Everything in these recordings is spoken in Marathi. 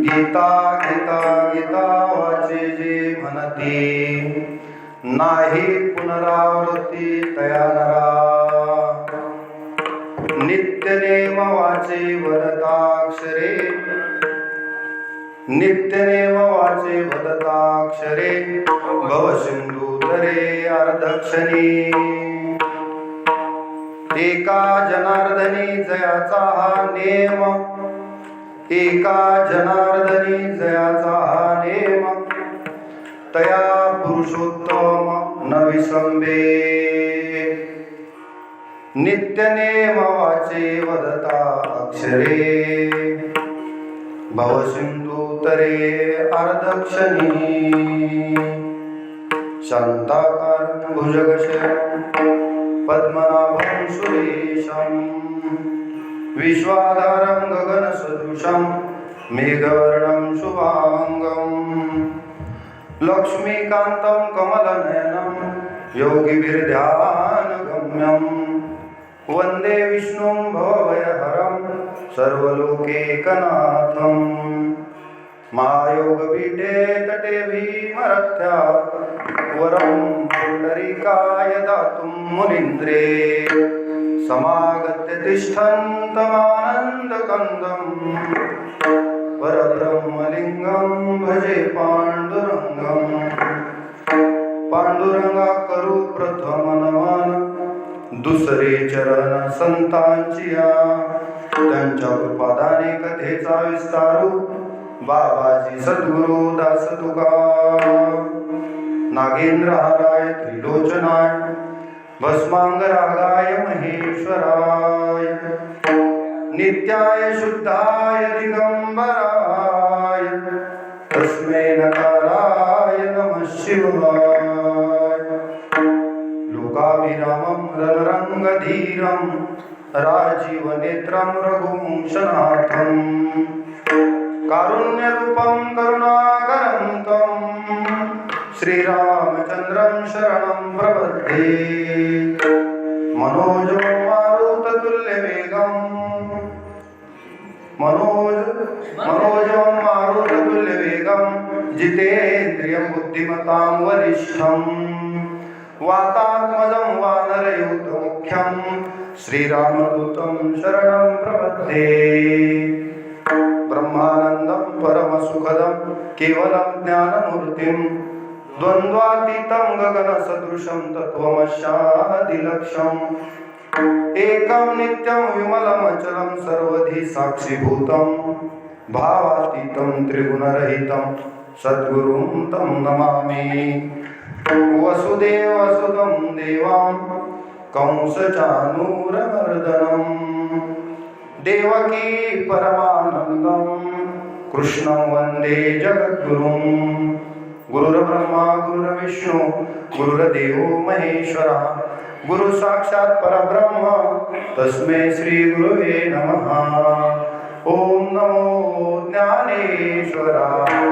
गीता गीता गीता वाचे जे म्हणती, नाही पुनरावृत्ती तया नरा. नित्य नेम वाचे वदताक्षरे, नित्य नेम वाचे वदताक्षरे, भवसिंधू तरे अर्धक्षणी. एका जनार्दनी जयाचा हा नेम, एका जनार्दनी जयाचा हा नेम, तया पुरुषोत्तम न विसंबे. नित्य नेम वाचे वदता अक्षरे, भवसिंधू तरे अर्धक्षणी. शांताकारं भुजगशयनं पद्मनाभं सुरेशं, विश्वाधारं गगनसदृशं मेघवर्णं शुभांगं. लक्ष्मीकान्तं कमलनयनं योगिभिर्ध्यानगम्यं, वन्दे विष्णुं भवभयहरं सर्वलोकैकनाथं. महायोगपीठे तटे भीमरथ्या, वरं पुण्डरीकाय दातुं मुनीन्द्रे. समागत्य तिष्ठन्तमानन्दकन्दं, परब्रह्मलिङ्गं भजे पाण्डुरङ्गं. पांडुरंगा करू प्रथम नमन, दुसरे चरण संतांचिया. त्यांच्या कृपादाने कथेचा विस्तारू, बाबाजी सद्गुरु दास तुका. नागेंद्र हाराय त्रिलोचनाय, भस्मांगरागाय महेश्वराय. नित्याय शुद्धाय दिगंबराय, तस्मै नकाराय नमः शिवाय. लोकाभिरामं रणरंगधीरं, राजीवनेत्रं रघुवंशनाथं. कारुण्यरूपं करुणाकरं तं, श्रीरामचन्द्रं शरणं प्रपद्ये. मनोजं मारुततुल्यवेगं, मनोजं मारुततुल्यवेगं, जितेन्द्रियं बुद्धिमतां वरिष्ठं. वातात्मजं वानरयूथमुख्यं, श्रीरामदूतं शरणं प्रपद्ये. ब्रह्मानन्दं परमसुखदं केवलं ज्ञानमूर्तिं, द्वन्द्वातीतं गगनसदृशं तत्त्वमस्यादिलक्ष्यम्. एकं नित्यं विमलमचलं सर्वधी साक्षीभूतं, भावातीतं त्रिगुणरहितं सद्गुरुं तं नमामि. वसुदेवसुतं देवां कंसचानूरमर्दनं, देवकी परमानन्दं कृष्णं वन्दे जगद्गुरुं. गुरुर्ब्रह्मा गुरुर्विष्णु गुरुर्देवो महेश्वरः, गुरु साक्षात् परब्रह्म तस्मै श्री गुरुवे नमः. ओम नमो ज्ञानेश्वराय.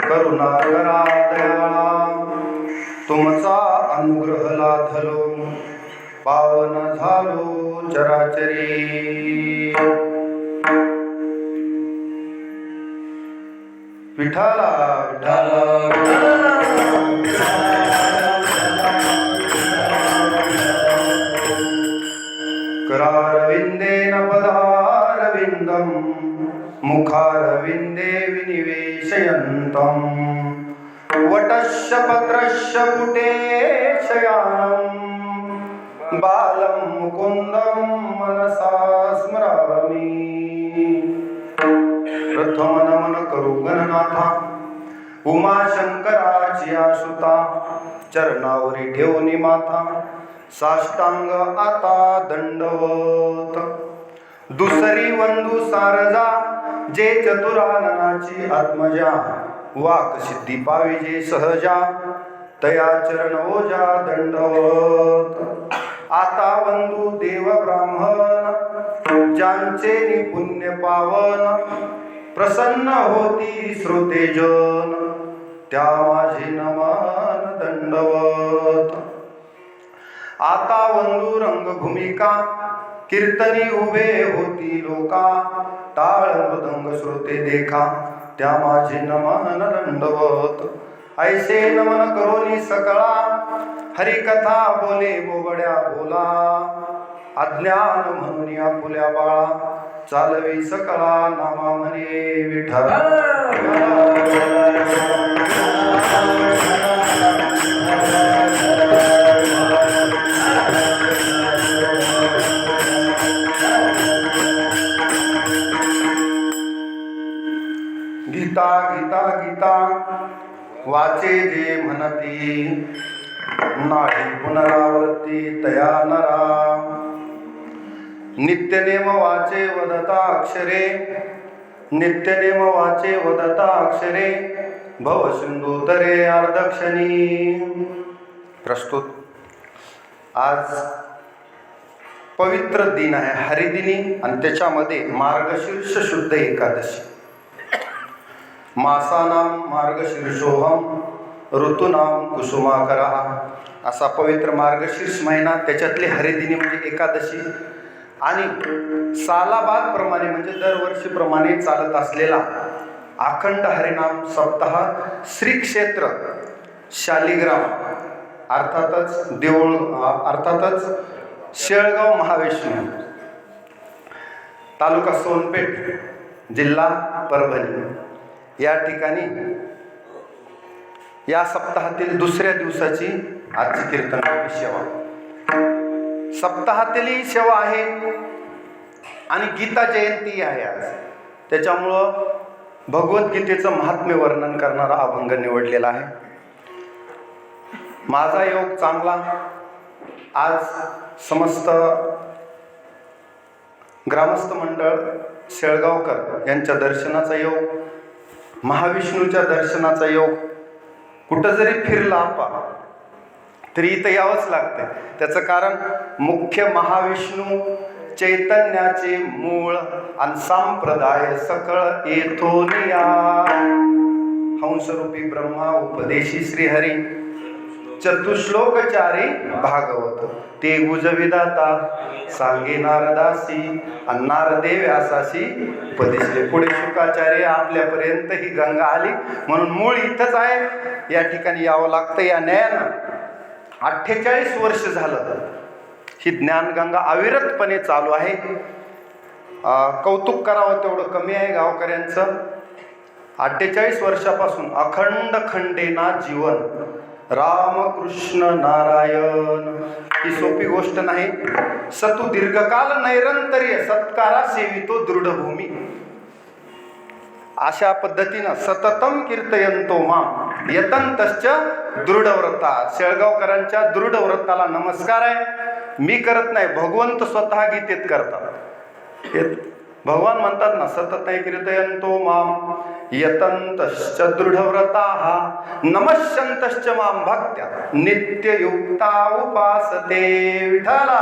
करुणाकरा दयाळा, तुमचा अनुग्रह लाथलो, पावन झालो चराचरी. विठाला विठाला मुखारविन्दे विनिवेशयन्तम् वटस्य पत्रस्य पुटे शयानम् बालं मुकुन्दं मनसा स्मरामि। प्रथम नमन करू गणनाथा उमाशंकराची आसुता चरणावरी ठेवणी माथा साष्टांग आता दंडवत। दुसरी वंदू सारजा जे चतुराननाची आत्मजा वाक सिद्धी पावी जे सहजा तया चरण ओजा दंडवत। आता वंदू देव ब्राह्मण ज्यांचे निपुण्य पावन प्रसन्न होती श्रोतेजन त्या माझे नमन दंडवत। आता वंदू रंगभूमिका कीर्तनी उभे होती लोका टाळ मृदंग श्रोते देखा त्या माझे नमन दंडवत। ऐसे नमन करोनी सकळा हरिकथा बोले बोबड्या बोला अज्ञान म्हणून आपुल्या बाळा चालवी सकळा नामा म्हणे विठ्ठल। गीता गीता गीता वाचे जे म्हणती नाही पुनरावृत्ती तया नरा। नित्यनेम वाचे वदता अक्षरे नित्यनेम वाचे वदता अक्षरे भव सिंधू तरे अर्धक्षणी। प्रस्तुत आज पवित्र दिन आहे हरिदिनी आणि त्याच्यामध्ये मार्गशीर्ष शुद्ध एकादशी। मासानाम मार्गशीर्षोहम ऋतूनाम कुसुमाकरः असा पवित्र मार्गशीर्ष महिना त्याच्यातली हरिदिनी म्हणजे एकादशी आणि सालाबाद प्रमाणे म्हणजे दरवर्षीप्रमाणे चालत असलेला अखंड हरिनाम सप्ताह श्री क्षेत्र शालिग्राम अर्थातच देऊळ अर्थातच शेळगाव महाविष्णू तालुका सोनपेठ जिल्हा परभणी या ठिकाणी या सप्ताहातील दुसऱ्या दिवसाची आजची कीर्तनाची सेवा सप्ताहातील ही सेवा आहे आणि गीता जयंती आहे आज। त्याच्यामुळं भगवद्गीतेचं महात्म्य वर्णन करणारा अभंग निवडलेला आहे। माझा योग चांगला आज समस्त ग्रामस्थ मंडळ शेळगावकर यांच्या दर्शनाचा योग महाविष्णूच्या दर्शनाचा योग कुठं जरी फिरला आपा तरी इथं यावंच लागतं। त्याचं कारण मुख्य महाविष्णू चैतन्याचे मूळ आणि संप्रदाय सकळ येथून या। हंसरूपी ब्रह्मा उपदेशी श्रीहरी चतुश्लोकचारी भागवत ते गुजविदाता सांगे नारदासी आणि नारदे व्यासासी उपदेशले। पुढे शुकाचार्य आपल्यापर्यंत ही गंगा आली म्हणून मूळ इथंच आहे। या ठिकाणी यावं लागतं। या न्यायानं 48 वर्ष झालं ही ज्ञानगंगा अविरतपणे चालू आहे। कौतुक करावं तेवढं कमी आहे गावकऱ्यांचं। 48 वर्षापासून अखंड खंडेना जीवन राम कृष्ण नारायण ही सोपी गोष्ट नाही। सतु दीर्घकाल नैरंतर्य सत्कारा सेवितो दृढभूमी अशा पद्धतीनं सततम कीर्तयंतो माम यतंतश्च दृढव्रता। शेळगावकरांच्या दृढव्रताला नमस्कार आहे। मी करत नाही, भगवंत स्वतः गीतेत करतात। भगवान म्हणतात ना सतत कीर्तयंतो माम यतंतश्च दृढव्रताः नमस्यन्तश्च मां भक्त्या नित्ययुक्ता उपासते। विठ्ठला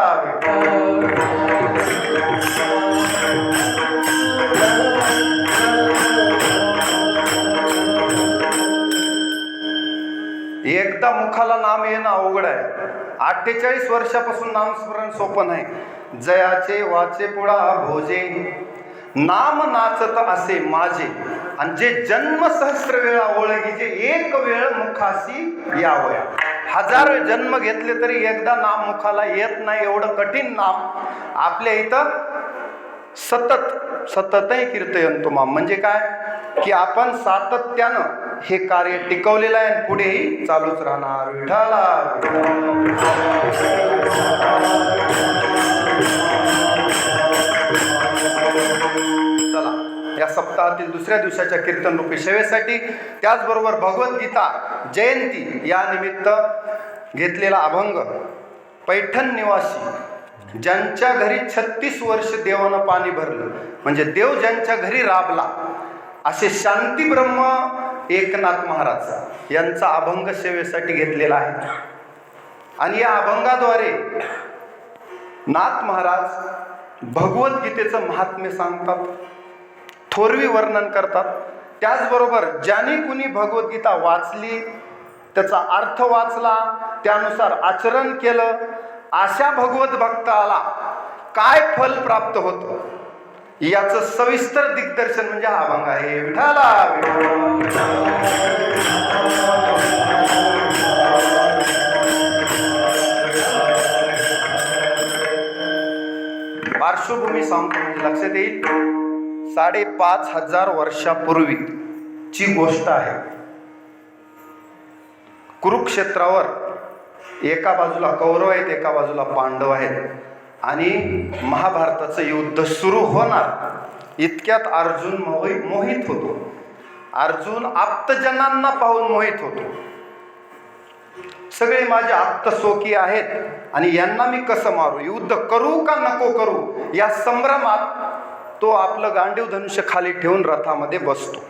एकदा मुखाला नाम येणं अवघड आहे। 48 वर्षापासून नामस्मरण सोपं नाही। जयाचे वाचे पुढा भोजे नाम नाचत असे माझे आणि जे जन्म सहस्र वेळा ओळखीचे एक वेळ मुखासी यावया। 1000 जन्म घेतले तरी एकदा नाम मुखाला येत नाही एवढं कठीण नाम आपल्या इथं सतत सततही कीर्तयंतो माम, म्हणजे काय की आपण सातत्यानं हे कार्य टिकवलेलं आहे आणि पुढेही चालूच राहणार. विठाला चला, या सप्ताहातील दुसऱ्या दिवसाच्या कीर्तन रूपी सेवेसाठी, त्याचबरोबर भगवद्गीता जयंती या निमित्त घेतलेला अभंग, पैठण निवासी ज्यांच्या घरी 36 वर्ष देवानं पाणी भरलं, म्हणजे देव ज्यांच्या घरी राबला, असे शांती ब्रह्म एकनाथ महाराज यांचा अभंग सेवेसाठी घेतलेला आहे. आणि या अभंगाद्वारे नाथ महाराज भगवद्गीतेचं महात्म्य सांगतात, थोरवी वर्णन करतात. त्याचबरोबर ज्याने कुणी भगवद्गीता वाचली, त्याचा अर्थ वाचला, त्यानुसार आचरण केलं, अशा भगवत भक्ताला काय फल प्राप्त होतं याचं सविस्तर दिग्दर्शन म्हणजे हा अभंग आहे. विठाला पार्श्वभूमी सांगतो म्हणजे लक्षात येईल. 5,500 वर्षापूर्वीची गोष्ट आहे. कुरुक्षेत्रावर एका बाजूला कौरव आहेत, एका बाजूला पांडव आहेत, आणि महाभारताचं युद्ध सुरू होणार इतक्यात अर्जुन मोहित होतो. अर्जुन आप्तजनांना पाहून मोहित होतो. सगळे माझे आप्तसोकी आहेत आणि यांना मी कसं मारू, युद्ध करू का नको करू, या संभ्रमात तो आपलं गांडीव धनुष्य खाली ठेवून रथामध्ये बसतो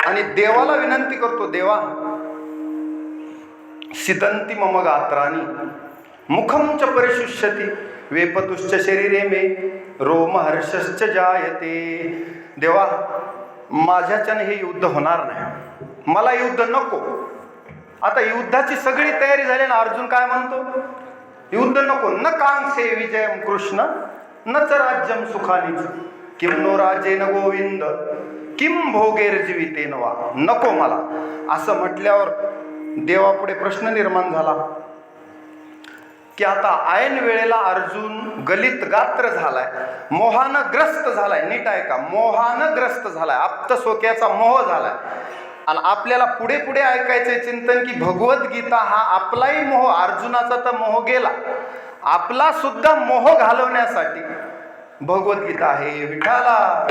आणि देवाला विनंती करतो, देवा सिदंती मम गात्रानी मुखम च परिशुष्यती वेपतुश्च शरीरे मे रोमहर्षश्च जायते. देवा, माझ्याच्याने हे युद्ध होणार नाही, मला युद्ध नको. आता युद्धाची सगळी तयारी झाली ना, अर्जुन काय म्हणतो, युद्ध नको. न कांक्षे विजयम कृष्ण न च राज्यम सुखानीच किम नो राजेन गोविंद किम भोगेर जीवितेन वा. नको मला. असं म्हटल्यावर देवापुढे प्रश्न निर्माण झाला की आता ऐन वेळेला अर्जुन गलित गात्र झालाय, मोहानं ग्रस्त झालाय. नीट आहे का, मोहानं ग्रस्त झालाय, आप्तसोक्याचा मोह झालाय. आणि आपल्याला पुढे पुढे ऐकायचंय चिंतन की भगवद्गीता हा आपलाही मोह, अर्जुनाचा तर मोह गेला, आपला सुद्धा मोह घालवण्यासाठी भगवद्गीता आहे. विठाला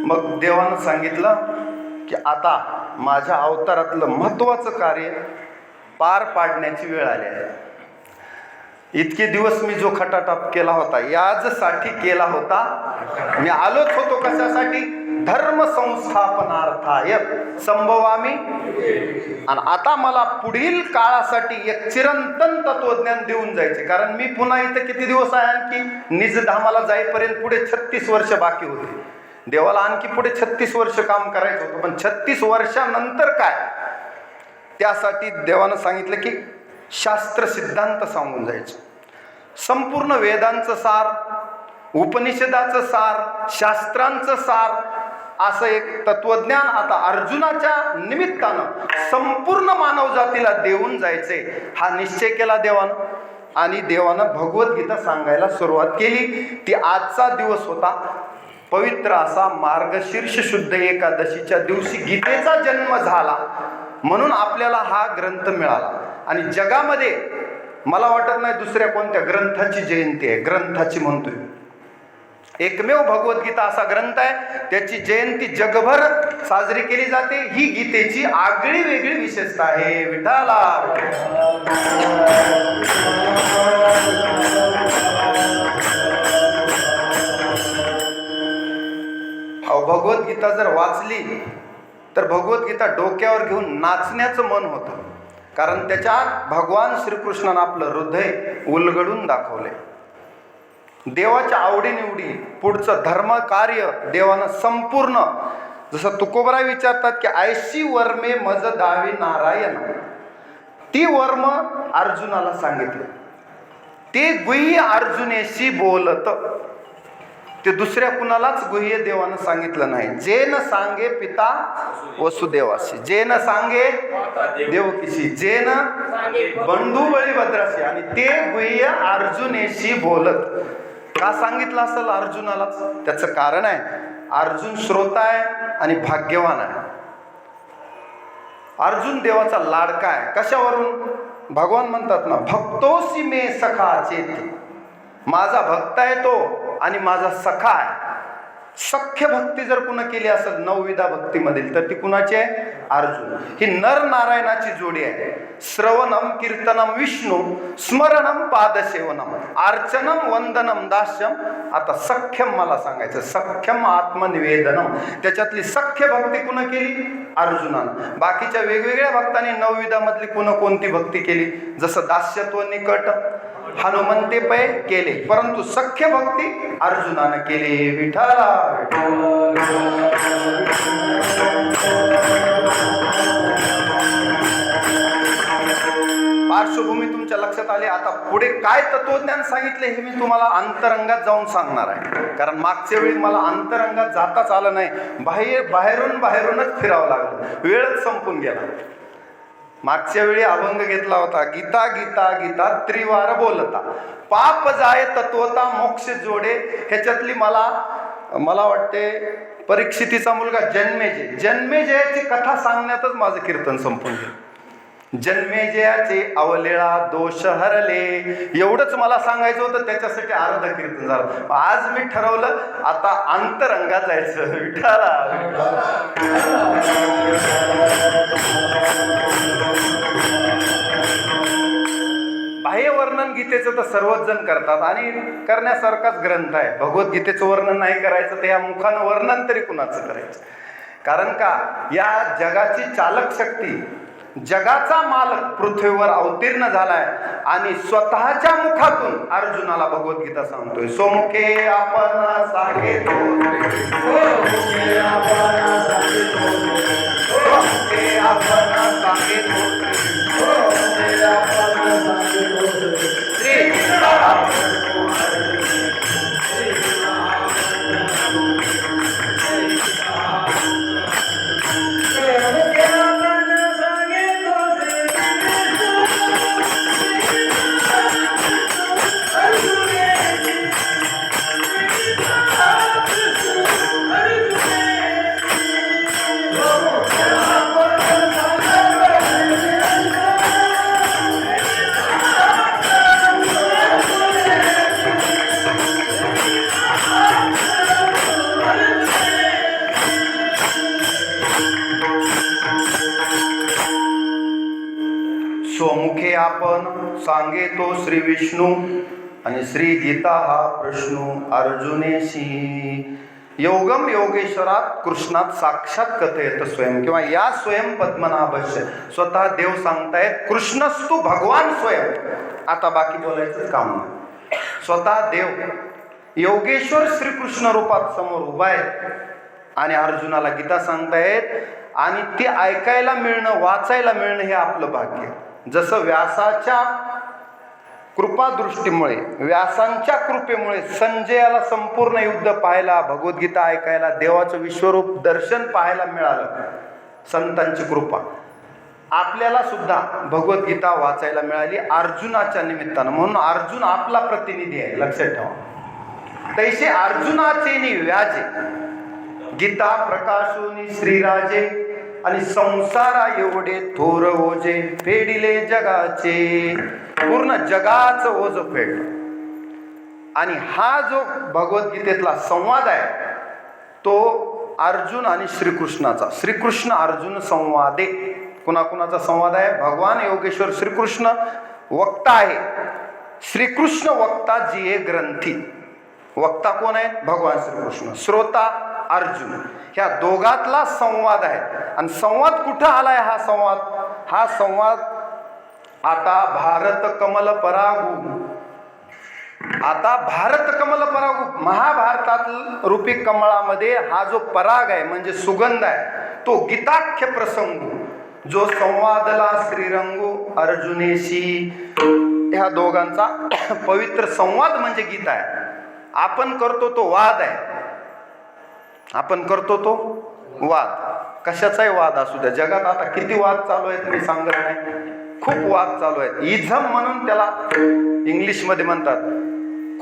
मग देवानं सांगितलं की आता माझ्या अवतारातलं महत्वाचं कार्य पार पाडण्याची वेळ आली आहे. इतके दिवस मी जो खटाटप केला होता, याजसाठी केला होता. मी आलोच होतो कशासाठी, धर्म संस्थापनार्थाय संभवामी. आणि आता मला पुढील काळासाठी एक चिरंतन तत्वज्ञान देऊन जायचे, कारण मी पुन्हा इथं किती दिवस आहे, आणखी निजधामाला जाईपर्यंत पुढे 36 वर्ष बाकी होते. देवाला आणखी पुढे 36 वर्ष काम करायचं होतं, पण 36 वर्षानंतर काय, त्यासाठी देवानं सांगितलं की शास्त्र सिद्धांत सांगून जायचं. संपूर्ण वेदांचं सार, उपनिषदाचं सार, शास्त्रांचं सार, असं एक तत्वज्ञान आता अर्जुनाच्या निमित्तानं संपूर्ण मानवजातीला देऊन जायचे, हा निश्चय केला देवानं. आणि देवानं भगवद्गीता सांगायला सुरुवात केली. ती आजचा दिवस होता, पवित्र असा मार्गशीर्ष शुद्ध एकादशीच्या दिवशी गीतेचा जन्म झाला, म्हणून आपल्याला हा ग्रंथ मिळाला. आणि जगामध्ये मला वाटत नाही दुसऱ्या कोणत्या ग्रंथाची जयंती आहे, ग्रंथाची म्हणतोय, एकमेव भगवद्गीता असा ग्रंथ आहे, त्याची जयंती जगभर साजरी केली जाते. ही गीतेची आगळी वेगळी विशेषता आहे. विठाला भगवद्गीता जर वाचली तर भगवद्गीता डोक्यावर घेऊन नाचण्याचं मन होतं, कारण त्याच्यात भगवान श्रीकृष्णानं आपलं हृदय उलगडून दाखवले. देवाच्या आवडीनिवडी, पुढचं धर्म कार्य देवानं संपूर्ण, जसं तुकोबरा विचारतात की ऐशी वर्मे मज दावी नारायण, ती वर्म अर्जुनाला सांगितले. ते गुह्य अर्जुनेशी बोलत. ते दुसऱ्या कुणालाच गुह्य देवानं सांगितलं नाही. जे न सांगे पिता वसुदेवाशी, जे न सांगे देवकीशी, जे न बंधू बळीभद्राशी, आणि ते गुह्य अर्जुनेशी बोलत. का सांगितलं असेल अर्जुनालाच? त्याचं कारण आहे, अर्जुन श्रोता आहे आणि भाग्यवान आहे. अर्जुन देवाचा लाडका आहे. कशावरून? भगवान म्हणतात ना, भक्तोसी मे सखा चेती, माझा भक्त आहे तो आणि माझा सखा आहे. सख्य भक्ती जर कुणा केली असेल 9 विधा भक्तीमधील, तर ती कुणाची आहे? अर्जुन. ही नर नारायणाची जोडी आहे. श्रवणम कीर्तनम विष्णू, स्मरणम पादसेवनम, अर्चनम वंदनम दास्यम. आता सख्यम मला सांगायचं, सख्यम आत्मनिवेदनम. त्याच्यातली सख्य भक्ती कुणा केली? अर्जुनानं. बाकीच्या वेगवेगळ्या भक्तांनी 9 विधामधली कोणती भक्ती केली? जसं दास्यत्व निकट हनुमंते पै केले, परंतु सख्य भक्ती अर्जुनानं केली. विठाला पार्श्वभूमी तुमच्या लक्षात आली. आता पुढे काय तत्वज्ञान सांगितले हे मी तुम्हाला अंतरंगात जाऊन सांगणार आहे. कारण मागच्या वेळी मला अंतरंगात जाताच आलं नाही, बाहेरूनच फिरावं लागलं, वेळच संपून गेला. मागच्या वेळी अभंग घेतला होता, गीता गीता गीता त्रिवार बोलता, पाप जाय तत्वता मोक्ष जोडे. ह्याच्यातली मला वाटते परीक्षितीचा मुलगा जन्मेजयाची कथा सांगण्यातच माझं कीर्तन संपून गेलं. जन्मेजयाचे अवलेळा दोष हरले, एवढंच मला सांगायचं होतं. त्याच्यासाठी अर्ध कीर्तन झालं. आज मी ठरवलं आता अंतरंगात जायचं. विठाला बाह्य वर्णन गीतेचं तर सर्वच जण करतात आणि करण्यासारखाच ग्रंथ आहे. भगवद्गीतेचं वर्णन नाही करायचं तर या मुखानं वर्णन तरी कुणाचं करायचं? कारण का, या जगाची चालक शक्ती, जगाचा मालक पृथ्वीवर अवतीर्ण झालाय आणि स्वतःच्या मुखातून अर्जुनाला भगवद्गीता सांगतोय. सोमुखे आपण सांगितो, सोमुखे आपण सांगितो, सोमुखे आपण सांगितो, सोमुखे आपण सांगितो. स्वमुखे आपण सांगे तो श्री विष्णू आणि श्री गीता हा प्रश्न अर्जुनेशी. योगम योगेश्वरात कृष्णात साक्षात कथयत स्वयं, किंवा या स्वयं पद्मनाभस्य. स्वतः देव सांगतायत, कृष्णस्तु भगवान स्वयं. आता बाकी बोलायचं काम नाही. स्वतः देव योगेश्वर श्रीकृष्ण रूपात समोर उभा आहे आणि अर्जुनाला गीता सांगतायत. आणि ते ऐकायला मिळणं, वाचायला मिळणं हे आपलं भाग्य. जसं व्यासाच्या कृपादृष्टीमुळे, व्यासांच्या कृपेमुळे संजयाला संपूर्ण युद्ध पाहायला, भगवद्गीता ऐकायला, देवाचं विश्वरूप दर्शन पाहायला मिळालं, संतांची कृपा. आपल्याला सुद्धा भगवद्गीता वाचायला मिळाली अर्जुनाच्या निमित्तानं. म्हणून अर्जुन आपला प्रतिनिधी आहे, लक्षात ठेवा. तैसे अर्जुनाचे व्याजे गीता प्रकाशोनी श्रीराजे, आणि संसारा एवढे थोर ओझे फेडिले जगाचे. पूर्ण जगाचं ओझ फेडलं. आणि हा जो भगवद्गीतेतला संवाद आहे तो अर्जुन आणि श्रीकृष्णाचा, श्रीकृष्ण अर्जुन संवादे. कुणाकुणाचा संवाद आहे? भगवान योगेश्वर श्रीकृष्ण वक्ता आहे, श्रीकृष्ण वक्ता जी आहे ग्रंथी. वक्ता कोण आहे? भगवान श्रीकृष्ण. श्रोता अर्जुन. ह्या दोघातला संवाद आहे. आणि संवाद कुठं आलाय? हा संवाद आता भारत कमल परागू, आता भारत कमल परागू, महाभारतात रूपी कमळामध्ये हा जो पराग आहे म्हणजे सुगंध आहे, तो गीताख्य प्रसंगू, जो संवादला श्रीरंगू अर्जुनेशी. ह्या दोघांचा पवित्र संवाद म्हणजे गीता आहे. आपण करतो तो वाद आहे. आपण करतो तो वाद, कशाचाही वाद असू द्या. जगात आता किती वाद चालू आहेत मी सांगत नाही, खूप वाद चालू आहेत. इझम म्हणून त्याला इंग्लिशमध्ये म्हणतात.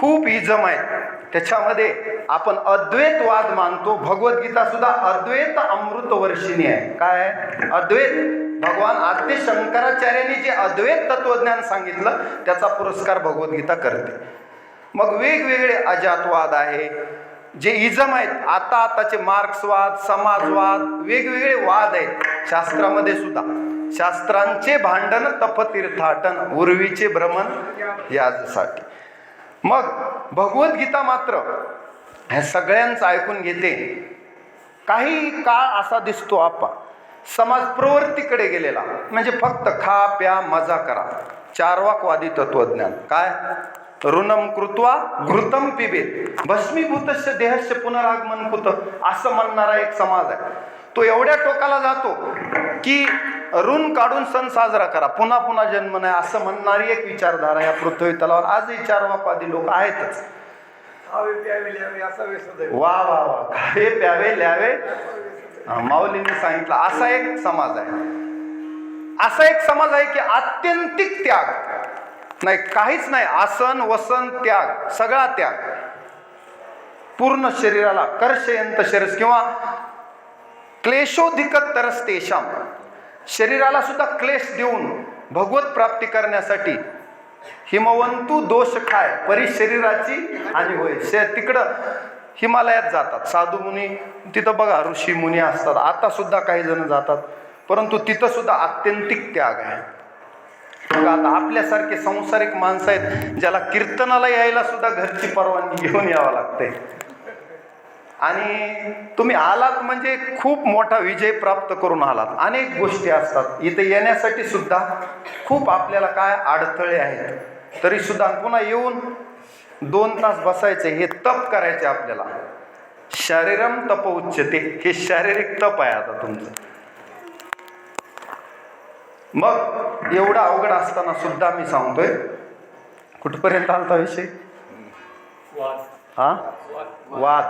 खूप इझम आहेत. त्याच्यामध्ये आपण अद्वैतवाद मानतो. भगवद्गीता सुद्धा अद्वैत अमृत वर्षिणी आहे. काय आहे? अद्वैत. भगवान आद्य शंकराचार्यांनी जे अद्वैत तत्वज्ञान सांगितलं त्याचा पुरस्कार भगवद्गीता करते. मग वेगवेगळे अजातवाद आहे, जे इझम आहेत. आताचे मार्क्सवाद, समाजवाद, वेगवेगळे वाद आहेत शास्त्रामध्ये सुद्धा. शास्त्रांचे भांडण तपतीर्थाटन, उर्वीचे भ्रमण यासाठी. मग भगवद्गीता मात्र ह्या सगळ्यांचं ऐकून घेते. काही काळ असा दिसतो आपण समाज प्रवृत्तीकडे गेलेला, म्हणजे फक्त खा प्या मजा करा. चार्वाकवादी तत्वज्ञान. काय? ऋणम कृत्वा घृतम पिबेत भस्मीभूतस्य देहस्य पुनरागमन कुत, असं म्हणणारा एक समाज आहे. तो एवढ्या टोकाला जातो की ऋण काढून सण साजरा करा, पुन्हा पुन्हा जन्म नाही, असं म्हणणारी एक विचारधारा या पृथ्वी तलावर आजही चार्वाकवादी लोक आहेतच. वा वा वा, खावे प्यावे ल्यावे, माऊलींनी सांगितलं. असा एक समाज आहे. असा एक समाज आहे की आत्यंतिक त्याग नाही, काहीच नाही. आसन वसन त्याग, सगळा त्याग. पूर्ण शरीराला कर्षयंत शरस किंवा क्लेशोधिक तरस्तेशाम, शरीराला सुद्धा क्लेश देऊन भगवत प्राप्ती करण्यासाठी हिमवंतू दोष खाय परी शरीराची हानी होय. तिकडं हिमालयात जातात साधू मुनी, तिथं बघा ऋषी मुनी असतात. आता सुद्धा काही जण जातात, परंतु तिथं सुद्धा आत्यंतिक त्याग आहे. बघा आता आपल्यासारखे संसारिक माणसं आहेत ज्याला कीर्तनाला यायला सुद्धा घरची परवानगी घेऊन यावं लागते. आणि तुम्ही आलात म्हणजे खूप मोठा विजय प्राप्त करून आलात. अनेक गोष्टी असतात इथे येण्यासाठी सुद्धा, खूप आपल्याला काय अडथळे आहेत. तरी सुद्धा पुन्हा येऊन 2 तास बसायचे, हे तप करायचे आपल्याला. शारीरम तप उच्चते, हे शारीरिक तप आहे आता तुमचं. मग एवढा अवघड असताना सुद्धा मी सांगतोय, कुठपर्यंत आलता विषय? वाद.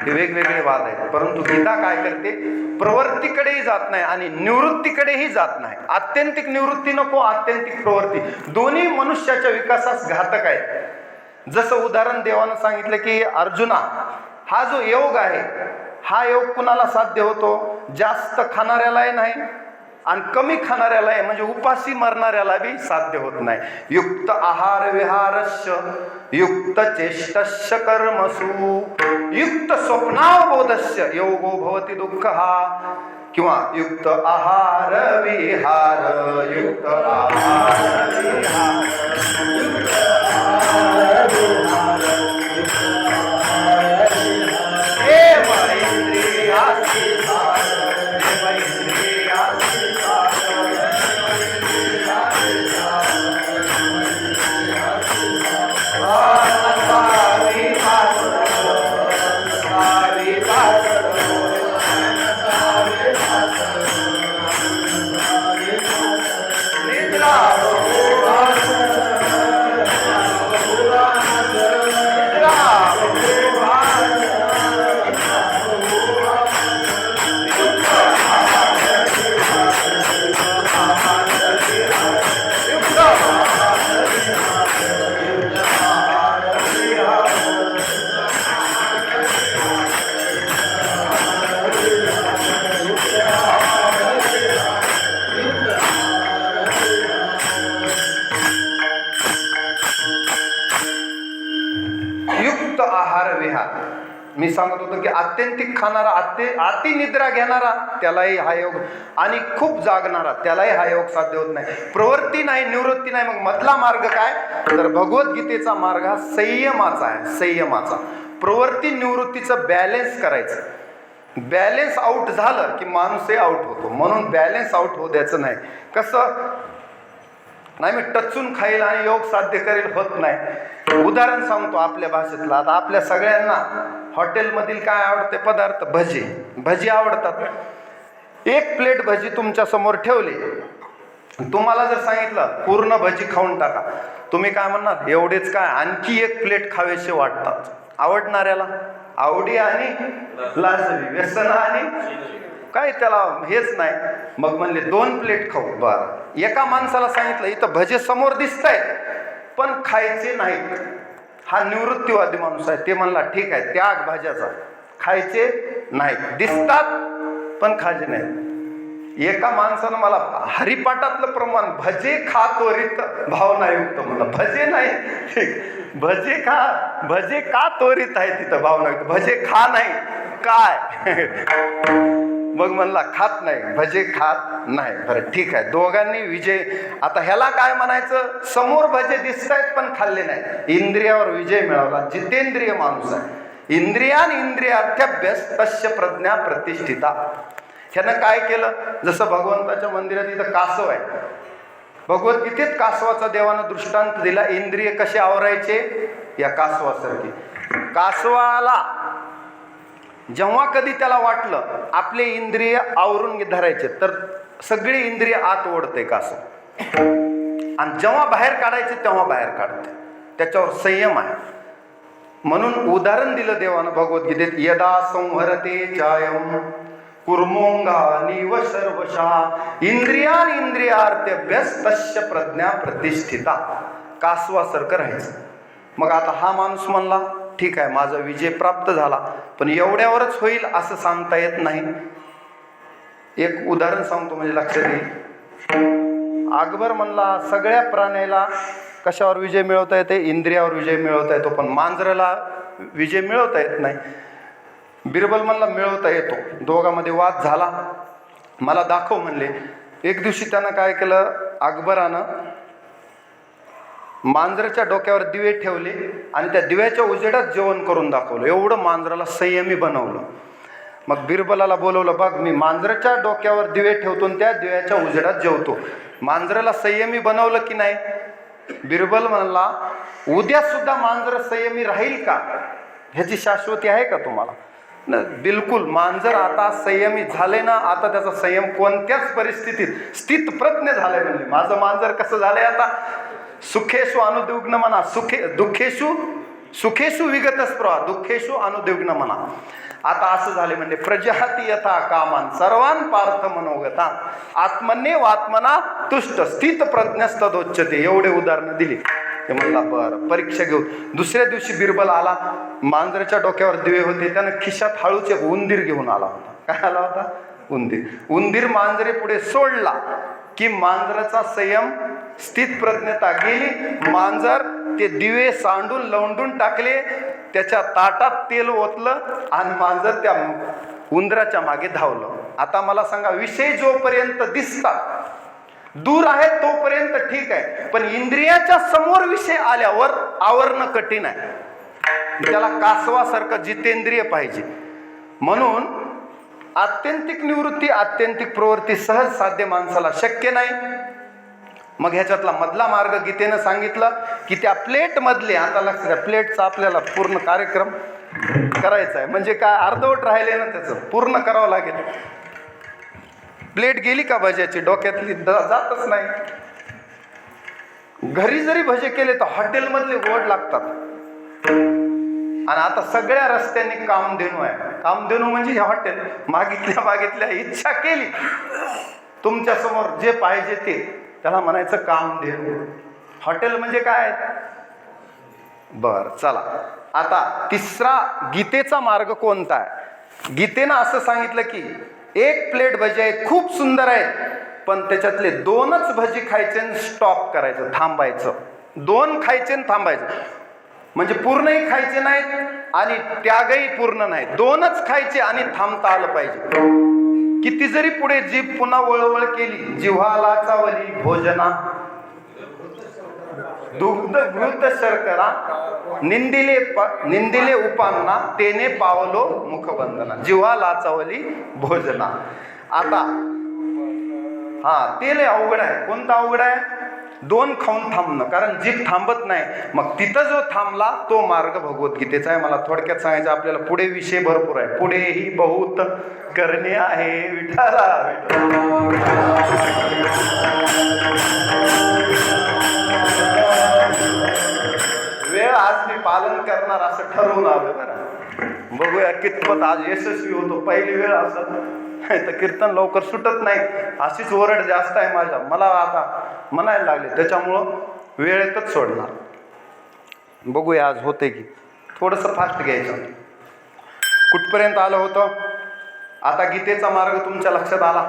हे वेगवेगळे वाद आहेत. परंतु गीता काय करते? प्रवृत्तीकडेही जात नाही आणि निवृत्तीकडेही जात नाही. आत्यंतिक निवृत्ती नको, आत्यंतिक प्रवृत्ती, दोन्ही मनुष्याच्या विकासास घातक आहे. जसं उदाहरण देवानं सांगितलं की अर्जुना, हा जो योग आहे, हा योग कुणाला साध्य होतो? जास्त खाणाऱ्यालाही नाही आणि कमी खाणाऱ्याला आहे, म्हणजे उपाशी मरणाऱ्याला बी साध्य होत नाही. युक्त आहार विहारस्य युक्त चेष्टस्य कर्मसु युक्त स्वप्नावबोधस्य योगो भवति दुःखः, किंवा युक्त आहार विहार, युक्त आहार विहार, युक्त आहार विहार, हे इंद्रियासी मी सांगत होतो की आत्यंतिक खाणारा, अति निद्रा घेणारा त्यालाही हा योग, आणि खूप जागणारा त्यालाही हा योग साध्य होत नाही. प्रवृत्ती नाही, निवृत्ती नाही. मग मधला मार्ग काय? तर भगवद्गीतेचा मार्ग हा संयमाचा आहे. संयमाचा. प्रवृत्ती निवृत्तीचं बॅलेन्स करायचं. बॅलेन्स आउट झालं की माणूसही आउट होतो. म्हणून बॅलेन्स आउट होऊ द्यायचं नाही. कसं नाही, मी टचून खाईल आणि योग साध्य करेल, होत नाही. उदाहरण सांगतो आपल्या भाषेतलं. आता आपल्या सगळ्यांना हॉटेलमधील काय आवडते पदार्थ? भजी. भजी आवडतात. 1 प्लेट भजी तुमच्या समोर ठेवली, तुम्हाला जर सांगितलं पूर्ण भजी खाऊन टाका, तुम्ही काय म्हणणार? एवढेच काय, आणखी 1 प्लेट खावेसे वाटतात. आवडणाऱ्याला आवडी आणि लाजवी, व्यसन आणि काय त्याला हेच नाही. मग म्हणले 2 प्लेट खाऊ. बरं, एका माणसाला सांगितलं इथं भजे समोर दिसत आहेत पण खायचे नाहीत. हा निवृत्तीवादी माणूस आहे. ते म्हणला ठीक आहे, त्याग भाज्याचा, खायचे नाहीत, दिसतात पण खायचे नाहीत. एका माणसानं मला हरिपाठातलं प्रमाण भजे खा त्वरित भावनायुक्त म्हणलं. भजे नाही, भजे का त्वरित आहे तिथं भावनायुक्त, भजे खा नाही काय. मग म्हणला खात नाही, भजे खात नाही. बरं ठीक आहे, दोघांनी विजय. आता ह्याला काय म्हणायचं, समोर भजे दिसत आहेत पण खाल्ले नाही, इंद्रियावर विजय मिळवला. जितेंद्रिय माणूस आहे. इंद्रियान इंद्रियार्थ्याभ्यास तस्य प्रज्ञा प्रतिष्ठिता. ह्यानं काय केलं, जसं भगवंताच्या मंदिरात इथं कासव आहे, भगवद्गीतेत कासवाचा देवानं दृष्टांत दिला. इंद्रिय कसे आवरायचे, या कासवासारखे. कासवाला जेव्हा कधी त्याला वाटलं आपले इंद्रिय आवरून धरायचे तर सगळी इंद्रिय आत ओढते कासव, आणि जेव्हा बाहेर काढायचे तेव्हा बाहेर काढते. त्याच्यावर संयम आहे. म्हणून उदाहरण दिलं देवानं भगवद्गीतेत, यदा संहरते चायम कुर्मोंगानीव सर्वशा इंद्रियान इंद्रियार्थ्यभ्यस तस्य प्रज्ञा प्रतिष्ठिता. कासवासारखं राहायचं. मग आता हा माणूस म्हणला ठीक आहे, माझा विजय प्राप्त झाला, पण एवढ्यावरच होईल असं सांगता येत नाही. एक उदाहरण सांगतो म्हणजे लक्षात येईल. अकबर म्हणला सगळ्या प्राण्याला कशावर विजय मिळवता येते, इंद्रियावर विजय मिळवता येतो, पण मांजराला विजय मिळवता येत नाही. बिरबल म्हणला मिळवता येतो. दोघांमध्ये वाद झाला. मला दाखव म्हणले. एक दिवशी त्यानं काय केलं, अकबरानं मांजराच्या डोक्यावर दिवे ठेवले आणि त्या दिव्याच्या उजेडात जेवण करून दाखवलं. एवढं मांजराला संयमी बनवलं. मग बिरबलाला बोलवलं, बघ मी मांजराच्या डोक्यावर दिवे ठेवतो आणि त्या दिव्याच्या उजेडात जेवतो. मांजराला संयमी बनवलं की नाही. बिरबल म्हणला उद्या सुद्धा मांजर संयमी राहील का, ह्याची शाश्वती आहे का तुम्हाला. बिलकुल. मांजर आता संयमी झाले ना, आता त्याचा संयम कोणत्याच परिस्थितीत स्थितप्रज्ञ झालाय. म्हणजे माझं मांजर कसं झालंय आता, सुखेशु अनुद्विग्न म्हणा, सुखेशु विगतस्पृहा, दुःखेशु अनुद्विग्न म्हणा. आता असं झाले म्हणजे प्रजाती यथा कामान सर्वान पार्थ मनोगता आत्मन्येव आत्मना तुष्ट स्थित प्रज्ञस्तदोच्यते. एवढे उदाहरणं दिली. ते म्हणला बरं परीक्षा घेऊ. दुसऱ्या दिवशी बिरबल आला. मांजराच्या डोक्यावर दिवे होते. त्यानं खिशात हळूच एक उंदीर घेऊन आला होता. काय आला होता, उंदीर. उंदीर मांजरे पुढे सोडला की मांजराचा संयम स्थित प्रज्ञता गेली. मांजर ते दिवे सांडून लवंडून टाकले, त्याच्या ताटात तेल ओतलं आणि मांजर त्या उंदराच्या मागे धावलं. आता मला सांगा, विषय जोपर्यंत दिसतात दूर आहे तोपर्यंत ठीक आहे, पण इंद्रियाच्या समोर विषय आल्यावर आवरणं कठीण आहे. त्याला कासवासारखं जितेंद्रिय पाहिजे. म्हणून आत्यंतिक निवृत्ती, आत्यंतिक प्रवृत्ती सहज साध्य माणसाला शक्य नाही. मग ह्याच्यातला मधला मार्ग गीतेनं सांगितलं की त्या प्लेट मधले, आता लक्षात द्या, प्लेटचा आपल्याला पूर्ण कार्यक्रम करायचा आहे. म्हणजे काय अर्धवट राहिले ना, त्याचं पूर्ण करावं लागेल. प्लेट गेली का भज्याची, डोक्यातली जातच नाही. घरी जरी भजे केले तर हॉटेलमधले गोड लागतात. आणि आता सगळ्या रस्त्यांनी कामधेनू आहे. कामधेनू म्हणजे हे हॉटेल. मागितल्या इच्छा केली तुमच्या समोर जे पाहिजे ते, त्याला म्हणायचं कामधेनू. हॉटेल म्हणजे काय. बर चला, आता तिसरा गीतेचा मार्ग कोणता आहे. गीतेनं असं सांगितलं की एक प्लेट भजी आहे, खूप सुंदर आहे, पण त्याच्यातले 2च भजी खायचे आणि स्टॉप करायचं, थांबायचं. 2 खायचे आणि थांबायचं. म्हणजे पूर्णही खायचे नाहीत आणि त्यागही पूर्ण नाही. 2च खायचे आणि थांबता आलं पाहिजे. किती जरी पुढे जीभ पुन्हा वळवळ केली, जिव्हाला चावली भोजना दुग्ध घृत शर्करा निंदिले उपांना तेने पावलो मुखबंधना. जिव्हा लाचावली भोजना. आता ते लय अवघड आहे. कोणता अवघड आहे. 2 खाऊन थांबणं, कारण जीभ थांबत नाही. मग तिथं जो थांबला तो मार्ग भगवद्गीतेचा आहे. मला थोडक्यात सांगायचं, आपल्याला पुढे विषय भरपूर आहे. पुढेही बहुत करणे आहे विठाला. वेळ आज मी पालन करणार असं ठरवून आलं बरं. बघूया कितपत आज यशस्वी होतो. पहिली वेळ असं तर कीर्तन लवकर सुटत नाही, अशीच ओरड जास्त आहे माझ्या, मला आता म्हणायला लागले, त्याच्यामुळं वेळेतच सोडणार. बघूया आज होते की. थोडंसं फास्ट घ्यायचं. कुठपर्यंत आलं होतं? आता गीतेचा मार्ग तुमच्या लक्षात आला.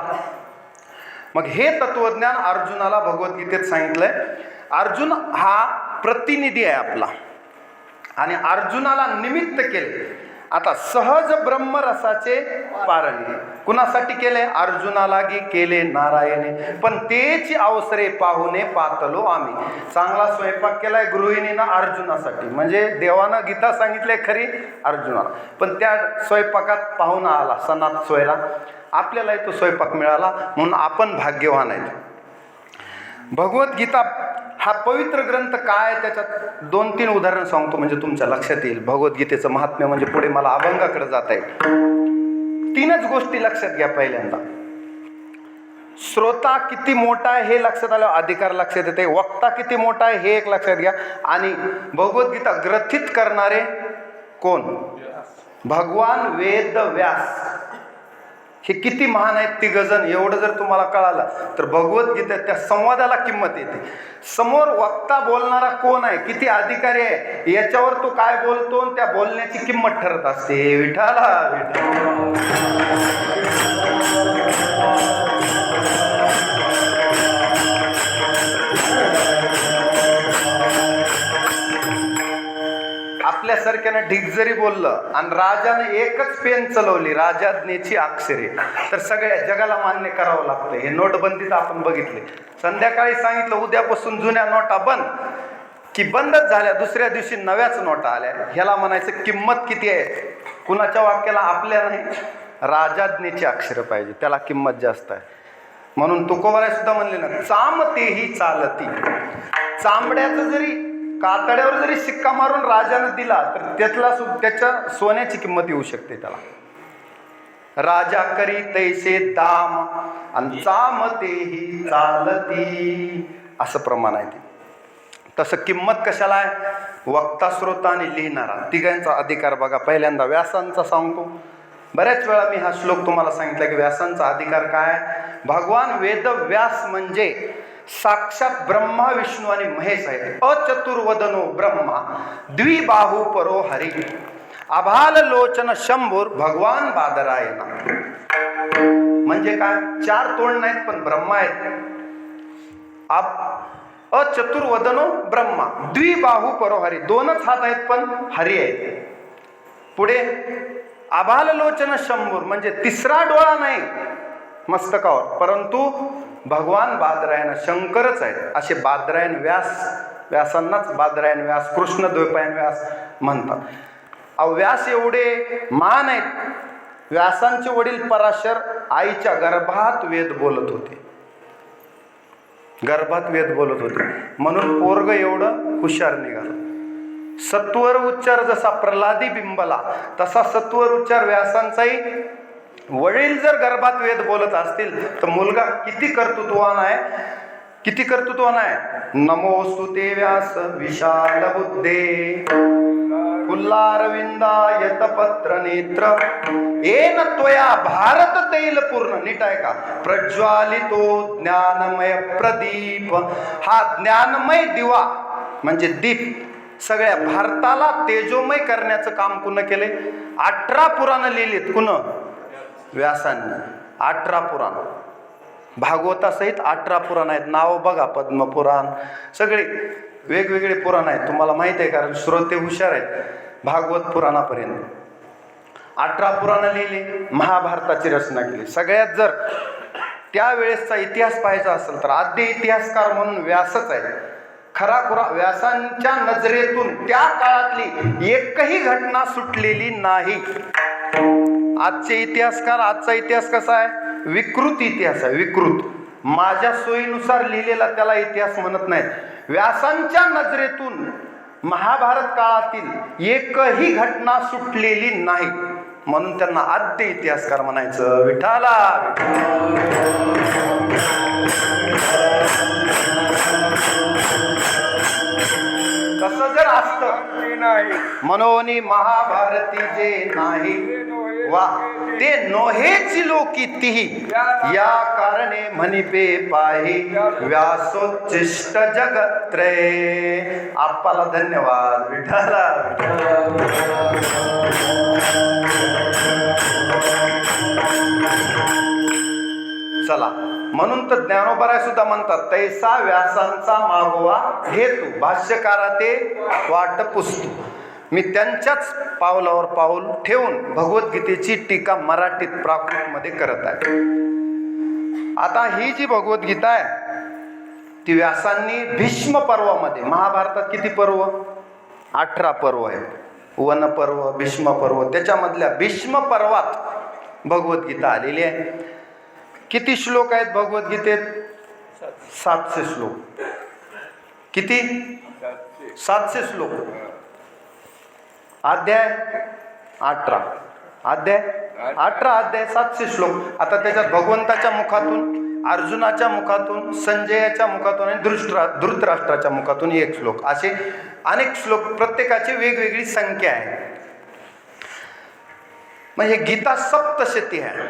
मग हे तत्वज्ञान अर्जुनाला भगवद्गीतेत सांगितलंय. अर्जुन हा प्रतिनिधी आहे आपला, आणि अर्जुनाला निमित्त केले. आता सहज ब्रह्मरसाचे पारण कुणासाठी केले? अर्जुनाला केले नारायणे, पण तेची अवसरे पाहुणे पातलो आम्ही. चांगला स्वयंपाक केलाय गृहिणीनं अर्जुनासाठी, म्हणजे देवानं गीता सांगितले खरी अर्जुनाला, पण त्या स्वयंपाकात पाहुणा आला सणात सोयरा, आपल्यालाही तो स्वयंपाक मिळाला, म्हणून आपण भाग्यवान आहे. भगवद्गीता हा पवित्र ग्रंथ काय, त्याच्यात 2-3 उदाहरण सांगतो म्हणजे तुमच्या लक्षात येईल भगवद्गीतेचं महात्म्य. म्हणजे पुढे मला अभंगाकडे जाता येईल. 3च गोष्टी लक्षात घ्या. पहिल्यांदा श्रोता किती मोठा आहे हे लक्षात आलं, अधिकार लक्षात येते. वक्ता किती मोठा आहे हे एक लक्षात घ्या. आणि भगवद्गीता ग्रथित करणारे कोण? भगवान वेद व्यास. हे किती महान आहेत तिघजण. एवढं जर तुम्हाला कळालं तर भगवद्गीतेत त्या संवादाला किंमत येते. समोर वक्ता बोलणारा कोण आहे, किती अधिकारी आहे, याच्यावर तो काय बोलतो आणि त्या बोलण्याची किंमत ठरत असते. विठाला आपल्यासारख्यानं ढीग जरी बोललं आणि राजाने एकच पेन चलवली, राजाज्ञेची अक्षरे, तर सगळ्या जगाला मान्य करावं लागतं. हे नोटबंदीत आपण बघितले. संध्याकाळी सांगितलं उद्यापासून जुन्या नोटा बंद, की बंदच झाल्या, दुसऱ्या दिवशी नव्याच नोटा आल्या. ह्याला म्हणायचं किंमत किती आहे. कुणाच्या वाक्याला? आपल्या नाही, राजाज्ञेची अक्षरं पाहिजे, त्याला किंमत जास्त आहे. म्हणून तुकोबाराय सुद्धा म्हणले ना, चामतेही चालती. चांबड्याचं जरी कातड्यावर जरी शिक्का मारून राजानं दिला तर त्याच्या सोन्याची किंमत येऊ शकते त्याला. राजा करी तैसे दाम आणि चामतेही चालती, असं प्रमाण आहे ते. तसं किंमत कशाला आहे? वक्ता, श्रोता आणि लिहिणारा, तिघांचा अधिकार बघा. पहिल्यांदा व्यासांचा सांगतो. बऱ्याच वेळा मी हा श्लोक तुम्हाला सांगितला की व्यासांचा अधिकार काय. भगवान वेद व्यास म्हणजे साक्षात ब्रह्मा, विष्णू आणि महेश आहेत. अचतुर्वदनो ब्रह्मा, द्विबाहू परो हरी, आभाल लोचन शंभूर, भगवान बादरायणा. म्हणजे काय? 4 तोंड नाहीत पण ब्रह्मा आहेत. अचतुर्वदनो ब्रह्मा, द्विबाहू परो हरी, 2च हात आहेत पण हरी आहेत. पुढे आभाल लोचन शंभूर, म्हणजे 3रा डोळा नाही मस्तकावर, परंतु भगवान बादरायण शंकरच आहेत. असे बादरायण व्यासांनाच बादरायण व्यास, कृष्णद्वैपायन व्यास म्हणतात. व्यास एवढे महान आहेत. व्यासांचे वडील पराशर आईच्या गर्भात वेद बोलत होते. गर्भात वेद बोलत होते म्हणून पोरग एवढं हुशार निघालं. सत्वर उच्चार जसा प्रल्हादी बिंबला, तसा सत्वर उच्चार व्यासांचाही. वडील जर गर्भात वेद बोलत असतील तर मुलगा किती कर्तृत्वान आहे, किती कर्तृत्वान आहे. नमोस्तुते व्यास विशाल बुद्धे, कुल्लारविंदायत पत्र नेत्र, येन त्वया भारत तैल पूर्ण. नीट आहे का? प्रज्वालितो ज्ञानमय प्रदीप. हा ज्ञानमय दिवा म्हणजे दीप सगळ्या भारताला तेजोमय करण्याचं काम कुणं केले? 18 पुराणं लिहिलीत. कुणं? व्यासांनी. 18 पुराण, भागवतासहित 18 पुराण आहेत. नाव बघा, पद्मपुराण, सगळे वेगवेगळे पुराण आहेत. तुम्हाला माहित आहे कारण श्रोते हुशार आहेत. भागवत पुराणापर्यंत 18 पुराणं लिहिली, महाभारताची रचना केली. सगळ्यात जर त्यावेळेसचा इतिहास पाहायचा असेल तर आद्य इतिहासकार म्हणून व्यासच आहे. खराखुरा व्यासांच्या नजरेतून त्या काळातली एकही घटना सुटलेली नाही. आजचे इतिहासकार, आजचा इतिहास कसा आहे? विकृत इतिहास आहे, विकृत. माझ्या सोयीनुसार लिहिलेला त्याला इतिहास म्हणत नाहीत. व्यासांच्या नजरेतून महाभारत काळातील एकही घटना सुटलेली नाही म्हणून त्यांना आद्य इतिहासकार म्हणायचं. विठाला तसं जर असतं नाही मनोनी महाभारती जे नाही वा ते नोहेची लोकी तिही या कारणे म्हणिपे पाही व्यासोच्चिष्ट जगत्रय. आपल्याला धन्यवाद. विठाला चला. म्हणून तर ज्ञानोबराय सुद्धा म्हणतात तैसा व्यासांचा मागोवा हेतू भाष्यकारा ते वाट पुसतो. मी त्यांच्याच पावलावर पाऊल ठेवून भगवद्गीतेची टीका मराठीत प्राकृतमध्ये करत आहे. आता ही जी भगवद्गीता आहे ती व्यासांनी भीष्म पर्वामध्ये, महाभारतात किती पर्व? 18 पर्व आहे. वन पर्व, भीष्म पर्व, त्याच्यामधल्या भीष्म पर्वात भगवद्गीता आलेली आहे. किती श्लोक आहेत भगवद्गीतेत? 700 श्लोक. किती? 700 श्लोक. अध्याय 18. अध्याय 18 अध्याय 700 श्लोक. आता त्याच्यात भगवंताच्या मुखातून, अर्जुनाच्या मुखातून, संजयाच्या मुखातून आणि धृतराष्ट्राच्या मुखातून 1 श्लोक, असे अनेक श्लोक, प्रत्येकाची वेगवेगळी संख्या आहे. म्हणजे गीता सप्तशती आहे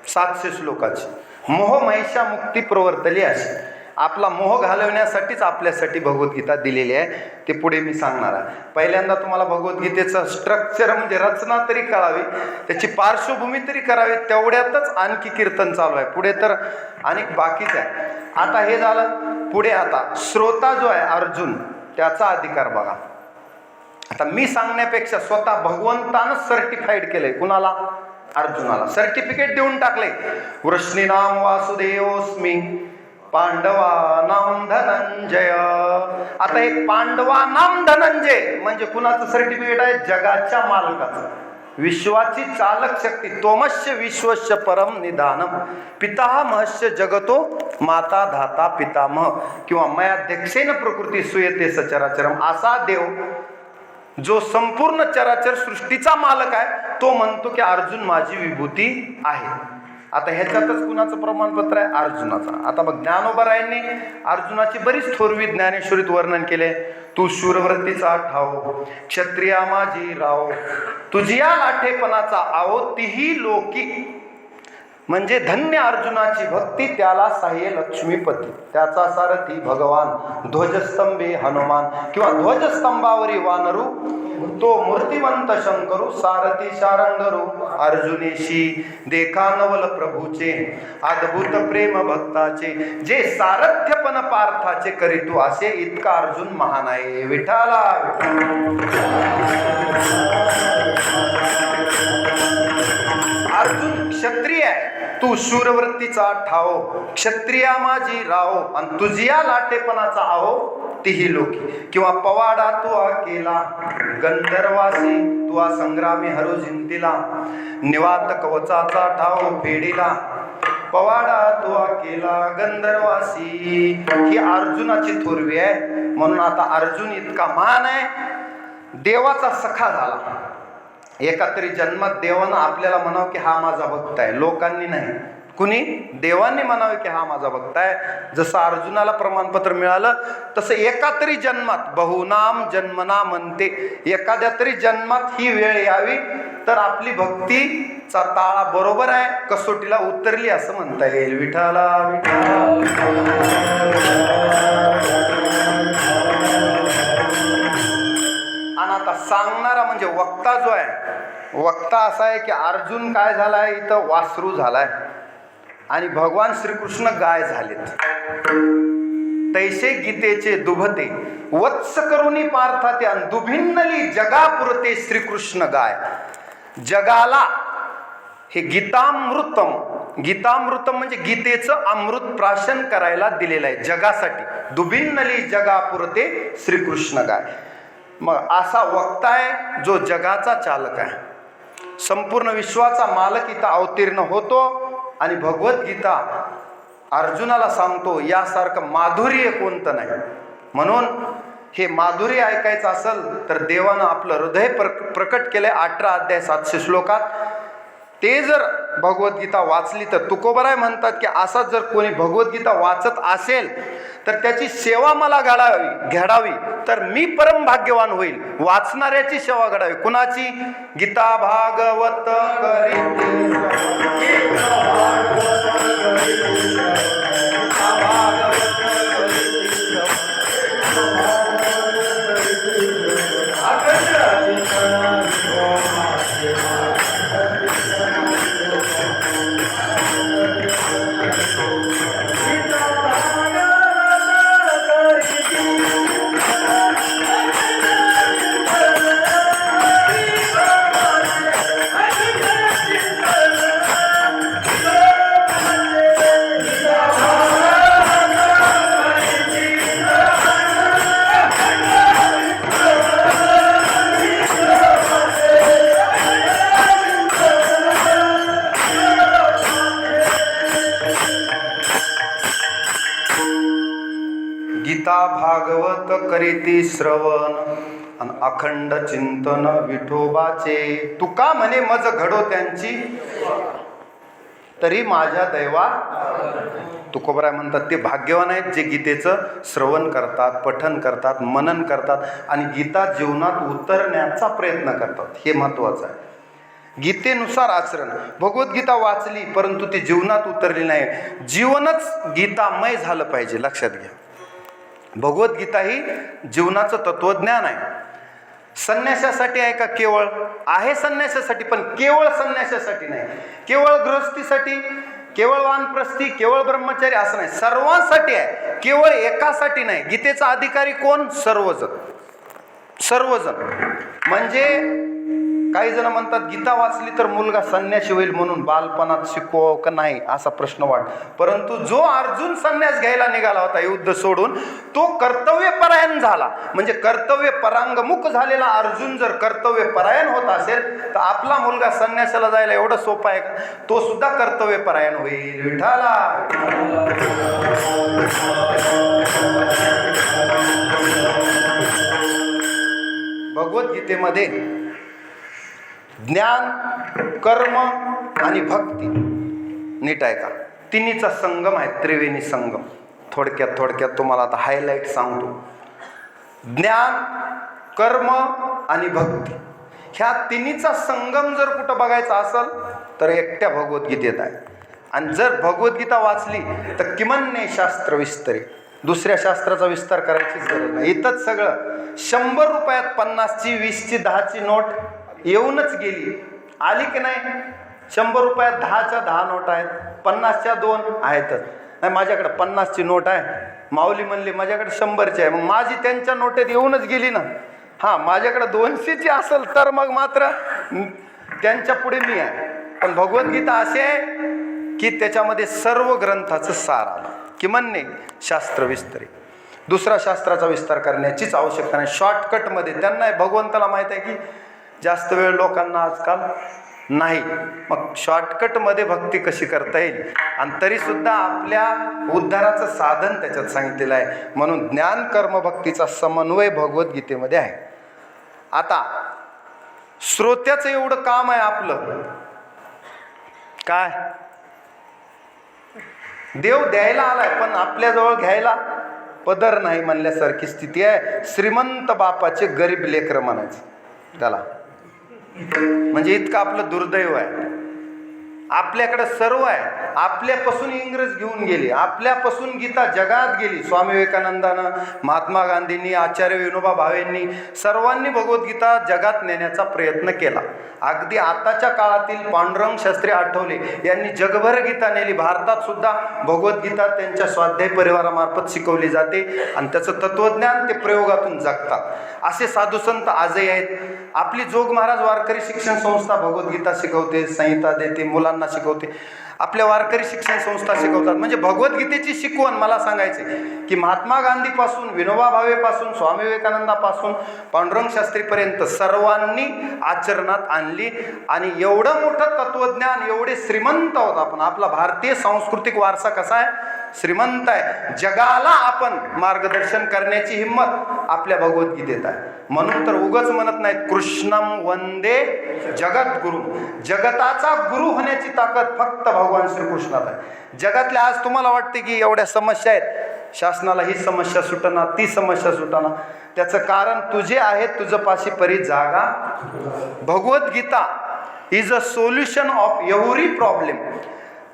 700 श्लोकाची. मोह महिषा मुक्ती प्रवर्तली अशी आपला मोह घालवण्यासाठीच आपल्यासाठी भगवद्गीता दिलेली आहे. ते पुढे मी सांगणार आहे. पहिल्यांदा तुम्हाला भगवद्गीतेचं स्ट्रक्चर म्हणजे रचना तरी कळावी, त्याची पार्श्वभूमी तरी करावी, तेवढ्यातच आणखी कीर्तन चालू आहे. पुढे तर अनेक बाकीच आहे. आता हे झालं. पुढे आता श्रोता जो आहे अर्जुन, त्याचा अधिकार बघा. आता मी सांगण्यापेक्षा स्वतः भगवंतानं सर्टिफाईड केलंय. कुणाला? अर्जुनाला सर्टिफिकेट देऊन टाकले. वृष्णीनाम वासुदेवोस्मी पांडवानाम धनंजय. आता एक पांडवानाम धनंजय म्हणजे कुणाचं सर्टिफिकेट आहे? जगाच्या मालकाचं, विश्वाची चालक शक्ती. तोमस्य विश्वस्य परम निधानम पितामहस्य जगतो माता धाता पितामह किंवा मयाध्यक्षेन प्रकृती सुयते सचराचरम. असा देव जो संपूर्ण चराचर सृष्टीचा मालक आहे, तो म्हणतो की अर्जुन माझी विभूती आहे. आता ह्याच्यातच कुणाचं प्रमाणपत्र आहे? अर्जुनाचा. आता बघ, ज्ञानोबरायांनी अर्जुनाची बरीच थोरवी ज्ञानेश्वरीत वर्णन केले. तू शूरवृत्तीचा ठाव, क्षत्रिया माझी राव, तुझी या लाठेपणाचा आहो तिही लोकी. म्हणजे धन्य अर्जुनाची भक्ती, त्याला साह्य लक्ष्मीपती, त्याचा सारथी भगवान, ध्वजस्तंभे हनुमान किंवा ध्वजस्तंभावरी वानरू, तो मूर्तिवंत शंकरू, सारथी शारंगरू अर्जुनेशी देखा नवल प्रभूचे, अद्भुत प्रेम भक्ताचे, जे सारथ्यपण पार्थाचे करीतू असे, इतका अर्जुन महान आहे. विठाला अर्जुन क्षत्रिय आहे. तू शूरवृत्तीचा ठाव, क्षत्रिया माझी राव, आणि तुझिया लाटेपणाचा आहो तिही लोकी. किंवा पवाडा तू केला गंधर्वासी, तू संग्रामी हरू जिंतीला, निवात कवचाचा ठाव फेडीला, पवाडा तू केला गंधर्वासी. ही अर्जुनाची थोरवी आहे. म्हणून आता अर्जुन इतका महान आहे, देवाचा सखा झाला. एका तरी जन्मात देवानं आपल्याला म्हणावं की हा माझा भक्त आहे, लोकांनी नाही. कुणी? देवांनी म्हणावे की हा माझा भक्त आहे. जसं अर्जुनाला प्रमाणपत्र मिळालं तसं एका तरी जन्मात, बहुनाम जन्मना म्हणते, एखाद्या तरी जन्मात ही वेळ यावी तर आपली भक्तीचा ताळा बरोबर आहे, कसोटीला उतरली असं म्हणता येईल. विठाला आणि आता सांगणारा म्हणजे वक्ता जो आहे, वक्ता असा आहे की अर्जुन काय झालाय, इथं वासरू झालाय आणि भगवान श्रीकृष्ण गाय झालेत. तैसे गीतेचे दुभते वत्स करुनी पार्थात्या, दुभिन्नली जगापुरते श्रीकृष्ण गाय. जगाला हे गीतामृतम, गीतामृतम म्हणजे गीतेचं अमृत प्राशन करायला दिलेलं आहे जगासाठी. दुभिन्नली जगापुरते श्रीकृष्ण गाय. मग असा वक्ता आहे जो जगाचा चालक आहे, संपूर्ण विश्वाचा मालक इथं अवतीर्ण होतो आणि भगवद्गीता अर्जुनाला सांगतो यासारखं माधुर्य कोणतं नाही. म्हणून हे माधुर्य ऐकायचं असेल तर देवानं आपलं हृदय प्रकट केलंय 18 अध्याय 700 श्लोकात. ते जर भगवद्गीता वाचली तर तुकोबराय म्हणतात की असाच जर कोणी भगवद्गीता वाचत असेल तर त्याची सेवा मला घडावी तर मी परम भाग्यवान होईल. वाचणाऱ्याची सेवा घडावी. कुणाची? गीता भागवत गीता भागवत करीती श्रवण आणि अखंड चिंतन विठोबाचे. तुका म्हणे मज घडो त्यांची तरी माझ्या दैवा. तुकोबराय म्हणतात ते भाग्यवान आहेत जे गीतेचं श्रवण करतात, पठन करतात, मनन करतात आणि गीता जीवनात उतरण्याचा प्रयत्न करतात. हे महत्त्वाचं आहे. गीतेनुसार आचरण. भगवद्गीता वाचली परंतु ती जीवनात उतरली नाही. जीवनच गीतामय झालं पाहिजे. लक्षात घ्या, भगवद्गीता ही जीवनाचं तत्वज्ञान आहे. संन्यासासाठी आहे का? केवळ आहे संन्यासासाठी, पण केवळ संन्यासासाठी नाही, केवळ गृहस्थीसाठी, केवळ वानप्रस्थी, केवळ ब्रह्मचारी असं नाही, सर्वांसाठी आहे. केवळ एकासाठी नाही. गीतेचा अधिकारी कोण? सर्वजण. सर्वजण म्हणजे काही जण म्हणतात गीता वाचली तर मुलगा संन्यासी होईल म्हणून बालपणात शिकवावं का नाही असा प्रश्न वाट. परंतु जो अर्जुन संन्यास घ्यायला निघाला होता युद्ध सोडून, तो कर्तव्यपरायण झाला. म्हणजे कर्तव्य परांगमुख झालेला अर्जुन जर कर्तव्यपरायण होत असेल तर आपला मुलगा संन्यासाला जायला एवढं सोपं आहे का? तो सुद्धा कर्तव्यपरायण होईल. विठाला भगवद्गीतेमध्ये ज्ञान, कर्म आणि भक्ती, नीट आहे का, तिन्हीचा संगम आहे. त्रिवेणी संगम. थोडक्यात तुम्हाला आता हायलाईट सांगतो. ज्ञान, कर्म आणि भक्ती ह्या तिन्हीचा संगम जर कुठं बघायचा असेल तर एकट्या भगवद्गीतेत आहे. आणि जर भगवद्गीता वाचली तर किमन्ने शास्त्र विस्तरे. दुसऱ्या शास्त्राचा विस्तार करायचीच गरज नाही. इथंच सगळं. 100 रुपयात 50ची, 20ची, 10ची नोट येऊनच गेली. आली की नाही? 100 रुपयात 10च्या 10 नोट आहेत, 50च्या 2 आहेतच. नाही माझ्याकडे 50ची नोट आहे, माऊली म्हणली माझ्याकडे 100ची आहे, मग माझी त्यांच्या नोटेत येऊनच गेली ना. हां, माझ्याकडे 200ची असेल तर मग मात्र त्यांच्या पुढे मी आहे. पण भगवद्गीता असे आहे की त्याच्यामध्ये सर्व ग्रंथाचं सार आलं. किमन्ने शास्त्र विस्तरे. दुसऱ्या शास्त्राचा विस्तार करण्याचीच आवश्यकता नाही. शॉर्टकटमध्ये त्यांना भगवंताला माहीत आहे की जास्त वेळ लोकांना आजकाल नाही, मग शॉर्टकटमध्ये भक्ती कशी करता येईल आणि तरीसुद्धा आपल्या उद्धाराचं साधन त्याच्यात सांगितलेलं आहे. म्हणून ज्ञान, कर्म, भक्तीचा समन्वय भगवद्गीतेमध्ये आहे. आता श्रोत्याचं एवढं काम आहे आपलं काय? देव द्यायला आलाय पण आपल्याजवळ घ्यायला पदर नाही म्हणल्यासारखी स्थिती आहे. श्रीमंत बापाचे गरीब लेकर म्हणायचं त्याला. म्हणजे इतकं आपलं दुर्दैव आहे. आपल्याकडे सर्व आहे. आपल्यापासून इंग्रज घेऊन गेले, आपल्यापासून गीता जगात गेली. स्वामी विवेकानंदानं, महात्मा गांधींनी, आचार्य विनोबा भावेंनी सर्वांनी भगवद्गीता जगात नेण्याचा प्रयत्न केला. अगदी आताच्या काळातील पांडुरंग शास्त्री आठवले यांनी जगभर गीता नेली. भारतात सुद्धा भगवद्गीता त्यांच्या स्वाध्याय परिवारामार्फत शिकवली जाते आणि त्याचं तत्वज्ञान ते प्रयोगातून जगतात. असे साधुसंत आजही आहेत. आपली जोग महाराज वारकरी शिक्षण संस्था भगवद्गीता शिकवते, संहिता देते, मुलांना शिकवते. आपल्या वारकरी शिक्षण संस्था शिकवतात. म्हणजे भगवद्गीतेची शिकवण मला सांगायचे की महात्मा गांधीपासून, विनोबा भावेपासून, स्वामी विवेकानंदापासून पांडुरंग शास्त्रीपर्यंत सर्वांनी आचरणात आणली. आणि एवढं मोठं तत्वज्ञान, एवढे श्रीमंत होत आपण. आपला भारतीय सांस्कृतिक वारसा कसा आहे? श्रीमंत आहे, जगाला आपण मार्गदर्शन करण्याची हिंमत आपल्या भगवद्गीतेत आहे. म्हणून तर उगाच म्हणत नाहीत कृष्णम वंदे जगद्गुरु. जगताचा गुरु होण्याची ताकद फक्त भगवान श्रीकृष्णात आहे. जगातल्या आज तुम्हाला वाटते की एवढ्या समस्या आहेत, शासनाला ही समस्या सुटना, ती समस्या सुटना, त्याचं कारण तुझे आहे, तुझं पाशी परी जागा. Bhagavad Gita is a solution of every problem.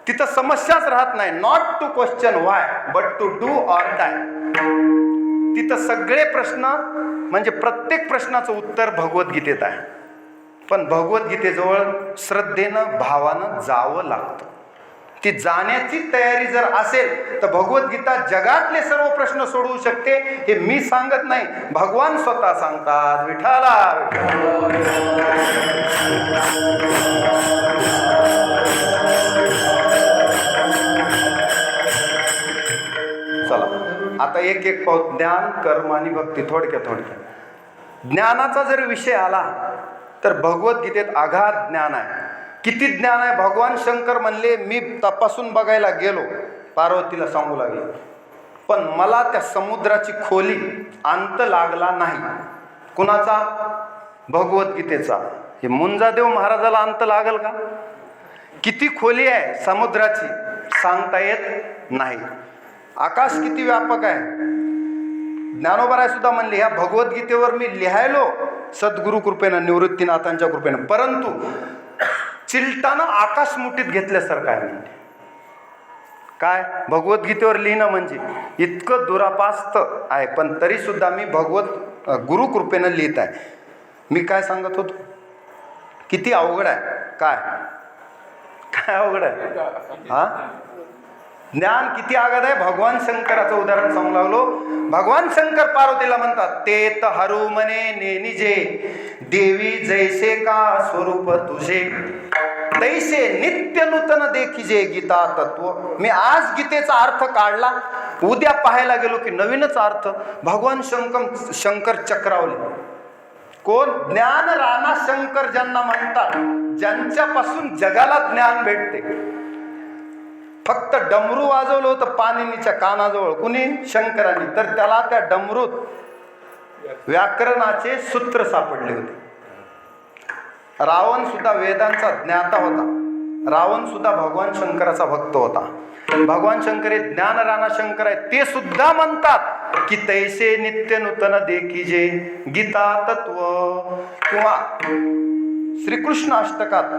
तिथं समस्याच राहत नाही. Not to question why but to do or die. तिथं सगळे प्रश्न म्हणजे प्रत्येक प्रश्नाचं उत्तर भगवद्गीतेत आहे. पण भगवद्गीतेजवळ श्रद्धेनं भावानं जावं लागतं. ती जाण्याची तयारी जर असेल तर भगवद्गीता जगातले सर्व प्रश्न सोडवू शकते. हे मी सांगत नाही, भगवान स्वतः सांगतात. विठाला चला आता एक एक पाहू. ज्ञान, कर्म आणि भक्ती. थोडक्यात ज्ञानाचा जर विषय आला तर भगवद्गीतेत अगाध ज्ञान आहे. किती ज्ञान आहे? भगवान शंकर म्हणले, मी तपासून बघायला गेलो, पार्वतीला सांगू लागले, पण मला त्या समुद्राची खोली अंत लागला नाही. कुणाचा? भगवद्गीतेचा. हे मुंजादेव महाराजाला अंत लागल का? किती खोली आहे समुद्राची सांगता येत नाही. आकाश किती व्यापक आहे. ज्ञानोबराय सुद्धा म्हणले, ह्या भगवद्गीतेवर मी लिहायलो सद्गुरु कृपेनं, निवृत्तीनाथांच्या कृपेनं, परंतु चिलटानं आकाश मुठीत घेतल्यासारखं आहे. म्हणजे काय? भगवद्गीतेवर लिहिणं म्हणजे इतकं दुरापास्त आहे, पण तरी सुद्धा मी गुरु कृपेनं लिहित आहे. मी काय सांगत होतो? किती अवघड आहे. काय अवघड आहे? हा, ज्ञान किती आगाध आहे. भगवान शंकराचं उदाहरण सांगू लागलो. भगवान शंकर पार्वतीला म्हणतात, ते त हरू मने नेनिजे देवी जैसे का स्वरूप तुझे, तैसे नित्य नूतन देखिजे गीता तत्व. मी आज गीतेचा अर्थ काढला, उद्या पाहायला गेलो की नवीनच अर्थ. भगवान शंकर चक्रावले. कोण? ज्ञान राणा शंकर ज्यांना म्हणतात, ज्यांच्यापासून जगाला ज्ञान भेटते. फक्त डमरू वाजवलं होतं पाणिनीच्या कानाजवळ. कुणी? शंकरांनी. तर त्याला त्या डमरूत व्याकरणाचे सूत्र सापडले होते. रावण सुद्धा वेदांचा ज्ञाता होता. रावण सुद्धा भगवान शंकराचा भक्त होता. भगवान शंकर हे ज्ञान राणा शंकर आहेत. ते सुद्धा म्हणतात की तैसे नित्य नूतन देखिजे गीता तत्व. किंवा श्रीकृष्ण अष्टकात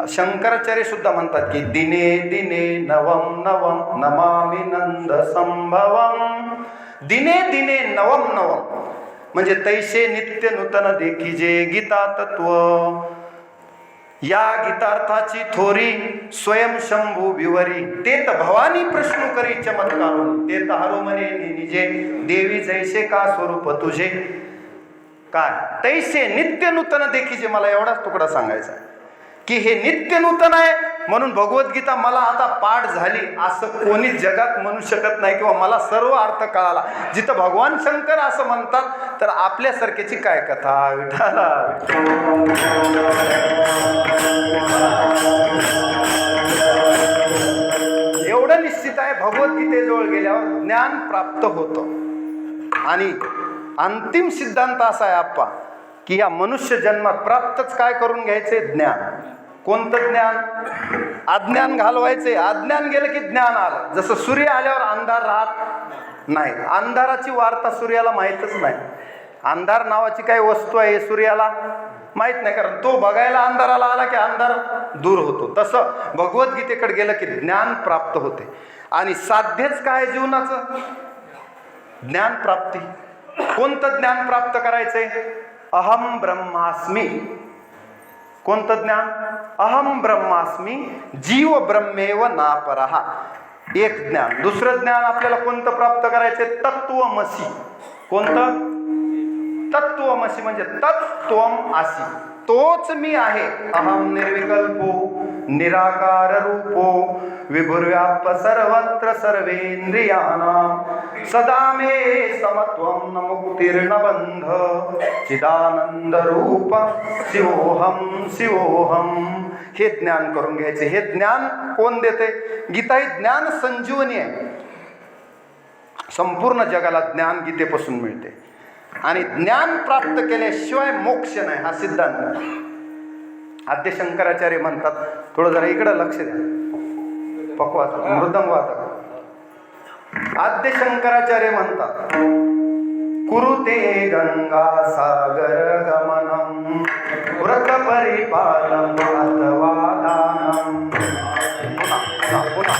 शंकराचार्य सुद्धा म्हणतात की दिने दिने नवम नवम नमामि नंद संभवम. दिने दिने नवम नवम म्हणजे तैसे नित्य नूतन देखिजे गीता तत्व. या गीतार्थाची थोरी स्वयंशंभू विवरी, ते त भवानी प्रश्न करी चमत्कारून, ते त हरू मने निजे देवी जैसे का स्वरूप तुझे. काय? तैसे नित्य नूतन देखिजे. मला एवढाच तुकडा सांगायचा की हे नित्य नूतन आहे म्हणून भगवद्गीता मला आता पाठ झाली असं कोणी जगात म्हणू शकत नाही, किंवा मला सर्व अर्थ कळाला. जिथं भगवान शंकर असं म्हणतात तर आपल्यासारख्याची काय कथा. विठाला एवढं निश्चित आहे, भगवद्गीतेजवळ गेल्यावर ज्ञान प्राप्त होतं. आणि अंतिम सिद्धांत असा आहे आप्पा की या मनुष्य जन्मात प्राप्तच काय करून घ्यायचे? ज्ञान. कोणतं ज्ञान? अज्ञान घालवायचे. अज्ञान गेलं की ज्ञान आलं. जसं सूर्य आल्यावर अंधार राहत नाही. अंधाराची वार्ता सूर्याला माहीतच नाही. अंधार नावाची काही वस्तू आहे सूर्याला माहीत नाही, कारण तो बघायला अंधाराला आला की अंधार दूर होतो. तसं भगवद्गीतेकडे गेलं की ज्ञान प्राप्त होते. आणि साध्यच काय जीवनाचं? ज्ञान प्राप्ती. कोणतं ज्ञान प्राप्त करायचंय? अहम ब्रह्मास्मी. कोणतं ज्ञान? अहम ब्रह्मास्मी जीव ब्रह्मेव नापरहा. एक ज्ञान. दुसरं ज्ञान आपल्याला कोणतं प्राप्त करायचे? तत्वमसी. कोणतं? तत्वमसी म्हणजे तत्त्वम आसी, तोच मी आहे. अहम निर्विकल्पो निराकार रूपो विभुर्व्याप्त सर्वत्र सर्वेंद्रियाणां सदा मे समत्वं न मुक्तिर्न बंध चिदानंद रूप शिवोहम शिवोहम. हे ज्ञान करून घ्यायचे. हे ज्ञान कोण देते? गीता ही ज्ञान संजीवनी आहे. संपूर्ण जगाला ज्ञान गीतेपासून मिळते आणि ज्ञान प्राप्त केल्याशिवाय मोक्ष नाही, हा सिद्धांत. आद्य शंकराचार्य म्हणतात, थोडं जरा इकडं लक्ष द्या, पकवाच मृदंग वादक. आद्य शंकराचार्य म्हणतात, कुरुते गंगा सागर गमनम व्रत परिपालम अथवा दानम. पुन्हा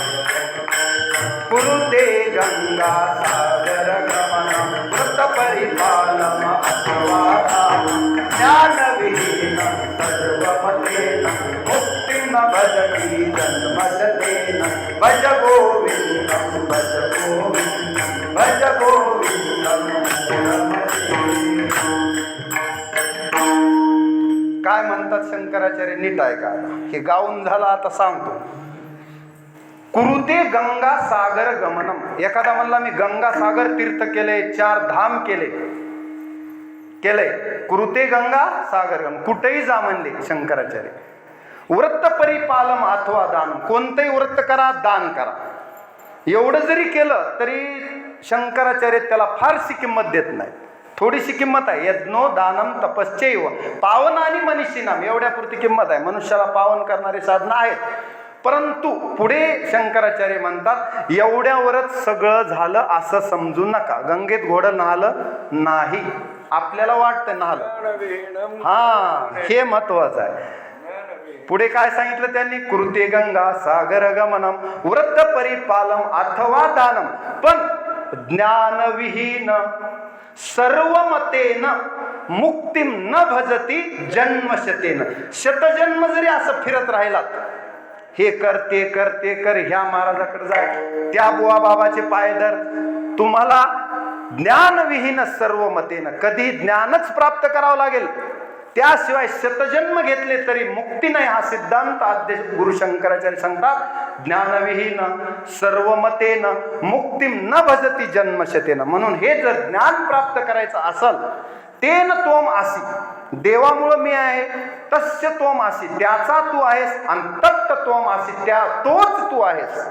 कुरुते गंगा सागर गमनम व्रत परिपालम अथवा दानम. ज्ञानविहीन सर्वमतेन मुक्तिं न भजति जन्मशतेन. भज गोविंदं भज गोविंदं भज गोविंदं. काय म्हणतात शंकराचार्य, नीट ऐका. हे गाऊन झालं, आता सांगतो. कुरुते गंगा सागर गमनम. एखादा म्हणला मी गंगा सागर तीर्थ केले, 4 धाम केलंय. कुरुते गंगा सागर गमन, कुठेही जा म्हणले शंकराचार्य. व्रत परिपालम अथवा दान, कोणतंही व्रत करा, दान करा. एवढं जरी केलं तरी शंकराचार्य त्याला फारशी किंमत देत नाही, थोडीशी किंमत आहे. यज्ञो दानम तपश्चैव पावन आणि मनीषीनाम, एवढ्यापुरती किंमत आहे. मनुष्याला पावन करणारी साधनं आहेत, परंतु पुढे शंकराचार्य म्हणतात, एवढ्यावरच सगळं झालं असं समजू नका. गंगेत घोडं न्हालं नाही, आपल्याला वाटतं न्हालं, हा हे महत्वाचं आहे. पुढे काय सांगितलं त्यांनी, कृते गंगा सागर गमनम व्रत परिपालम अथवा दानम. पण ज्ञानविहीन सर्वमतेन मुक्तिम न भजती जन्मशतेन. शतजन्म जरी असं फिरत राहिलात, हे कर ते कर ते कर, ह्या महाराजाकडे जाय, त्या बुवा बाबाचे पाय धर, तुम्हाला ज्ञानविहीन सर्वमतेन कधी ज्ञानच प्राप्त करावं लागेल. त्याशिवाय शतजन्म घेतले तरी मुक्ती नाही, हा सिद्धांत आद्य गुरु शंकराचार्य सांगतात. ज्ञानविहीन सर्वमतेन मुक्तिम न भजती जन्मशतेन. म्हणून हे जर ज्ञान प्राप्त करायचं असल, तेन त्वम आसी, देवामुळं मी आहे, तस्य त्वम आसी, त्याचा तू आहेस, आणि तत्त त्वम आसी, त्या तोच तू आहेस.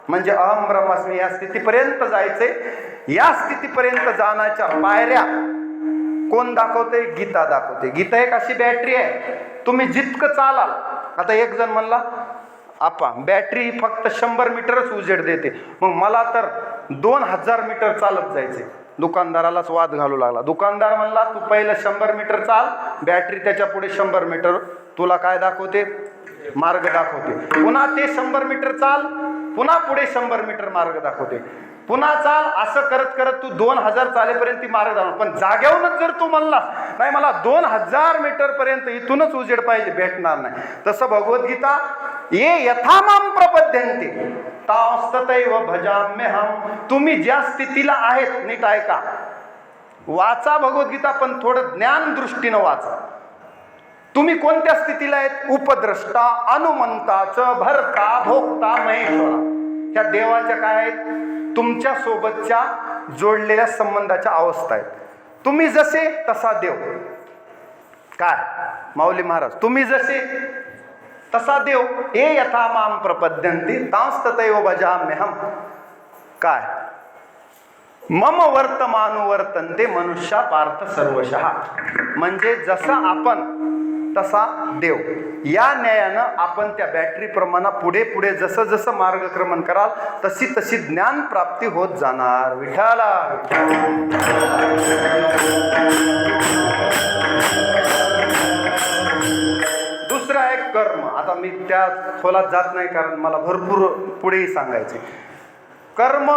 म्हणजे अहम ब्रह्मास्मी या स्थितीपर्यंत जायचंय. या स्थितीपर्यंत जाण्याच्या पायऱ्या कोण दाखवते? गीता दाखवते. गीता एक अशी बॅटरी आहे, तुम्ही जितकं चालाल. आता एक जण म्हणला, आपा बॅटरी फक्त 100 मीटरच उजेड देते, मग मला तर 2000 मीटर चालत जायचे. दुकानदारालाच वाद घालू लागला. दुकानदार म्हणला, तू पहिलं 100 मीटर चाल, बॅटरी त्याच्या पुढे 100 मीटर तुला काय दाखवते? मार्ग दाखवते. पुन्हा ते 100 मीटर चाल, पुन्हा पुढे 100 मीटर मार्ग दाखवते. पुन्हा चाल, असं करत करत तू 2000 चालेपर्यंत ती मार्ग जाणार. पण जाग्यावरच जर तू म्हणला नाही मला 2000 मीटर पर्यंत इथूनच उजेड पाहिजे, भेटणार नाही. तसं भगवद्गीता, ये यथा माम प्रपद्यन्ते तास्ततैव भजाम्यहम. तुम्ही ज्या स्थितीला आहेत, नीट ऐका, वाचा भगवद्गीता, पण थोडं ज्ञान दृष्टीनं वाचा. तुम्ही कोणत्या स्थितीला आहेत? उपद्रष्टा, अनुमंताच, भरता, भोक्ता, महेश्वरा. ह्या देवाच्या काय आहेत? तुमच्या सोबतच्या जोडलेल्या संबंधाच्या अवस्था आहेत. तुम्ही जसे तसा देव. काय माऊली महाराज, तुम्ही जसे तसा देव. हे यथा माम प्रपद्यन्ते तांस्ततैव भजाम्यहम. काय मम वर्तमानुवर्तन्ते मनुष्या पार्थ सर्वशः. म्हणजे जसं आपण तसा देव. या न्यायानं आपण त्या बॅटरी प्रमाणे पुढे पुढे जसं जसं मार्गक्रमण कराल, तशी तशी ज्ञान प्राप्ती होत जाणार. विठाला दुसरा आहे कर्म. आता मी त्या खोलात जात नाही, कारण मला भरपूर पुढेही सांगायचे. कर्म,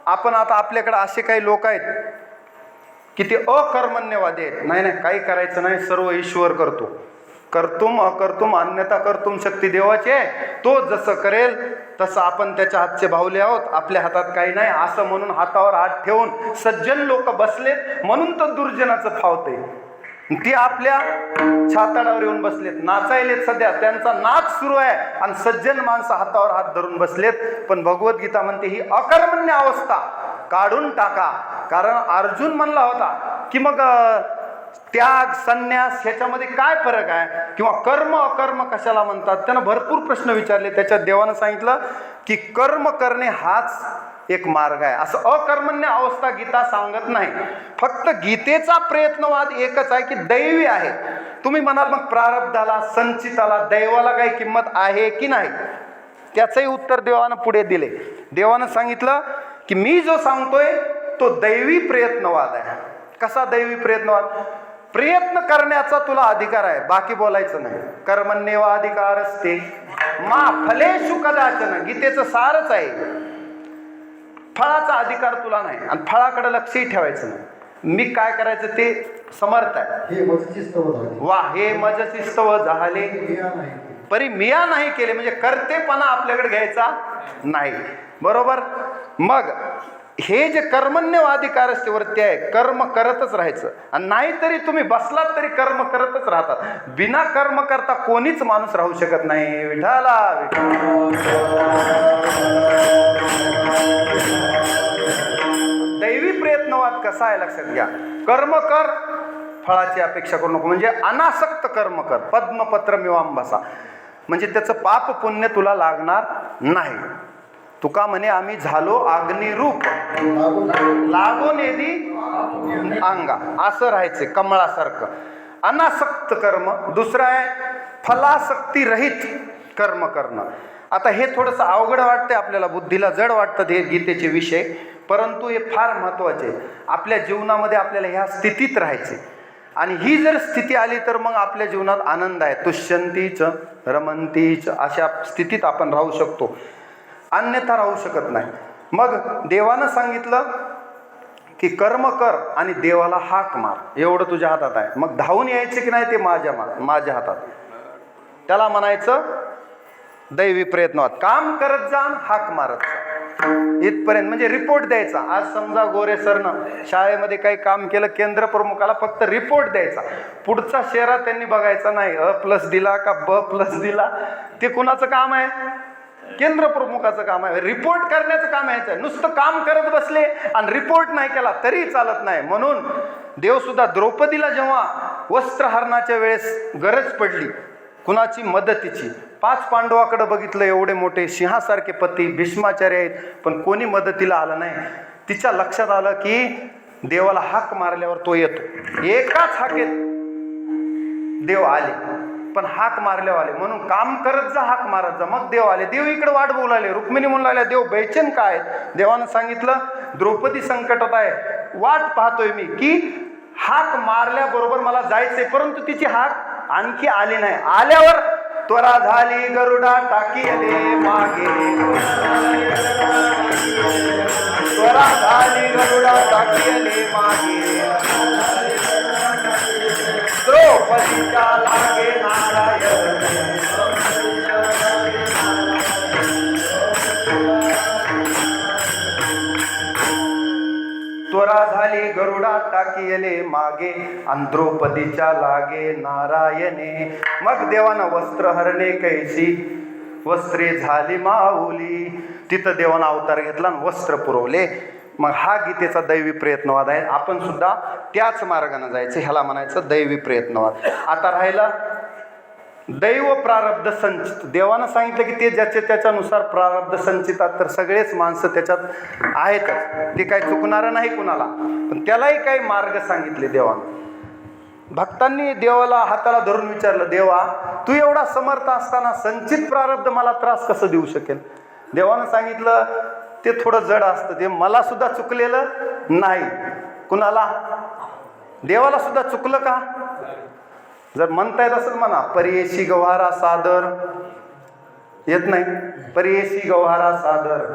आपण आता आपल्याकडे असे काही लोक आहेत की ते अकर्मण्यवादी आहेत. नाही नाही, काही करायचं नाही, सर्व ईश्वर करतो. कर्तुम अकर्तुम अन्यथा कर्तुम शक्ती देवाची आहे. तो जसं करेल तसं आपण त्याच्या हातचे भावले आहोत, आपल्या हातात काही नाही असं म्हणून हातावर हात ठेवून सज्जन लोक बसलेत, म्हणून तर दुर्जनाचं फावतंय. ती आपल्या छाताडावर येऊन बसलेत, नाचायलेत. सध्या त्यांचा नाच सुरू आहे आणि सज्जन माणसं हातावर हात धरून बसलेत. पण भगवद्गीता म्हणते ही अकर्मण्य अवस्था काढून टाका. कारण अर्जुन म्हणला होता की मग त्याग, संन्यास ह्याच्यामध्ये काय फरक आहे, किंवा कर्म अकर्म कशाला म्हणतात. त्यानं भरपूर प्रश्न विचारले. त्याच्यात देवानं सांगितलं की कर्म करणे हाच एक मार्ग आहे. असं अकर्मण्य अवस्था गीता सांगत नाही. फक्त गीतेचा प्रयत्नवाद एकच आहे की दैवी आहे. तुम्ही म्हणाल मग प्रारब्धाला, संचिताला, दैवाला काही किंमत आहे की नाही, त्याचंही उत्तर देवानं पुढे दिले. देवानं सांगितलं की मी जो सांगतोय तो दैवी प्रयत्नवाद आहे. कसा दैवी प्रयत्नवाद? प्रयत्न करण्याचा तुला अधिकार आहे, बाकी बोलायचं नाही. कर्मण्येवाधिकारस्ते मा फलेषु कदाचन, गीतेचं सारच आहे. फळाचा अधिकार तुला नाही आणि फळाकडे लक्षही ठेवायचं नाही. मी काय करायचं ते समर्थ आहे. वा, हे मजची स्तव झाले परी मिया नाही केले, म्हणजे कर्तेपणा आपल्याकडे घ्यायचा नाही. बरोबर. मग हे जे कर्मण्यवाधिकारस्ते वरती आहे, कर्म करतच राहायचं. आणि नाहीतरी तुम्ही बसलात तरी कर्म करतच राहतात. बिना कर्म करता कोणीच माणूस राहू शकत नाही. विठाला दैवी प्रयत्नवाद कसा आहे लक्षात घ्या. कर्म कर, फळाची अपेक्षा करू नको. म्हणजे अनासक्त कर्म कर. पद्मपत्र मिवांबसा, म्हणजे त्याचं पाप पुण्य तुला लागणार नाही. तुका म्हणे आम्ही झालो अग्निरूप, लागून येदी अंगा, असं राहायचे कमळासारखं. अनासक्त कर्म. दुसरं आहे फलासक्ती रहित कर्म करणं. आता हे थोडंसं अवघड वाटतंय आपल्याला, बुद्धीला जड वाटतात हे गीतेचे विषय, परंतु हे फार महत्त्वाचे. आपल्या जीवनामध्ये आपल्याला ह्या स्थितीत राहायचे. आणि ही जर स्थिती आली तर मग आपल्या जीवनात आनंद आहे. तुष्यंतीच रमंतीच अशा स्थितीत आपण राहू शकतो, अन्यथा राहू शकत नाही. मग देवानं सांगितलं की कर्म कर आणि देवाला हाक मार, एवढं तुझ्या हातात आहे. मग धावून यायचे की नाही ते माझ्या हातात. त्याला म्हणायचं दैवी प्रयत्नवाद. काम करत जा, हाक मारत जा, इथपर्यंत. म्हणजे रिपोर्ट द्यायचा. आज समजा गोरे सरनं शाळेमध्ये काही काम केलं, केंद्र प्रमुखाला फक्त रिपोर्ट द्यायचा. पुढचा शेरा त्यांनी बघायचा नाही, A+ दिला का B+ दिला. ते कुणाचं काम आहे? केंद्र प्रमुखाचं काम आहे. रिपोर्ट करण्याचं काम आहे. नुसतं काम करत बसले आणि रिपोर्ट नाही केला तरी चालत नाही. म्हणून देव सुद्धा द्रौपदीला जेव्हा वस्त्रहरणाच्या वेळेस गरज पडली कुणाची? मदतीची. 5 पांडवाकडे बघितलं, एवढे मोठे सिंहासारखे पती भीष्माचार्य आहेत, पण कोणी मदतीला आलं नाही. तिच्या लक्षात आलं की देवाला हाक मारल्यावर तो येतो. एकाच हाकेत देव आले, पण हाक मारल्यावर आले. म्हणून काम करत जा, हाक मारत जा, मग देव आले. देव इकडे वाट बोलू लागले. रुक्मिणी म्हणू लागल्या देव बेचैन काय? देवानं सांगितलं द्रौपदी संकटात आहे, वाट पाहतोय मी की हाक मारल्याबरोबर मला जायचंय. परंतु तिची हाक आणखी आली नाही. आल्यावर त्वरा झाली गरुडा टाकी आले मागे, त्वरा झाली गरुडा टाकी आले मागे, द्रौपदीच्या लागे नारायण. त्वरा झाली गरुडा टाकीले मागे, आणि द्रौपदीच्या लागे नारायणे. मग देवानं वस्त्र हरणे कैसी, वस्त्रे झाली माऊली. तिथं देवानं अवतार घेतला आणि वस्त्र पुरवले. मग हा गीतेचा दैवी प्रयत्नवाद आहे. आपण सुद्धा त्याच मार्गाने जायचं, ह्याला म्हणायचं दैवी प्रयत्नवाद. आता राहिला दैव प्रारब्ध संचित. देवानं सांगितलं की ते ज्याचे त्याच्यानुसार प्रारब्ध संचितात, तर सगळेच माणसं त्याच्यात आहेतच, ते काही चुकणारं नाही कुणाला. पण त्यालाही काही मार्ग सांगितले देवानं. भक्तांनी देवाला हाताला धरून विचारलं, देवा तू एवढा समर्थ असताना संचित प्रारब्ध मला त्रास कसं देऊ शकेल? देवानं सांगितलं ते थोडं जड असतं, ते मला सुद्धा चुकलेलं नाही. कुणाला? देवाला सुद्धा चुकलं का? जर म्हणता येत असेल म्हणा, परियेशी गव्हारा सादर. येत नाही? परियेशी गव्हारा सादर,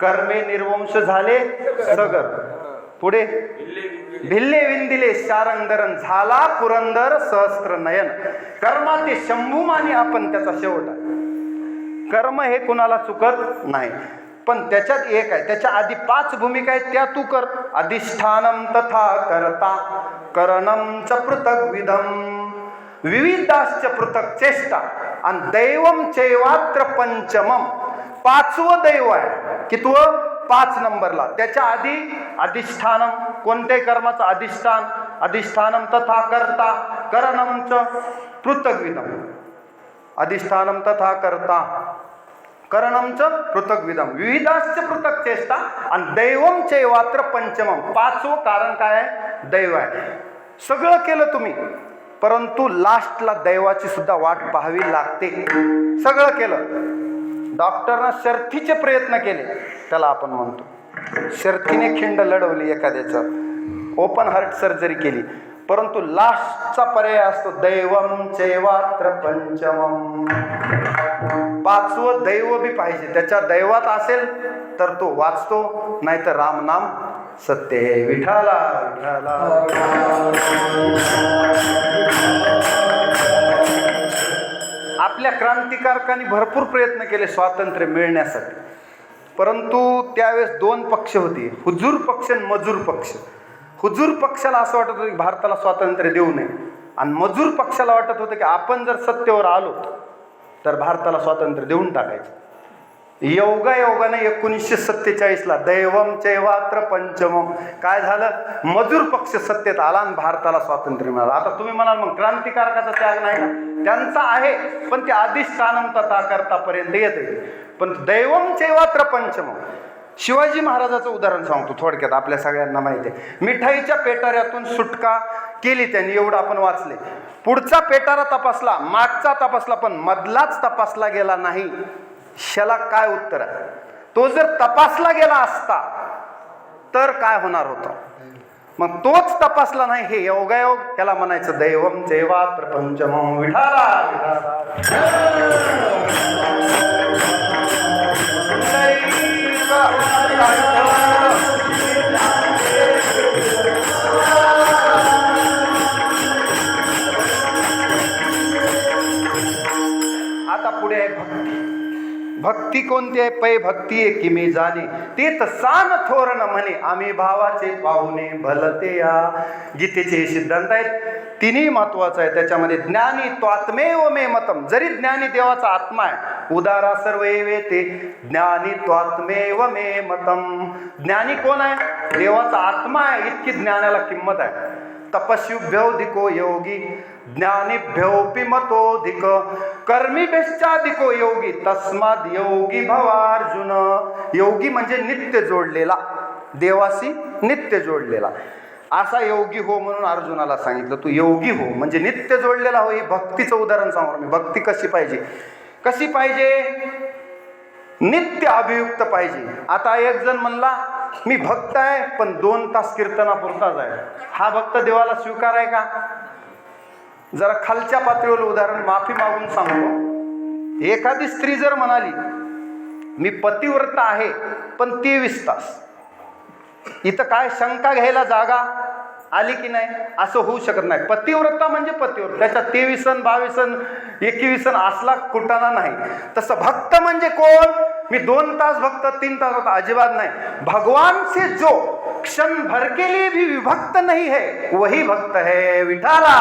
कर्मे निर्वंश झाले सगर. पुढे भिल्ले विंदिले शारंगधरण, झाला पुरंदर सहस्त्र नयन. कर्माते शंभूमानी आपण त्याचा शेवट आहे. कर्म हे कुणाला चुकत नाही, पण त्याच्यात एक आहे, त्याच्या आधी 5 भूमिका आहेत, त्या तू कर. अधिष्ठानम तथा करता, करणम च पृथक विधम, विविधाश्च पृथक चेष्टा, आणि दैवम चैवात्र पंचमम. 5वं दैव आहे की तू 5 नंबरला. त्याच्या आधी अधिष्ठानम, कोणत्याही कर्माचं अधिष्ठान. अधिष्ठानम तथा करता, करणम च पृथक विधम. अधिष्ठानम तथा करता, करणंच पृथग्विधम, विविधाश्च पृथक चेष्टा, आणि दैवम चैवात्र पंचमम. पाचवं कारण काय आहे? दैव आहे. सगळं केलं तुम्ही, परंतु लास्टला दैवाची सुद्धा वाट पाहावी लागते. सगळं केलं, डॉक्टरनं शर्थीचे प्रयत्न केले, त्याला आपण म्हणतो शर्थीने खिंड लढवली, एखाद्याचं ओपन हार्ट सर्जरी केली, परंतु लास्टचा पर्याय असतो दैवम चैवात्र पंचमम. पाचवं दैव बी पाहिजे. त्याच्या दैवात असेल तर तो वाचतो, नाहीतर रामनाम सत्य आहे. विठाला विठाला. आपल्या क्रांतिकारकांनी भरपूर प्रयत्न केले स्वातंत्र्य मिळण्यासाठी, परंतु त्यावेळेस दोन पक्ष होते, हुजूर पक्ष आणि मजूर पक्ष. हुजूर पक्षाला असं वाटत होतं की भारताला स्वातंत्र्य देऊ नये, आणि मजूर पक्षाला वाटत होतं की आपण जर सत्तेवर आलो तर भारताला स्वातंत्र्य देऊन टाकायचं. योगायोगाने 1947ला दैवम चैवात्र पंचमम काय झालं? मजूर पक्ष सत्तेत आला आणि भारताला स्वातंत्र्य मिळालं. आता तुम्ही म्हणाल मग क्रांतिकारकाचा त्याग नाही का? त्यांचा आहे, पण ते अधिष्ठानम तथा करतापर्यंत येते. पण दैवम चैवात्र पंचमम. शिवाजी महाराजाचं उदाहरण सांगतो थोडक्यात, आपल्या सगळ्यांना माहिती आहे. मिठाईच्या पेटाऱ्यातून सुटका केली त्यांनी, एवढं आपण वाचले. पुढचा पेटारा तपासला, मागचा तपासला, पण मधलाच तपासला गेला नाही. ह्याला काय उत्तर आहे? तो जर तपासला गेला असता तर काय होणार होतं? मग तोच तपासला नाही, हे योगायोग. त्याला म्हणायचं दैवम चैवात्र पंचमम. विठाला आता पुढे आहे भक्ती. भक्ती कोणती आहे? पै भक्ती आहे की मी जाणे, ते तर सान थोरण म्हणे, आम्ही भावाचे पाहुणे भलते या. गीतेचे सिद्धांत आहेत, तिन्ही महत्वाचं आहे. त्याच्यामध्ये ज्ञानी त्वात्मेव मे मतम. जरी ज्ञानी देवाचा आत्मा आहे, उदारा सर्व ते ज्ञानी त्वात्मेव मे मतम. ज्ञानी कोण आहे? देवाचा आत्मा आहे, इतकी ज्ञानाला किंमत आहे. तपस्युभ्योधिको योगी ज्ञानीभ्योपि मतोधिक कर्मीभ्यश्चाधिको योगी तस्माद योगी भवार्जुन. योगी म्हणजे नित्य जोडलेला, देवाशी नित्य जोडलेला. असा योगी हो म्हणून अर्जुनाला सांगितलं. तू योगी हो म्हणजे नित्य जोडलेला हो. हे भक्तीचं उदाहरण सांगू मी. भक्ती कशी पाहिजे? कशी पाहिजे? नित्य अभियुक्त पाहिजे. आता एक जण म्हणला मी भक्त आहे पण 2 तास कीर्तनापुरताच आहे, हा भक्त देवाला स्वीकार आहे का? जरा खालच्या पातळीवर उदाहरण माफी मागून सांगतो. एखादी स्त्री जर म्हणाली मी पतिव्रत आहे पण 23 तास, इथं काय शंका घ्यायला जागा आली की नाही? असं होऊ शकत नाही. पतिव्रता म्हणजे पतिव्रता, त्याच्या 23 22 21 असला कुटाणा नाही. तसं भक्त म्हणजे कोण? मी 2 तास भक्त 3 तास भक्त अजिबात नाही. भगवान से जो क्षण भर के लिए भी विभक्त नहीं है वही भक्त है. विठाला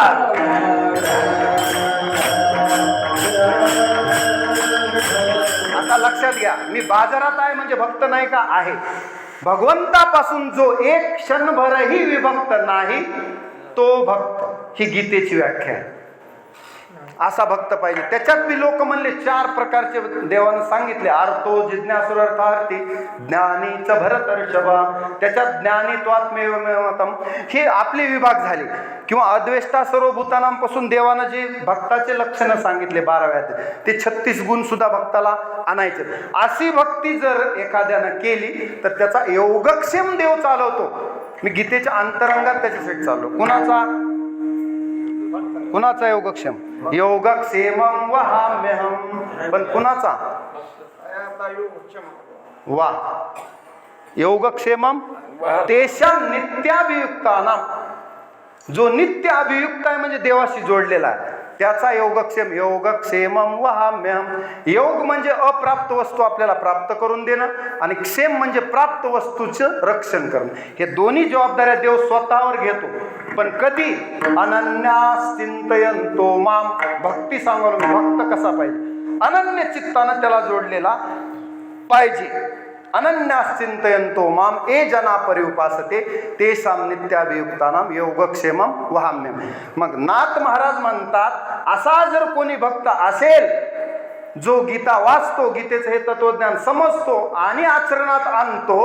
आता लक्षात घ्या, मी बाजारात आहे म्हणजे भक्त नाही का? आहे. भगवंतापासून जो एक क्षणभरही विभक्त नाही तो भक्त. ही गीतेची व्याख्या आहे. असा भक्त पाहिजे. त्याच्यात बी लोक म्हणले 4 प्रकारचे देवानं सांगितले. आर्तो जिज्ञासुरर्थार्थी ज्ञानीच भरतर्षभा. त्याच्यात ज्ञानी त्वात्मेव मतम. हे आपले विभाग झाले. किंवा अद्वेष्टा सर्व भूतानांपासून देवानं जे भक्ताचे लक्षणं सांगितले 12व्यात, ते 36 गुण सुद्धा भक्ताला आणायचे. अशी भक्ती जर एखाद्यानं केली तर त्याचा योगक्षेम देव चालवतो. मी गीतेच्या अंतरंगात त्याच्यासाठी चाललो. कुणाचा योगक्षेम? योगक्षेमं वहाम्यहं. पण कुणाचा? वा योगक्षेमं तेषां नित्याभियुक्तानां. जो नित्य अभियुक्त आहे म्हणजे देवाशी जोडलेला आहे, त्याचा योगक्षेम. योगक्षेमं वहाम्यहं. योग म्हणजे अप्राप्त वस्तू आपल्याला प्राप्त करून देणं, आणि क्षेम म्हणजे प्राप्त वस्तूचं रक्षण करणं. हे दोन्ही जबाबदाऱ्या देव स्वतःवर घेतो. पण कधी? अनन्यास चिंतयन्तो माम. भक्ती सांगू भक्त कसा पाहिजे? अनन्य चित्तानं त्याला जोडलेला पाहिजे. अनन्यास चिंतयन्तो माम ए जना परिउपासते तेषां नित्याभियुक्तानां योगक्षेमं वहाम्यहं. मग नाथ महाराज म्हणतात, असा जर कोणी भक्त असेल जो गीता वाचतो, गीतेचं हे तत्वज्ञान समजतो आणि आचरणात आणतो,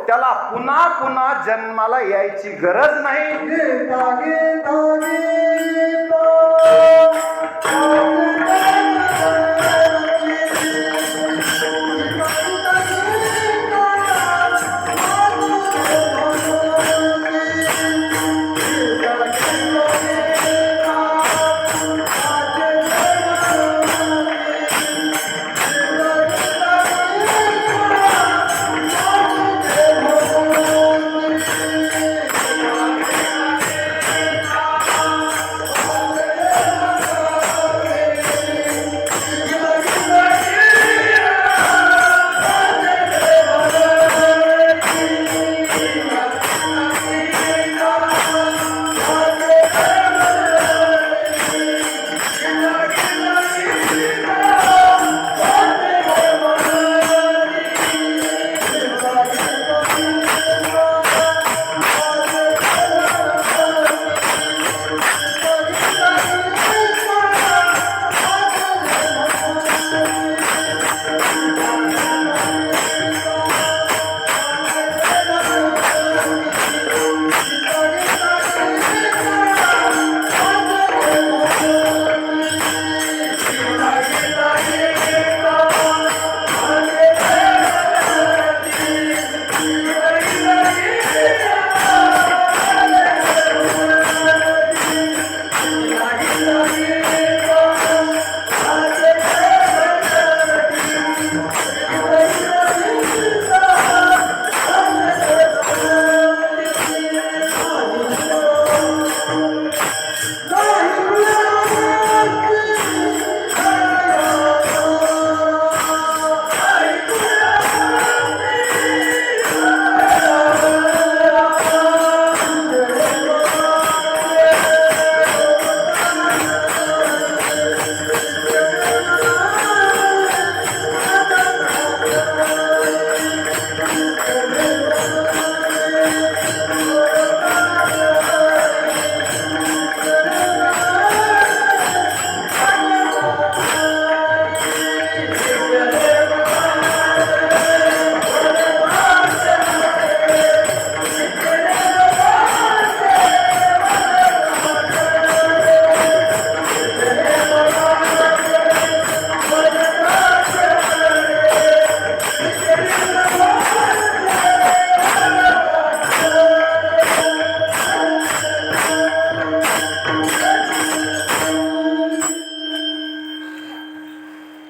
त्याला पुन्हा पुन्हा जन्माला यायची गरज नाही. गीता गीता गीता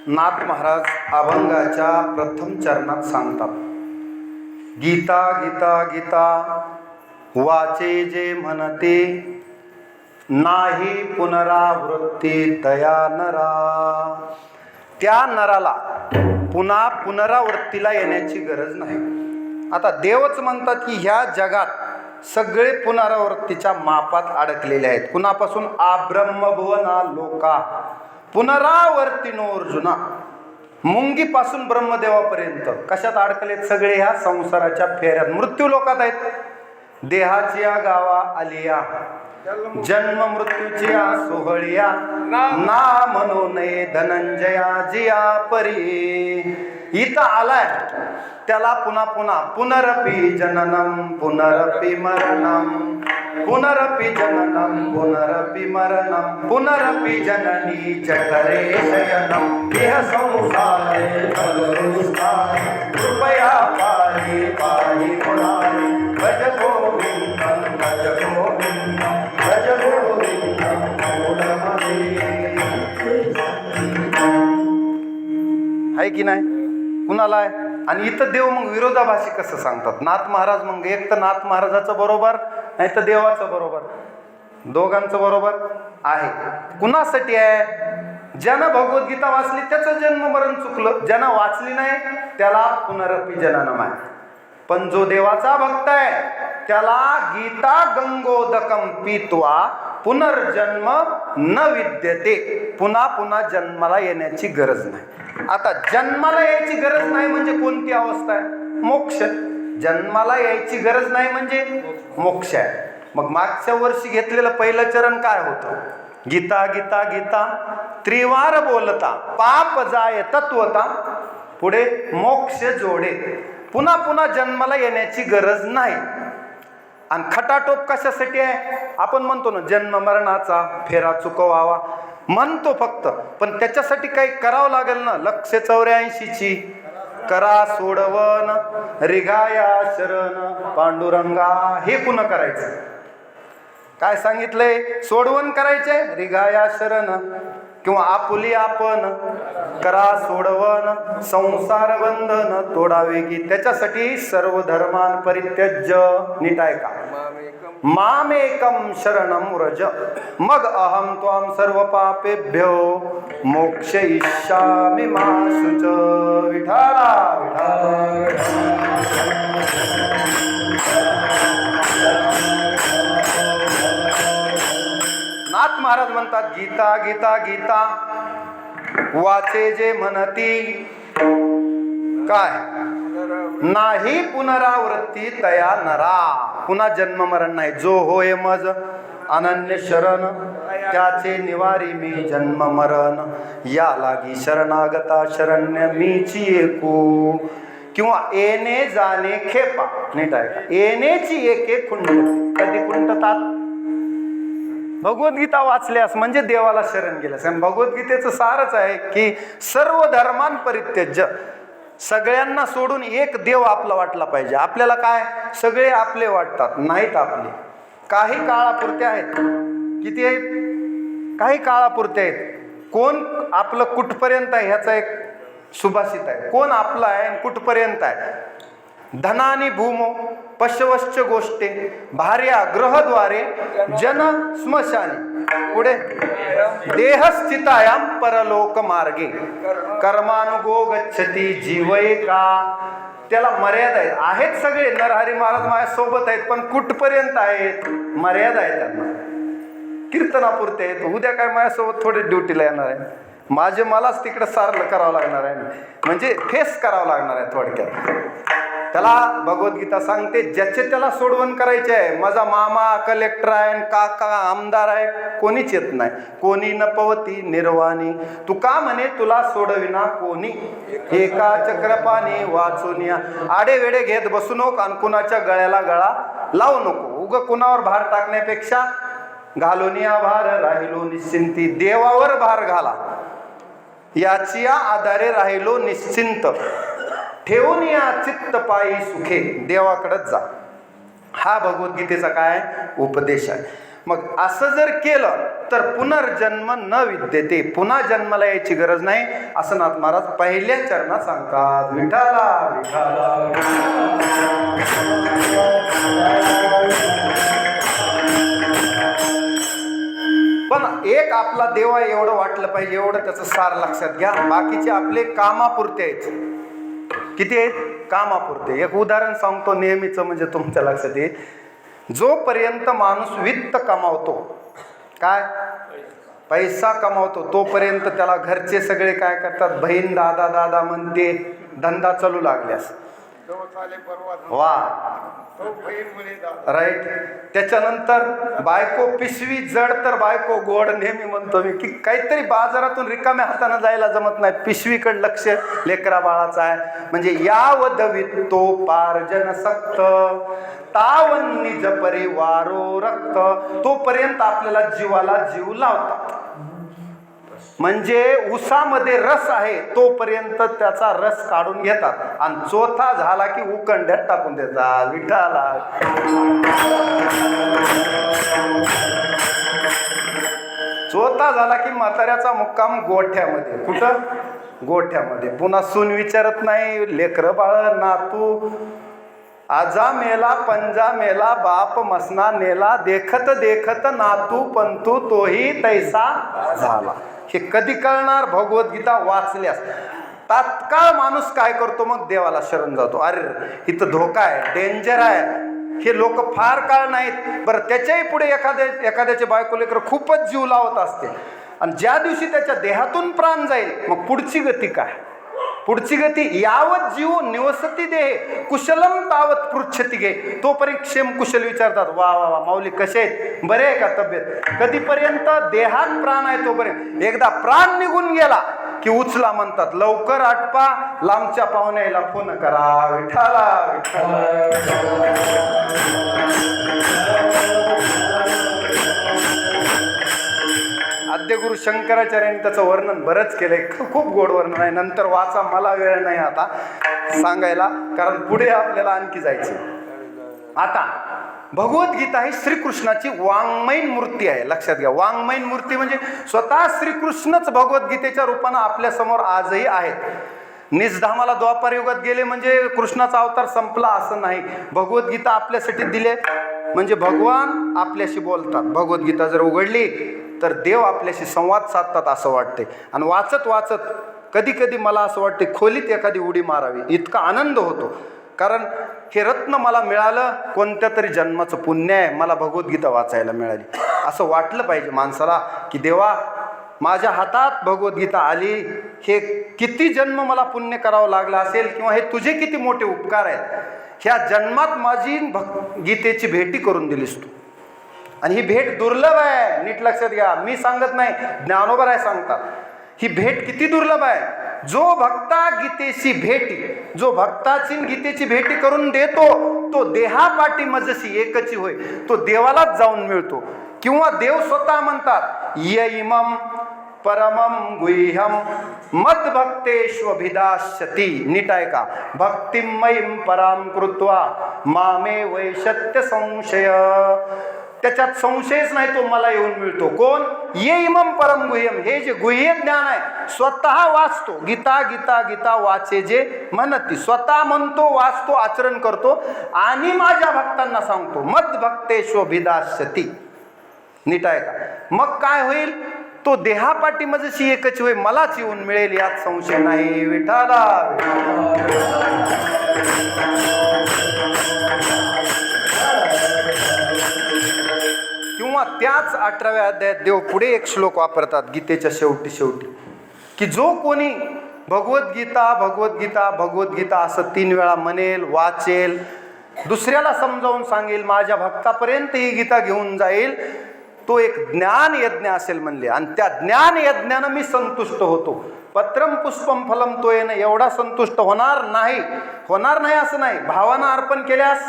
नाथ महाराज अभंगाच्या प्रथम चरणात सांगतात, गीता गीता गीता वाचे जे म्हणते, नाही पुनरावृत्ती तया नरा. त्या नराला पुन्हा पुनरावृत्तीला येण्याची गरज नाही. आता देवच म्हणतात की ह्या जगात सगळे पुनरावृत्तीच्या मापात अडकलेले आहेत. कुणापासून? आब्रह्मभुवना लोका पुनरावर्तिनो अर्जुना. मुंगीपासून ब्रह्मदेवापर्यंत कशात अडकलेत? सगळे ह्या संसाराच्या फेऱ्यात, मृत्यू लोकात आहेत. देहाची गावा आलिया, जन्म मृत्यूची सोहळिया, ना म्हणू नये धनंजया जिया परी. इथं आलाय त्याला पुन्हा पुन्हा पुनरपि जननम पुनरपि मरणम, पुनरपि जननम पुनरपि मरणम, पुनरपि जननी जठरे शयनम, इह संसारे फलरुष्टाय, कृपया पाहि पाहि मुरारी. भज गोविंदम भज गोविंदम भज गोविंदम आहे की नाही? कुणाला आहे? आणि इथं देव मग विरोधाभासी कसं सांगतात? नाथ महाराज मग एक तर नाथ महाराजाचं बरोबर, नाही तर देवाचं बरोबर, दोघांचं बरोबर आहे. कुणासाठी आहे? ज्यानं भगवद्गीता वाचली त्याचं जन्म मरण चुकलं, ज्यानं वाचली नाही त्याला पुनरपि जननम आहे. पण जो देवाचा भक्त आहे त्याला गीता गंगोदकम पीत्वा पुनर्जन्म न विद्यते. पुन्हा पुन्हा जन्माला येण्याची गरज नाही. आता जन्माला यायची गरज नाही म्हणजे कोणती अवस्था आहे? मोक्ष. जन्माला यायची गरज नाही म्हणजे मोक्ष आहे. मग मागच्या वर्षी घेतलेलं पहिलं चरण काय होतं? गीता गीता गीता त्रिवार बोलता, पाप जाय तत्वता, पुढे मोक्ष जोडे. पुन्हा पुन्हा जन्माला येण्याची गरज नाही. आणि खटाटोप कशासाठी आहे? आपण म्हणतो ना जन्म मरणाचा फेरा चुकवावा, म्हणतो फक्त, पण त्याच्यासाठी काही करावं लागेल ना. 184ची करा सोडवन, रिगाया शरण पांडुरंगा, हे पुन्हा करायचं. काय सांगितलंय? सोडवण करायचंय, रिगाया शरण, किंवा आपुली आपण करा सोडवन, संसार बंधन तोडावे की. त्याच्यासाठी सर्व धर्मान परित्यज्य, नीट ऐका, मामेकम शरणम व्रज, मग अहम त्वाम सर्व पापेभ्यो मोक्षयिष्यामि मा शुच. विठाला नाथ महाराज म्हणतात, गीता गीता गीता वाचे जे म्हणती, काय नाही पुनरावृत्ती तया नरा. पुन्हा जन्म मरण नाही. जो होय मज अनन्य शरण, त्याचे निवारी मी जन्म मरण. या लागी शरणागता शरण्य मीची एकू, किंवा येणे जाणे खेपा. नीट आहे, येण्याची एक एक खुंट. कधी खुंटतात? भगवद्गीता वाचल्यास म्हणजे देवाला शरण गेल्यास. आणि भगवद्गीतेचं सारच आहे की सर्व धर्मान परित्यज्य, सगळ्यांना सोडून एक देव आपला वाटला पाहिजे. आपल्याला काय सगळे आपले वाटतात, नाहीत आपले. काही काळापुरते आहेत. किती आहेत? काही काळापुरते आहेत. कोण आपलं कुठपर्यंत आहे ह्याचा एक सुभाषित आहे. कोण आपला आहे आणि कुठपर्यंत आहे? धनानी भूमो पशवश्च गोष्टे, भार्या ग्रहद्वारे जन स्मशानी. पुढे देहस्थितायाम परलोक मार्गे, कर्मानुगो गच्छती जीवये का. त्याला मर्यादा आहेत. सगळे नरहरी महाराज माझ्या सोबत आहेत, पण कुठपर्यंत आहेत? मर्यादा आहे त्यांना. कीर्तनापुरते आहेत. उद्या काय माझ्यासोबत थोडे ड्युटीला येणार आहे, मलाच तिकडे सारलं करावं लागणार आहे, म्हणजे फेस करावं लागणार आहे थोडक्यात. त्याला भगवद्गीता सांगते ज्याचे त्याला सोडवण करायचे आहे. माझा मामा कलेक्टर आहे, काका आमदार आहे, कोणीच येत नाही. कोणी न पवती निर्वाणी, तू का म्हणे तुला सोडविना कोणी. एका चक्रपाणी वाचून या. आडे वेडे घेत बसू नको आणि कुणाच्या गळ्याला गळा लावू नको. उग कुणावर भार टाकण्यापेक्षा घालून या भार राहिलो निश्चिंती. देवावर भार घाला, याची आधारे राहिलो निश्चिंत. ठेवून या चित्त पायी सुखे, देवाकडेच जा. हा भगवद्गीतेचा काय उपदेश आहे. मग असं जर केलं तर पुनर्जन्म न विद्यते, पुन्हा जन्माला यायची गरज नाही, असं नाथ महाराज पहिल्या चरणात सांगतात. विठाला विठाला. पण एक आपला देवा एवढं वाटलं पाहिजे, एवढं त्याचं सार लक्षात घ्या. बाकीचे आपले कामापुरते आहेत. किती आहेत? कामापुरते. एक उदाहरण सांगतो नेहमीचं, म्हणजे तुमच्या लक्षात येईल. जोपर्यंत माणूस वित्त कमावतो, काय पैसा कमावतो, तोपर्यंत त्याला घरचे सगळे काय करतात? बहीण दादा दादा म्हणते, धंदा चालू लागल्यास वा राईट. त्याच्यानंतर बायको पिशवी जड तर बायको गोड. नेहमी म्हणतो मी की काहीतरी बाजारातून रिकाम्या हाताने जायला जमत नाही, पिशवीकडे लक्ष लेकरा बाळाचं आहे. म्हणजे यावद वित्तो पार्जन सक्त, तावन निज परिवारो रक्त. तोपर्यंत आपल्याला जीवाला जीव लावतात. म्हणजे उसामध्ये रस आहे तोपर्यंत त्याचा रस काढून घेतात, आणि चोथा झाला की उकंड्यात टाकून देतात. विठाला. चोथा झाला की म्हाताऱ्याचा मुक्काम गोठ्यामध्ये. कुठं? गोठ्यामध्ये. पुन्हा सून विचारत नाही, लेकरं बाळ नातू. आजा मेला पंजा मेला बाप मसना नेला, देखत देखत नातू पंतू तोही तैसा झाला. हे कधी कळणार? भगवद्गीता वाचल्यास. तात्काळ माणूस काय करतो? मग देवाला शरण जातो. अरे इथं धोका आहे, डेंजर आहे. हे लोक फार काळ नाहीत बरं, त्याच्याही पुढे एखाद्याचे बायको लेकर खूपच जीव लावत असते, आणि ज्या दिवशी त्याच्या देहातून प्राण जाईल मग पुढची गती काय? पुढची गती यावत जीव निवसती देह कुशलम तावत पृच्छती गे. तोपर्यंत क्षेम कुशल विचारतात. वा वा वा माऊली कसे आहेत, बरे आहे का तब्येत? कधीपर्यंत देहात प्राण आहे तोपर्यंत. एकदा प्राण निघून गेला की उचला म्हणतात, लवकर आटपा, लांबच्या पाहुण्याला फोन करा, विठाला आद्य गुरु शंकराचार्यांनी त्याचं वर्णन बरंच केलंय. खूप गोड वर्णन आहे. नंतर वाचा, मला वेळ नाही आता सांगायला, कारण पुढे आपल्याला आणखी जायचं. आता भगवद्गीता ही श्रीकृष्णाची वाङ्मयीन मूर्ती आहे. लक्षात घ्या, वाङ्मयीन मूर्ती म्हणजे स्वतः श्रीकृष्णच भगवद्गीतेच्या रूपानं आपल्या समोर आजही आहेत. निजधामाला द्वापार युगात गेले म्हणजे कृष्णाचा अवतार संपला असं नाही. भगवद्गीता आपल्यासाठी दिले म्हणजे भगवान आपल्याशी बोलतात. भगवद्गीता जर उघडली तर देव आपल्याशी संवाद साधतात असं वाटते. आणि वाचत वाचत कधी कधी मला असं वाटते खोलीत एखादी उडी मारावी, इतका आनंद होतो. कारण हे रत्न मला मिळालं, कोणत्या तरी जन्माचं पुण्य आहे, मला भगवद्गीता वाचायला मिळाली असं वाटलं पाहिजे माणसाला, की देवा माझ्या हातात भगवद्गीता आली, हे किती जन्म मला पुण्य करावं लागलं असेल, किंवा हे तुझे किती मोठे उपकार आहेत. ह्या जन्मात माझी गीतेची भेटी करून दिलीस तू. आणि ही भेट दुर्लभ आहे, नीट लक्षात घ्या. मी सांगत नाही, ज्ञानोबा आहे सांगतात. ही भेट किती दुर्लभ आहे. जो भक्ता गीतेची भेटी, जो भक्ताची गीतेची भेटी करून देतो तो देहापाठी मजसी एकची होय, तो देवालाच जाऊन मिळतो. किंवा देव स्वतः म्हणतात, य इमम परमम गुह्यम मद्भक्तेष्वभिदास्यति. नीट आहे का? भक्तिमयीम पराम कृत्वा मामे वैशत्य संशय. त्याच्यात संशयच नाही, तो मला येऊन मिळतो. कोण? ये इमम परम गुह्यम. हे जे गुह्य ज्ञान आहे, स्वतः वाचतो. गीता गीता गीता वाचे जे म्हणती, स्वतः म्हणतो, वाचतो, आचरण करतो आणि माझ्या भक्तांना सांगतो. मद भक्तेष्वभिदास्यति. नीट आहे का? मग काय होईल? तो देहापाठी मजशी एकच होय, मलाच येऊन मिळेल यात संशय नाही. विठाला किंवा त्याच 18व्या अध्यायात देव पुढे एक श्लोक वापरतात गीतेच्या शेवटी, की जो कोणी भगवद्गीता भगवद्गीता भगवद्गीता असं 3 वेळा म्हणेल, वाचेल, दुसऱ्याला समजावून सांगेल, माझ्या भक्तापर्यंत ही गीता घेऊन जाईल, तो एक ज्ञान यज्ञ असेल म्हणले. आणि त्या ज्ञान यज्ञानं मी संतुष्ट होतो. पत्रम पुष्पम फलम तो येणं एवढा संतुष्ट होणार नाही असं नाही. भावानं अर्पण केल्यास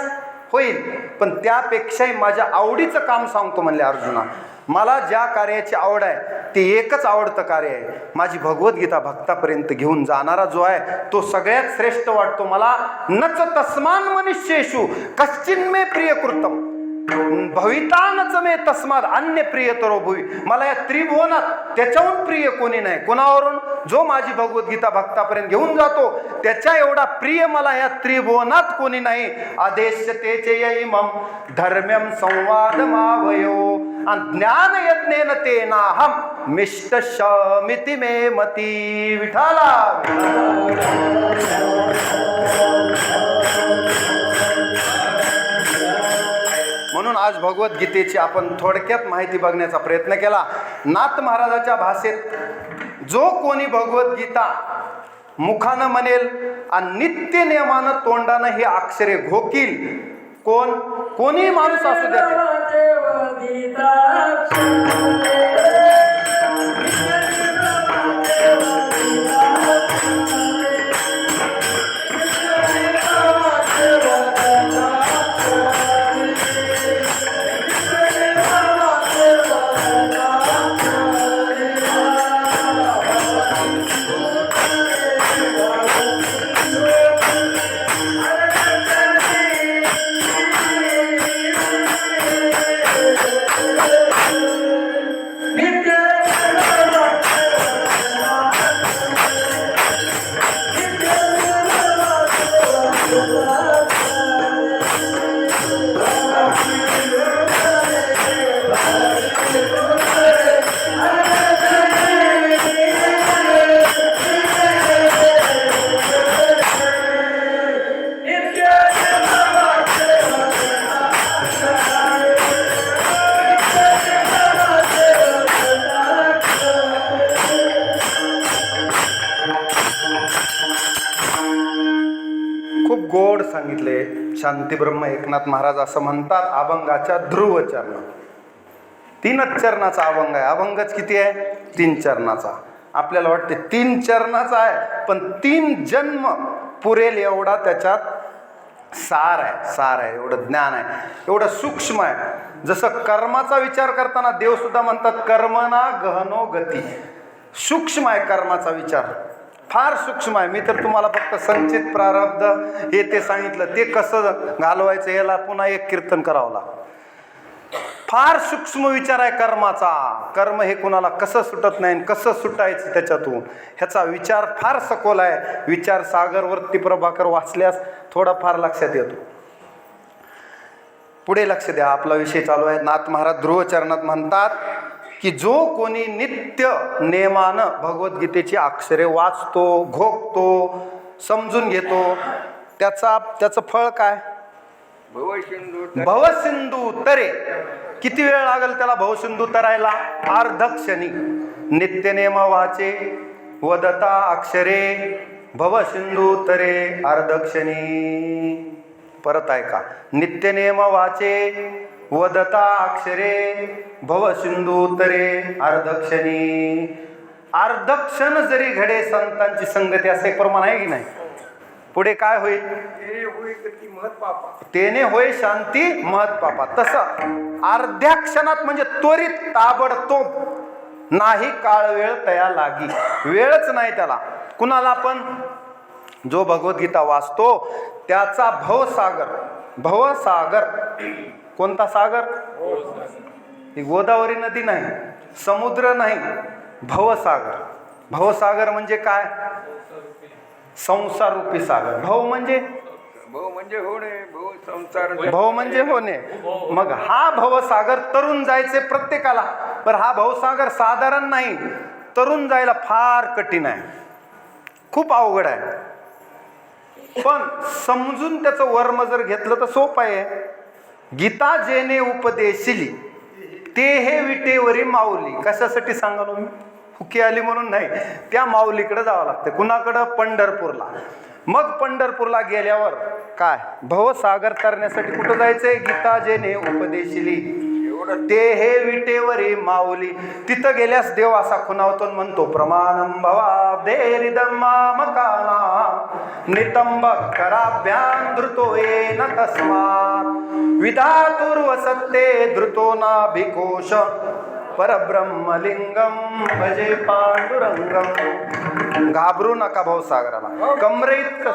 होईल, पण त्यापेक्षाही माझ्या आवडीचं काम सांगतो म्हणले अर्जुना. मला ज्या कार्याची आवड आहे ते एकच आवडतं कार्य आहे. माझी भगवद्गीता भक्तापर्यंत घेऊन जाणारा जो आहे तो सगळ्यात श्रेष्ठ वाटतो मला. नच तस्मान मनुष्येषु कश्चिन्मे प्रियकृतम भवितानच मे तस्माद अन्य प्रियतरो भुवी. मला या त्रिभुवनात त्याच्याहून प्रिय कोणी नाही. कोणावरून? जो माझी भगवद्गीता भक्तापर्यंत घेऊन जातो त्याच्या एवढा प्रिय मला या त्रिभुवनात कोणी नाही. आदेश्यतेचे यैमम धर्म्यम संवाद मावयो ज्ञान यज्ञेन तेनाहम मिष्टशमिति मे मती. विठाला म्हणून आज भगवद्गीतेची आपण थोडक्यात माहिती बघण्याचा प्रयत्न केला. नाथ महाराजाच्या भाषेत जो कोणी भगवद्गीता मुखानं म्हणेल आणि नित्य नियमानं तोंडानं ही अक्षरे घोकील, कोणी माणूस असू द्या, गोड सांगितले. शांतीब्रह्म एकनाथ महाराज असं म्हणतात, अभंगाच्या ध्रुव चरण, 3च चरणाचा अभंग आहे. अभंगच किती आहे? 3 चरणाचा. आपल्याला वाटते 3 चरणाचा आहे, पण 3 जन्म पुरेल एवढा त्याच्यात सार आहे, एवढं ज्ञान आहे, एवढं सूक्ष्म आहे. जसं कर्माचा विचार करताना देव सुद्धा म्हणतात कर्मना गहनो गती. सूक्ष्म आहे कर्माचा विचार, फार सूक्ष्म आहे. मी तर तुम्हाला फक्त संचित प्रारब्ध हे ते सांगितलं, ते कसं घालवायचं याला पुन्हा एक कीर्तन करावं लागतं. फार सूक्ष्म विचार आहे कर्माचा. कर्म हे कुणाला कसं सुटत नाही, कसं सुटायचं त्याच्यातून, ह्याचा विचार फार सखोल आहे. विचार सागरवरती प्रभाकर वाचल्यास थोडाफार लक्षात येतो. पुढे लक्ष द्या, आपला विषय चालू आहे. नाथ महाराज ध्रुवचरणात म्हणतात की जो कोणी नित्य नेमानं भगवद्गीतेची अक्षरे वाचतो, घोकतो, समजून घेतो, त्याचं फळ काय? भवसिंधू तरे. किती वेळ लागेल त्याला भवसिंधू तरायला? अर्धक्षणी. नित्यनेम वाचे वदता अक्षरे भवसिंधू तरे अर्धक्षणी. परत ऐका, नित्यनेम वाचे वदता अक्षरे भवसिंधू तरे अर्धक्षणी. अर्धक्षण जरी घडे संतांची संगती, असे प्रमाण आहे की नाही? पुढे काय होईल? तेने होय शांती महत पापा. तसं अर्ध्या क्षणात म्हणजे त्वरित, ताबडतोब, नाही काळ वेळ तया लागी. वेळच नाही त्याला कुणाला पण. जो भगवद्गीता वाचतो त्याचा भवसागर. कोणता सागर? ही गोदावरी नदी नाही, समुद्र नाही, भवसागर. भवसागर म्हणजे काय? संसार रूपी सागर. भव म्हणजे होणे, भव म्हणजे होणे. मग हा भवसागर तरुण जायचे प्रत्येकाला, पण हा भवसागर साधारण नाही, तरुण जायला फार कठीण आहे, खूप अवघड आहे. पण समजून त्याचं वर्म जर घेतलं तर सोपं आहे. गीता जेने उपदेशिली ते हे विटेवरी माऊली. कशासाठी सांगा मी? हुकी आली म्हणून नाही, त्या माऊलीकडे जावं लागतं. कुणाकडं? पंढरपूरला. मग पंढरपूरला गेल्यावर काय? भवसागर तरण्यासाठी कुठं जायचंय? गीता जेने उपदेशिली ते हे विटेवरी माऊली. तिथं गेल्यास देव असा खुणावतो, म्हणतो प्रमाणम भवाब्धेरिदम्मा मकाना नितंब कराभ्यान धृतो येन तस्मात् विधातुर्वसत्ते धृतो नाभिकोश परब्रह्मलिंगम भजे पांडुरंगम. घाबरू नका भवसागराला. कमरे इतकं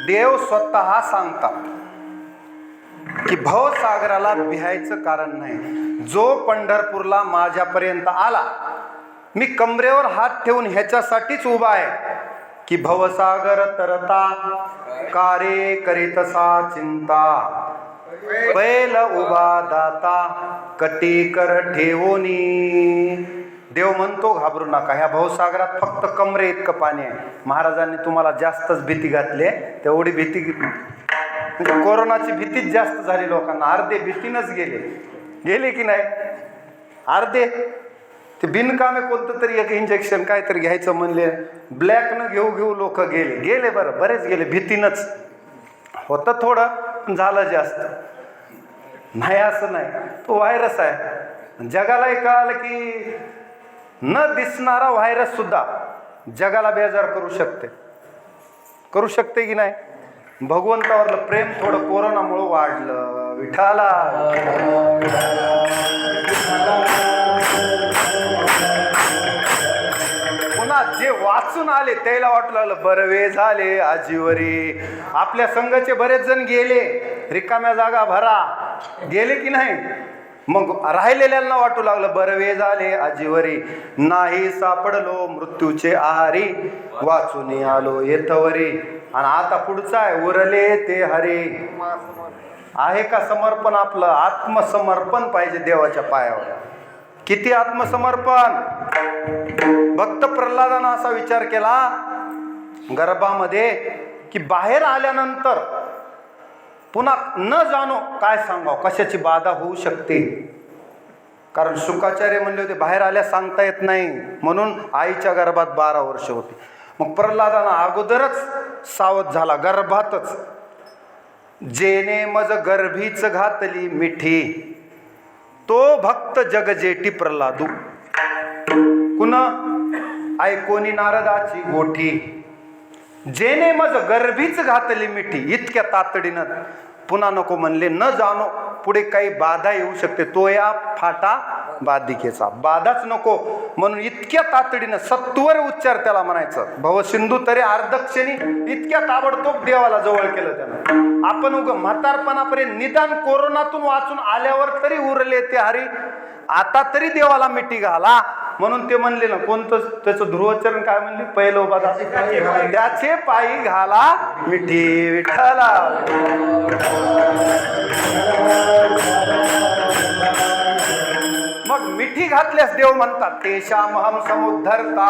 देव स्वतः सांगतात की भवसागराला भिहायचं कारण नाही. जो पंढरपूरला माझ्यापर्यंत आला, मी कमरेवर हात ठेवून ह्याच्यासाठीच उभा आहे की भवसागर तरता कारे करीतसा चिंता पैल उभा दाता कटी कर ठेवोनी. देव म्हणतो घाबरू नका, ह्या भवसागरात फक्त कमरे इतकं पाणी आहे. महाराजांनी तुम्हाला जास्तच भीती घातली आहे. तेवढी भीती म्हणजे कोरोनाची भीतीच जास्त झाली लोकांना. अर्धे भीतीनच गेले की नाही? अर्धे ते बिनकामे कोणतं तरी एक इंजेक्शन काहीतरी घ्यायचं म्हणले, ब्लॅकनं घेऊ लोक गेले बरं, बरेच गेले, भीतीनंच. होतं थोडं पण झालं जास्त. नाही असं नाही, तो व्हायरस आहे. जगालाही कळालं की न दिसणारा व्हायरस सुद्धा जगाला बेजार करू शकते की नाही. भगवंतावरलं प्रेम थोडं कोरोनामुळं वाढलं. विठाला पुन्हा जे वाचून आले त्याला वाटू लागलं बरं वे झाले आजीवरी. आपल्या संघाचे बरेच जण गेले, रिकाम्या जागा भरा, गेले की नाही. मग राहिलेल्यांना वाटू लागलं बरं वे झाले आजीवरी. नाही सापडलो मृत्यूचे आहारी, वाचून आलो येथवरी. आणि आता पुढचा आहे उरले ते हरी. आहे का समर्पण? आपलं आत्मसमर्पण पाहिजे देवाच्या पायावर. किती आत्मसमर्पण. भक्त प्रल्हादानं असा विचार केला गर्भामध्ये की बाहेर आल्यानंतर पुन्हा न जाणो काय सांगाव, कशाची बाधा होऊ शकते. कारण शुकाचार्य म्हणले होते बाहेर आल्या सांगता येत नाही, म्हणून आईच्या गर्भात 12 वर्ष होती. मग प्रल्हादानं अगोदरच सावध झाला गर्भातच. जेने मज गर्भीच घातली मिठी, तो भक्त जगजेटी प्रल्हादू. कुण ऐकोनी नारदाची गोठी. जेने मज गर्भीच घातली मिठी, इतक्या तातडीनं पुन्हा नको म्हणले, न जाणो पुढे काही बाधा येऊ शकते, तो या फाटा बाधिकेचा, बाधाच नको म्हणून इतक्या तातडीनं सत्वर उच्चार त्याला म्हणायचं. भवसिंधू तरी अर्धक्षणी इतक्या ताबडतोब देवाला जवळ केलं त्यानं. आपण उग म्हातारपणापर्यंत निदान कोरोनातून वाचून आल्यावर तरी उरले ते हरी, आता तरी देवाला मिठी घाला. म्हणून ते म्हणले ना, कोणतं त्याचं ध्रुवचरण काय म्हणले, पहिलं बघा, त्याचे पायी घाला मिठी विठ्ठला. मग मिठी घातल्यास देव म्हणतात तेषामहम समुद्धरता.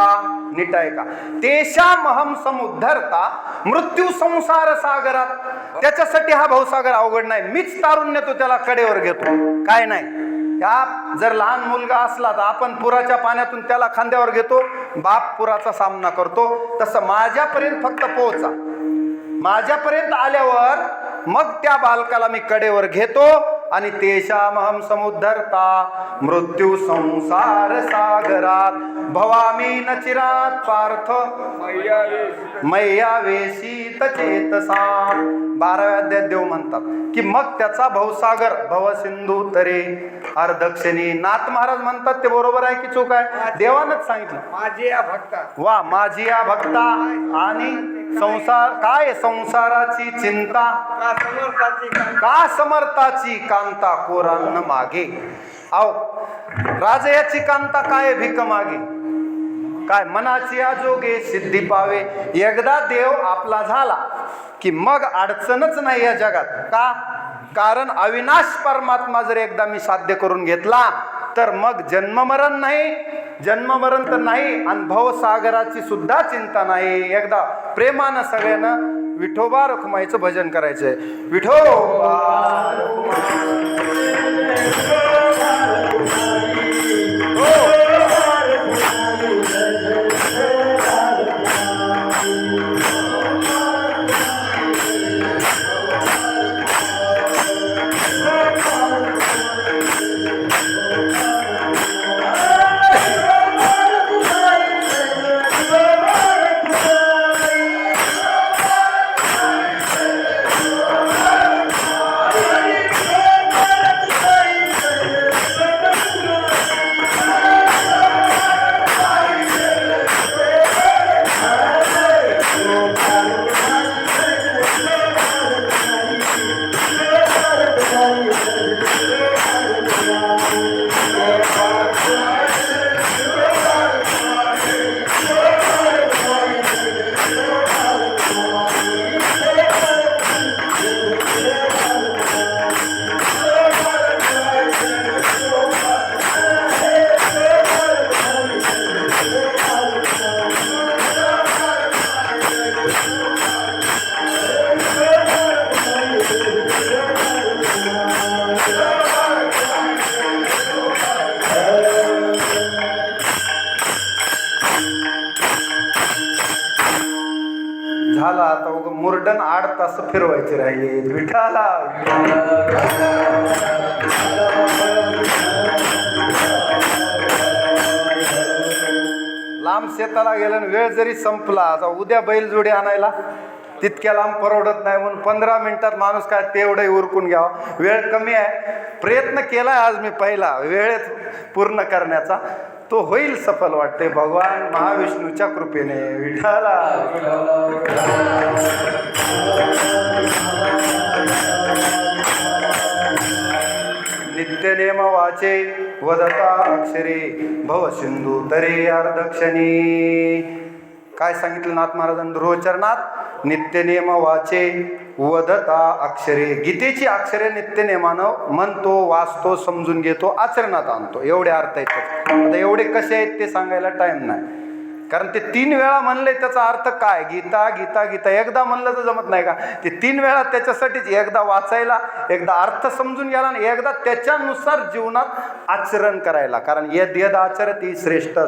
नीट आहे का? तेषामहम समुद्धरता मृत्यू संसार सागरात. त्याच्यासाठी हा भवसागर अवघड नाही, मीच तारुण्य तो त्याला कडेवर घेतो. काय नाही, या जर लहान मुलगा असला तर आपण पुराच्या पाण्यातून त्याला खांद्यावर घेतो, बाप पुराचा सामना करतो. तसं माझ्यापर्यंत फक्त पोहोचा, माझ्यापर्यंत आल्यावर मग त्या बालकाला मी कडेवर घेतो. आणि तेषामहम समुद्धरता मृत्यू संसार सागरात, भवामी न चिरात पार्थ मैया वेशीत चेतसा. 12व्या अध्यायात देव म्हणतात की मग त्याचा भवसागर भवसिंधू तरे अर्धक्षणी. नाथ महाराज म्हणतात ते बरोबर आहे की चूक आहे? देवानच सांगितलं माझी या भक्ता. वा माझी या भक्ता. आणि संसार काय? संसाराची चिंता का समर्थाची कांता कोरांना मागे. आओ राजयाची कांता काय? भीक मागे. काय? मनाची आजोगे सिद्धी पावे. एकदा देव आपला झाला की मग अडचणच नाही या जगात. का? कारण अविनाश परमात्मा जर एकदा मी साध्य करून घेतला तर मग जन्ममरण नाही, जन्ममरण तर नाही आणि भवसागराची सुद्धा चिंता नाही. एकदा प्रेमानं सगळ्यांना विठोबा रखुमाईचं भजन करायचंय. विठोबा आता उग मुरडन 8 तास फिरवायचे राहिले विठाला. लांब शेताला गेलं आणि वेळ जरी संपला, आता उद्या बैलजोडी आणायला तितक्या लांब परवडत नाही, म्हणून 15 मिनिटात माणूस काय तेवढंही उरकून घ्यावा. वेळ कमी आहे, प्रयत्न केलाय आज मी पहिला वेळेत पूर्ण करण्याचा, तो होईल सफल वाटते भगवान महाविष्णूच्या कृपेने विठाला. नित्यनेम वाचे वदता अक्षरे भव सिंधू तरे अर्धक्षणी. काय सांगितलं नाथ महाराजांनी ध्रुवचरणात? नित्यनेम वाचे वदता अक्षरे. गीतेची अक्षरे नित्यनेमानं म्हणतो, वाचतो, समजून घेतो, आचरणात आणतो, एवढे अर्थ आहेत. आता एवढे कसे आहेत ते सांगायला टाइम नाही, कारण ते 3 वेळा म्हणले त्याचा अर्थ काय, गीता गीता गीता एकदा म्हणलं तर जमत नाही का. ते 3 वेळा त्याच्यासाठीच, एकदा वाचायला, एकदा अर्थ समजून घ्यायला आणि एकदा त्याच्यानुसार जीवनात आचरण करायला. कारण यद यद आचरती श्रेष्ठ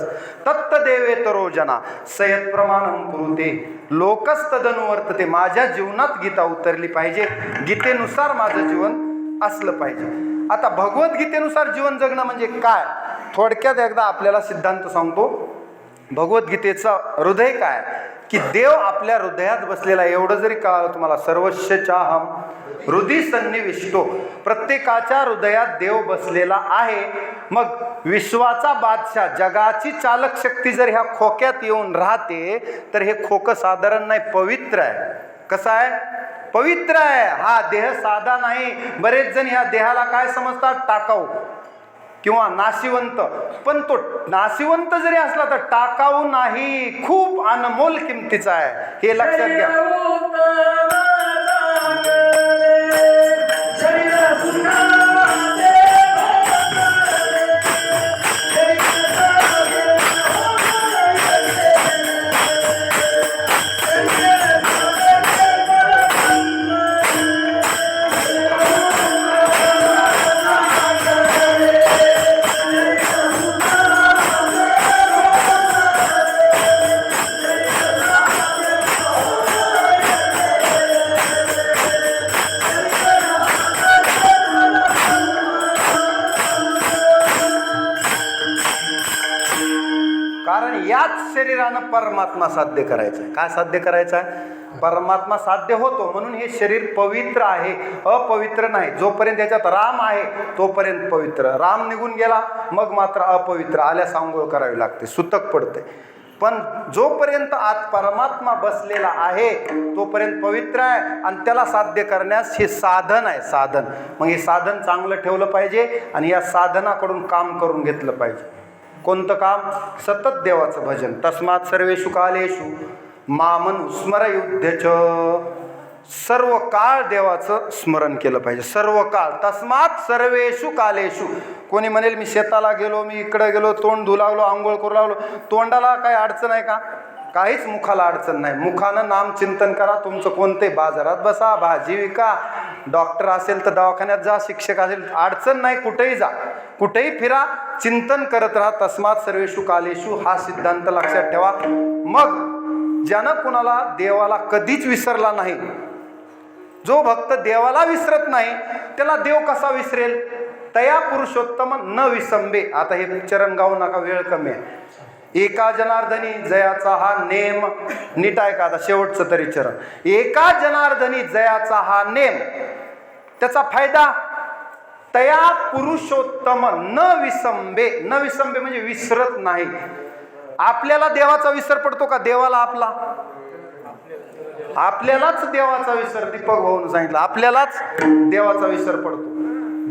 तत्तदेवेतरो जना सयत प्रमाणम कुरुते लोकस्तदनुवर्तते. माझ्या जीवनात गीता उतरली पाहिजे, गीतेनुसार माझं जीवन असलं पाहिजे. आता भगवद्गीतेनुसार जीवन जगणं म्हणजे काय, थोडक्यात एकदा आपल्याला सिद्धांत सांगतो. भगवद्गीतेचं हृदय काय, की देव आपल्या हृदयात बसलेला. एवढं जरी कळालं तुम्हाला, सर्वस्यचाहम हृदय सन्निविष्टो, प्रत्येकाच्या हृदयात देव बसलेला आहे. मग विश्वाचा बादशाह, जगाची चालक शक्ती जर ह्या खोक्यात येऊन राहते, तर हे खोकं साधारण नाही, पवित्र आहे. कसं आहे? पवित्र आहे. हा देह साधा नाही. बरेच जण ह्या देहाला काय समजतात, टाकाऊ किंवा नाशिवंत. पण तो नाशिवंत जरी असला तर टाकाऊ नाही, खूप अनमोल किमतीचा आहे, हे लक्षात घ्या. शरीरानं परमात्मा साध्य करायचा आहे. काय साध्य करायचं आहे? परमात्मा साध्य होतो, म्हणून हे शरीर पवित्र आहे, अपवित्र नाही. जोपर्यंत त्याच्यात राम आहे तोपर्यंत पवित्र. राम निघून गेला मग मात्र अपवित्र, आल्यास आंघोळ करावी लागते, सुतक पडते. पण जोपर्यंत आत परमात्मा बसलेला आहे तोपर्यंत पवित्र आहे. आणि त्याला साध्य करण्यास हे साधन आहे, साधन. मग हे साधन चांगलं ठेवलं पाहिजे आणि या साधनाकडून काम करून घेतलं पाहिजे. कोणतं काम? सतत देवाचं भजन. तस्मात सर्वेषु कालेषु मामनु स्मरयुध्यच. सर्व काळ देवाचं स्मरण केलं पाहिजे, सर्व काळ. तस्मात सर्वेषु कालेषु. कोणी म्हणेल मी शेताला गेलो, मी इकडं गेलो, तोंड धुऊ लागलो, आंघोळ करू लागलो, तोंडाला काही अडचण आहे का? काहीच मुखाला अडचण नाही. मुखानं नाम चिंतन करा. तुमचं कोणते, बाजारात बसा, भाजी विका, डॉक्टर असेल तर दवाखान्यात जा, शिक्षक असेल, अडचण नाही, कुठेही जा, कुठेही फिरा, चिंतन करत राहा. तस्मात सर्वेषु कालेषु हा सिद्धांत लक्षात ठेवा. मग ज्यानं कुणाला देवाला कधीच विसरला नाही, जो भक्त देवाला विसरत नाही त्याला देव कसा विसरेल? तया पुरुषोत्तम न विसंबे. आता हे चरण गाऊ नका, वेळ कमी आहे. एका जनार्दनी जयाचा हा नेम. नीट आहे का? आता शेवटचं तरी चरण. एका जनार्दनी जयाचा हा नेम, त्याचा फायदा तया पुरुषोत्तम न विसंबे. न विसंबे म्हणजे विसरत नाही. आपल्याला देवाचा विसर पडतो का? देवाला आपला, आपल्यालाच देवाचा विसर. दीपक भाऊन सांगितलं, आपल्यालाच देवाचा विसर पडतो.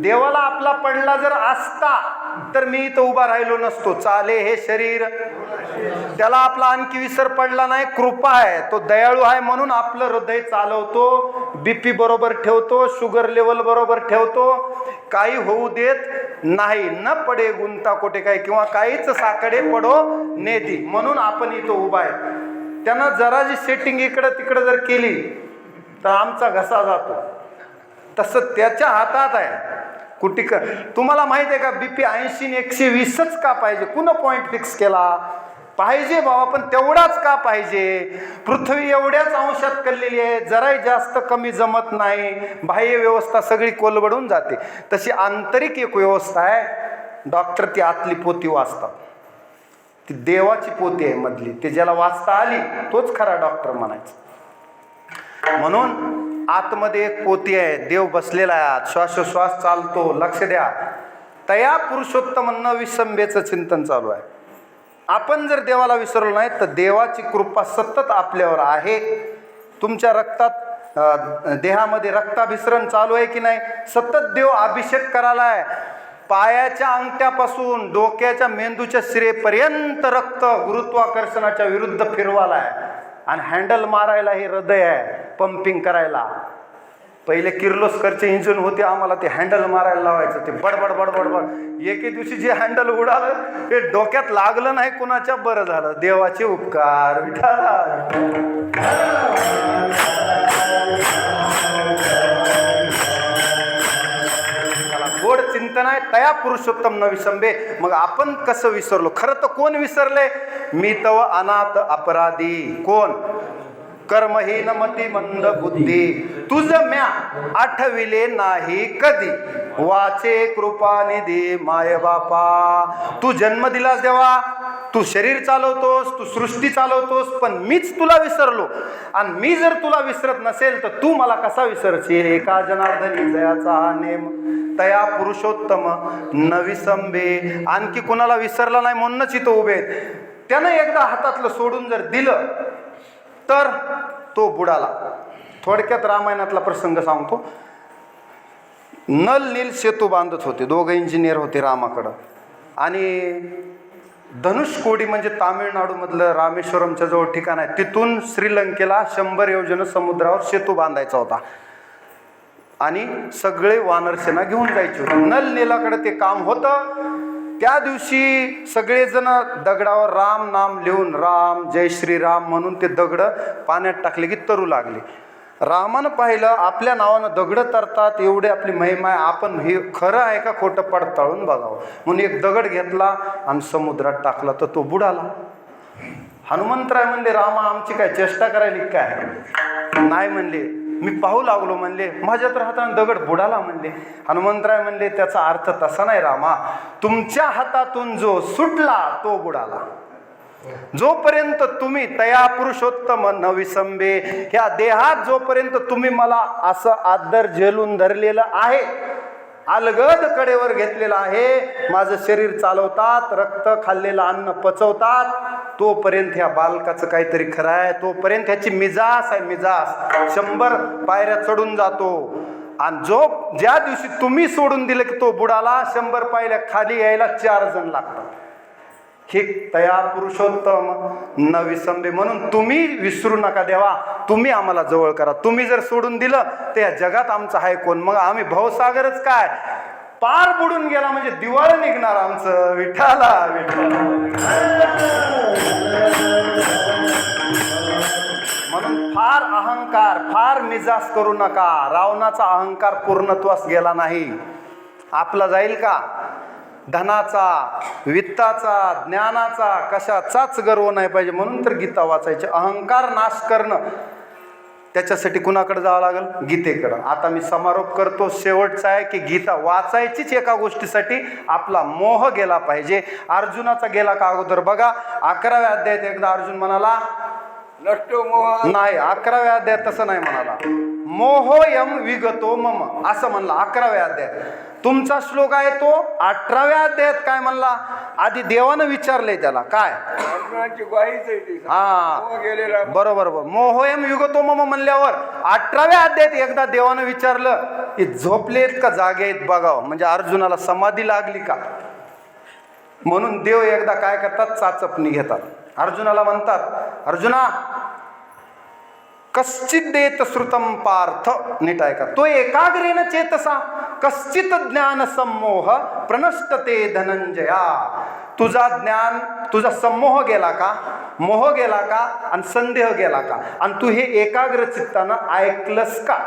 देवाला आपला पडला जर असता तर मी इथं उभा राहिलो नसतो. चाले हे शरीर, त्याला आपला आणखी विसर पडला नाही. कृपा आहे, तो दयाळू आहे, म्हणून आपलं हृदय चालवतो, बीपी बरोबर ठेवतो, शुगर लेवल बरोबर ठेवतो, काही होऊ देत नाही. न पडे गुंता कोटे काय, किंवा काहीच साकडे पडो नेती, म्हणून आपण इथं उभा आहे. त्यानं जरा जी सेटिंग इकडं तिकडं जर केली तर आमचा घसा जातो. तसं त्याच्या हातात आहे. तुम्हाला माहित आहे का, बीपी 80 ने 120च का पाहिजे? कुणं पॉईंट फिक्स केला? पाहिजे बाबा, पण तेवढाच का पाहिजे? पृथ्वी एवढ्याच अंशात कललेली आहे, जराही जास्त कमी जमत नाही, बाह्य व्यवस्था सगळी कोलबडून जाते. तशी आंतरिक एक व्यवस्था आहे. डॉक्टर ती आतली पोती वाचतात, ती देवाची पोती आहे मधली, ते ज्याला वाचता आली तोच खरा डॉक्टर म्हणायचं. म्हणून आतमध्ये एक पोती आहे, देव बसलेला आहे, श्वासोश्वास चालतो. लक्ष द्या, तया पुरुषोत्तम न विसंबेचं चिंतन चालू आहे. आपण जर देवाला विसरलो नाही तर देवाची कृपा सतत आपल्यावर आहे. तुमच्या रक्तात देहामध्ये रक्ताभिसरण चालू आहे की नाही? सतत देव अभिषेक करायला आहे. पायाच्या अंगठ्यापासून डोक्याच्या मेंदूच्या शिरेपर्यंत रक्त गुरुत्वाकर्षणाच्या विरुद्ध फिरवायला आहे. आणि हँडल मारायला हे हृदय आहे, पंपिंग करायला. पहिले किर्लोस्करचे इंजिन होते, आम्हाला ते हँडल मारायला लावायचं, ते बडबड बडबड बड. एके दिवशी जे हँडल उडालं ते डोक्यात लागलं नाही कुणाच्या, बरं झालं. देवाचे उपकार विठाला. गोड चिंतन आहे, तया पुरुषोत्तम न विसंबे. मग आपण कसं विसरलो? खरं तर कोण विसरले? मी तव अनाथ अपराधी. कोण? कर्महीन मती मंद बुद्धी, तुझ म्या आठविले नाही कधी, वाचे कृपानिधी माय बापा. तू जन्म दिलास देवा, तू शरीर चालवतोस, तू सृष्टी चालवतोस, पण मीच तुला विसरलो. आणि मी जर तुला विसरत नसेल तर तू मला कसा विसरशील? एका जनार्दनी जयाचा हा नेम, तया पुरुषोत्तम न विसंबे. आणखी कुणाला विसरला नाही म्हणूनच इथं उभे आहेत. त्यानं एकदा हातातलं सोडून जर दिलं तर तो बुडाला. थोडक्यात रामायणातला प्रसंग सांगतो. नल नील सेतू बांधत होते, दोघं इंजिनियर होते रामाकडं. आणि धनुष्कोडी म्हणजे तामिळनाडूमधलं रामेश्वरमच्या जवळ ठिकाण आहे, तिथून श्रीलंकेला 100 योजन समुद्रावर सेतू बांधायचा होता. आणि सगळे वानरसेना घेऊन जायचे होते. नल नीलाकडे ते काम होतं. त्या दिवशी सगळेजण दगडावर राम नाम लिहून, राम जय श्रीराम म्हणून ते दगड पाण्यात टाकले की तरू लागले. रामानं पाहिलं आपल्या नावानं दगड तरतात, एवढे आपली महिमा आहे, आपण हे खरं आहे का खोटं पडताळून बघावं म्हणून एक दगड घेतला आणि समुद्रात टाकला तर तो बुडाला. हनुमंतराय म्हणले, रामा आमची काय चेष्टा करायली काय? नाही म्हणले, मी पाहू लागलो म्हणले, माझ्या तर हाताने दगड बुडाला म्हणले. हनुमंतराय म्हणले, त्याचा अर्थ तसा नाही रामा, तुमच्या हातातून जो सुटला तो बुडाला. जोपर्यंत तुम्ही तया पुरुषोत्तम न विसंबे, ह्या देहात जोपर्यंत तुम्ही मला असं आदर झेलून धरलेलं आहे, अलगद कडेवर घेतलेलं आहे, माझं शरीर चालवतात, रक्त खाल्लेलं अन्न पचवतात, तोपर्यंत ह्या बालकाचं काहीतरी खरं आहे. तोपर्यंत ह्याची मिजास आहे, मिजास 100 पायऱ्या चढून जातो. आणि ज्या दिवशी तुम्ही सोडून दिलं की तो बुडाला, 100 पायऱ्या खाली यायला 4 जण लागतात. हे तया पुरुषोत्तम न विसंबे. म्हणून तुम्ही विसरू नका देवा, तुम्ही आम्हाला जवळ करा. तुम्ही जर सोडून दिलं तर या जगात आमचं आहे कोण? मग आम्ही भवसागरच काय पार बुडून गेला म्हणजे दिवाळ निघणार आमचं. विठाला विठाला. म्हणून फार अहंकार, फार मिजाज करू नका. रावणाचा अहंकार पूर्णत्वास गेला नाही. आपला जाईल का? धनाचा, वित्ताचा, ज्ञानाचा, कशाचाच गर्व नाही पाहिजे. म्हणून तर गीता वाचायची. अहंकार नाश करणं त्याच्यासाठी कुणाकडे जावं लागेल? गीतेकडं. आता मी समारोप करतो. शेवटचा आहे की गीता वाचायचीच एका गोष्टीसाठी, आपला मोह गेला पाहिजे. अर्जुनाचा गेला का अगोदर बघा. 11व्या अध्यायात एकदा अर्जुन म्हणाला, नष्टो मोह नाही 11व्या अध्यायात तसं नाही म्हणाला, मोहोयम विगतो मम असं म्हणला 11व्या अध्यायात. तुमचा श्लोक आहे तो 18व्या अध्यायात काय म्हणला? आधी देवानं विचारलंय त्याला काय? अर्जुनाची ग्वाहीच आहे ती. हा गेलेला बरोबर. मोहोयम युगतो मम म्हणल्यावर 18व्या अध्यायात एकदा देवानं विचारलं की झोपलेत का जागे आहेत बघावं, म्हणजे अर्जुनाला समाधी लागली का. म्हणून देव एकदा काय करतात, चाचपणी घेतात. अर्जुनाला म्हणतात, अर्जुना कश्चित देत श्रुतम पार्थ, नीट ऐका, तो एकाग्रेन चेतसा कश्चित ज्ञान सम्मोह प्रनष्टते धनंजया. तुझा ज्ञान, तुझा सम्मोह गेला का, मोह गेला का आणि संदेह गेला का, आणि तू हे एकाग्र चित्तानं ऐकलंस का?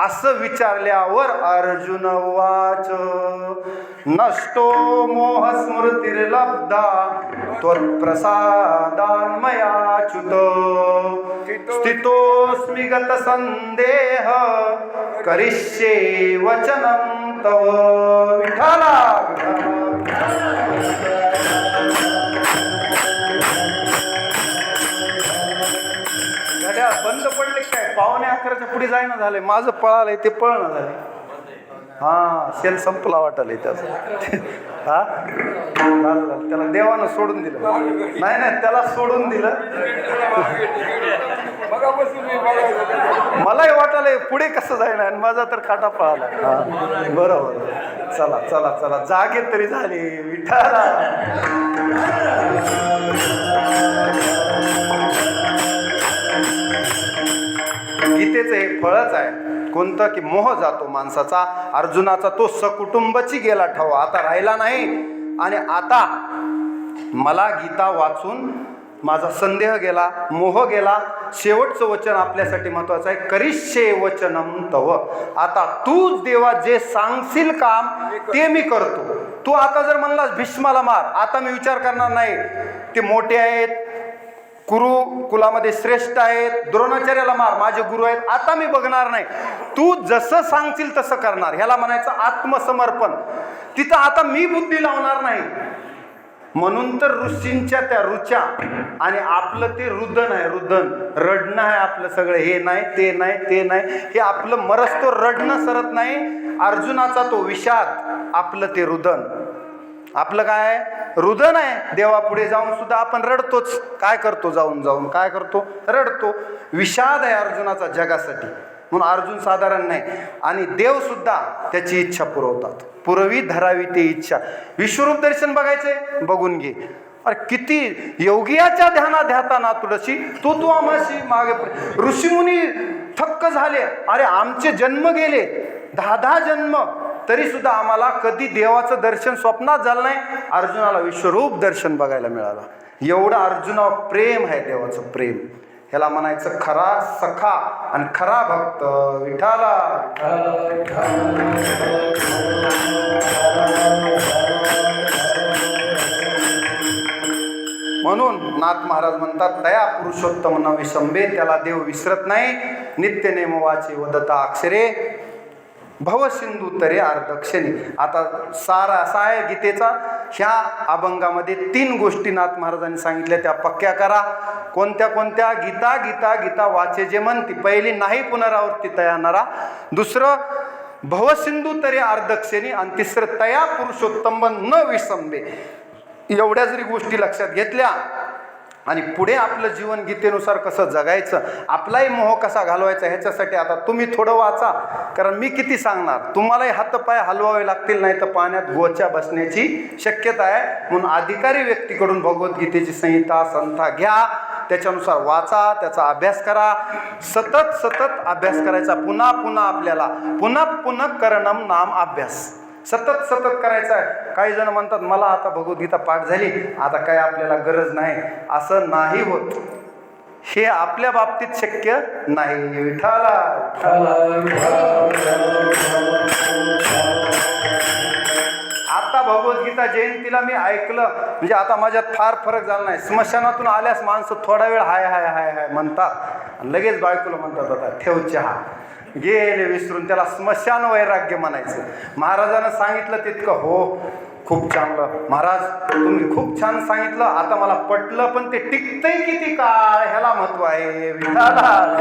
असं विचारल्यावर अर्जुन वाच नष्टो मोह स्मृतिर्लब्धा त्वत्प्रसादान्मयाच्युत स्थितोऽस्मि गत संदेह करिष्ये वचनं तव विठ्ठला घड्याळ बंद पडले काय पावणे 11च्या पुढे जायना झाले माझं पळालंय ते पळणं झाले हा सेल संपला वाटायला त्याचं हा झालं त्याला देवानं सोडून दिलं नाही त्याला सोडून दिलं मलाही वाटायला पुढे कसं जाईना आणि माझा तर काटा पळाला हा बरोबर चला चला चला जागे तरी झाली विठ्ठला गीतेचं हे फळच आहे कोणतं की मोह जातो माणसाचा अर्जुनाचा तो सकुटुंबची गेला ठाव आता राहिला नाही आणि आता मला गीता वाचून माझा संदेह गेला मोह गेला शेवटचं वचन आपल्यासाठी महत्वाचं आहे करिष्ये वचनम तव आता तू देवा जे सांगशील काम ते मी करतो तू आता जर म्हणलास भीष्माला मार आता मी विचार करणार नाही ते मोठे आहेत कुलामध्ये श्रेष्ठ आहेत द्रोणाचार्याला मार माझे गुरु आहेत आता मी बघणार नाही तू जसं सांगशील तसं करणार ह्याला म्हणायचं आत्मसमर्पण तिथं आता मी बुद्धी लावणार नाही म्हणून तर ऋषींच्या त्या रुचा आणि आपलं ते रुदन आहे रुदन रडणं आहे आपलं सगळं हे नाही ते नाही ते नाही हे आपलं मरस्तो रडणं सरत नाही अर्जुनाचा तो विषाद आपलं ते रुदन आपलं काय रुदन आहे देवापुढे जाऊन सुद्धा आपण रडतोच काय करतो जाऊन जाऊन काय करतो रडतो विषाद आहे अर्जुनाचा जगासाठी म्हणून अर्जुन साधारण नाही आणि देव सुद्धा त्याची इच्छा पुरवतात पुरवी धरावी ते इच्छा विश्वरूप दर्शन बघायचे बघून घे अरे किती योगियाच्या ध्याना ध्याताना तुळशी तू आम्हाशी मागे ऋषीमुनी थक्क झाले अरे आमचे जन्म गेले 10 जन्म तरी सुद्धा आम्हाला कधी देवाचं दर्शन स्वप्नात झालं नाही अर्जुनाला विश्वरूप दर्शन बघायला मिळालं एवढं अर्जुनावर प्रेम आहे देवाचं प्रेम ह्याला म्हणायचं खरा सखा आणि खरा भक्त विठाला म्हणून नाथ महाराज म्हणतात तया पुरुषोत्तम न विसंबे त्याला देव विसरत नाही नित्य नेमवाचे वदता अक्षरे भवसिंधू तरे अर्धक्षणी आता सारा असा आहे गीतेचा ह्या अभंगामध्ये 3 गोष्टी नाथ महाराजांनी सांगितल्या त्या पक्क्या करा कोणत्या कोणत्या गीता गीता गीता वाचे जे म्हणती पहिली नाही पुनरावृत्ती तया नरा दुसरं भवसिंधू तरे अर्धक्षणी आणि तिसरं तया पुरुषोत्तम न विसंबे एवढ्या जरी गोष्टी लक्षात घेतल्या आणि पुढे आपलं जीवन गीतेनुसार कसं जगायचं आपलाही मोह कसा घालवायचा ह्याच्यासाठी आता तुम्ही थोडं वाचा कारण मी किती सांगणार तुम्हालाही हातपाय हलवावे लागतील नाही तर पाण्यात गोच्या बसण्याची शक्यता आहे म्हणून अधिकारी व्यक्तीकडून भगवद्गीतेची संहिता संथा घ्या त्याच्यानुसार वाचा त्याचा अभ्यास करा सतत सतत अभ्यास करायचा पुन्हा पुन्हा आपल्याला पुन्हा पुन्हा करणम नाम अभ्यास सतत सतत करायचं आहे काही जण म्हणतात मला आता भगवद्गीता पाठ झाली आता काय आपल्याला गरज नाही असं नाही होत हे आपल्या बाबतीत शक्य नाही विठाला आता भगवद्गीता जयंतीला मी ऐकलं म्हणजे आता माझ्यात फार फरक झाला नाही स्मशानातून आल्यास माणसं थोडा वेळ हाय हाय हाय हाय म्हणतात लगेच बायकोला म्हणतात आता ठेव चहा गेले विसरून त्याला स्मशान वैराग्य म्हणायचं महाराजांना सांगितलं तितकं हो खूप चांगलं महाराज तुम्ही खूप छान सांगितलं आता मला पटलं पण ते टिकतंय किती काळ ह्याला महत्व आहे विठाला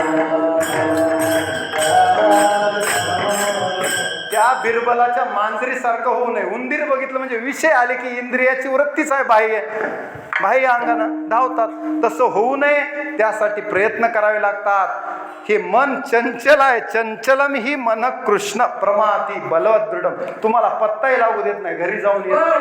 त्या बिरबलाच्या मांजरीसारखं होऊ नये उंदीर बघितलं म्हणजे विषय आले की इंद्रियाची वृत्तीच आहे बाह्य अंगानं धावतात तसं होऊ नये त्यासाठी प्रयत्न करावे लागतात हे मन चंचल आहे चंचलम ही मन कृष्ण प्रमाती बलवत दृढम तुम्हाला पत्ताही लागू देत नाही घरी जाऊन जाता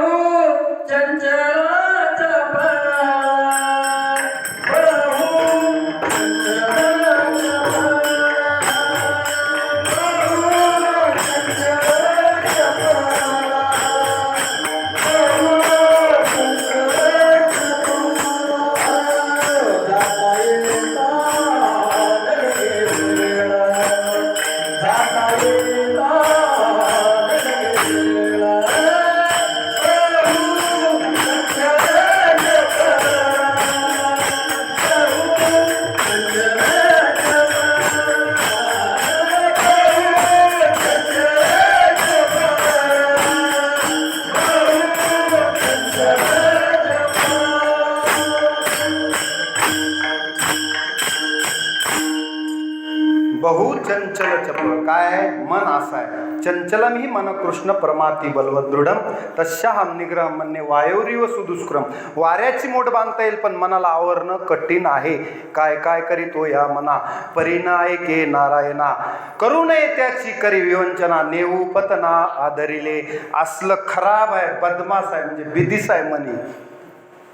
बहु चंचल चपळ. काय आहे? मन असं आहे. चंचलम ही मन कृष्ण परमाती बलवत दृढम तस्याहम निग्रह म्हणणे वायोरीव सुदुष्क्रम. वाऱ्याची मोठ बांधता येईल पण मनाला आवरणं कठीण आहे. काय काय करीतो या मना परिणायके नारायणा. करू नये त्याची करी विवंचना नेऊ पतना आदरिले. असलं खराब आहे, बदमाश आहे, म्हणजे बिदिस आहे मनी,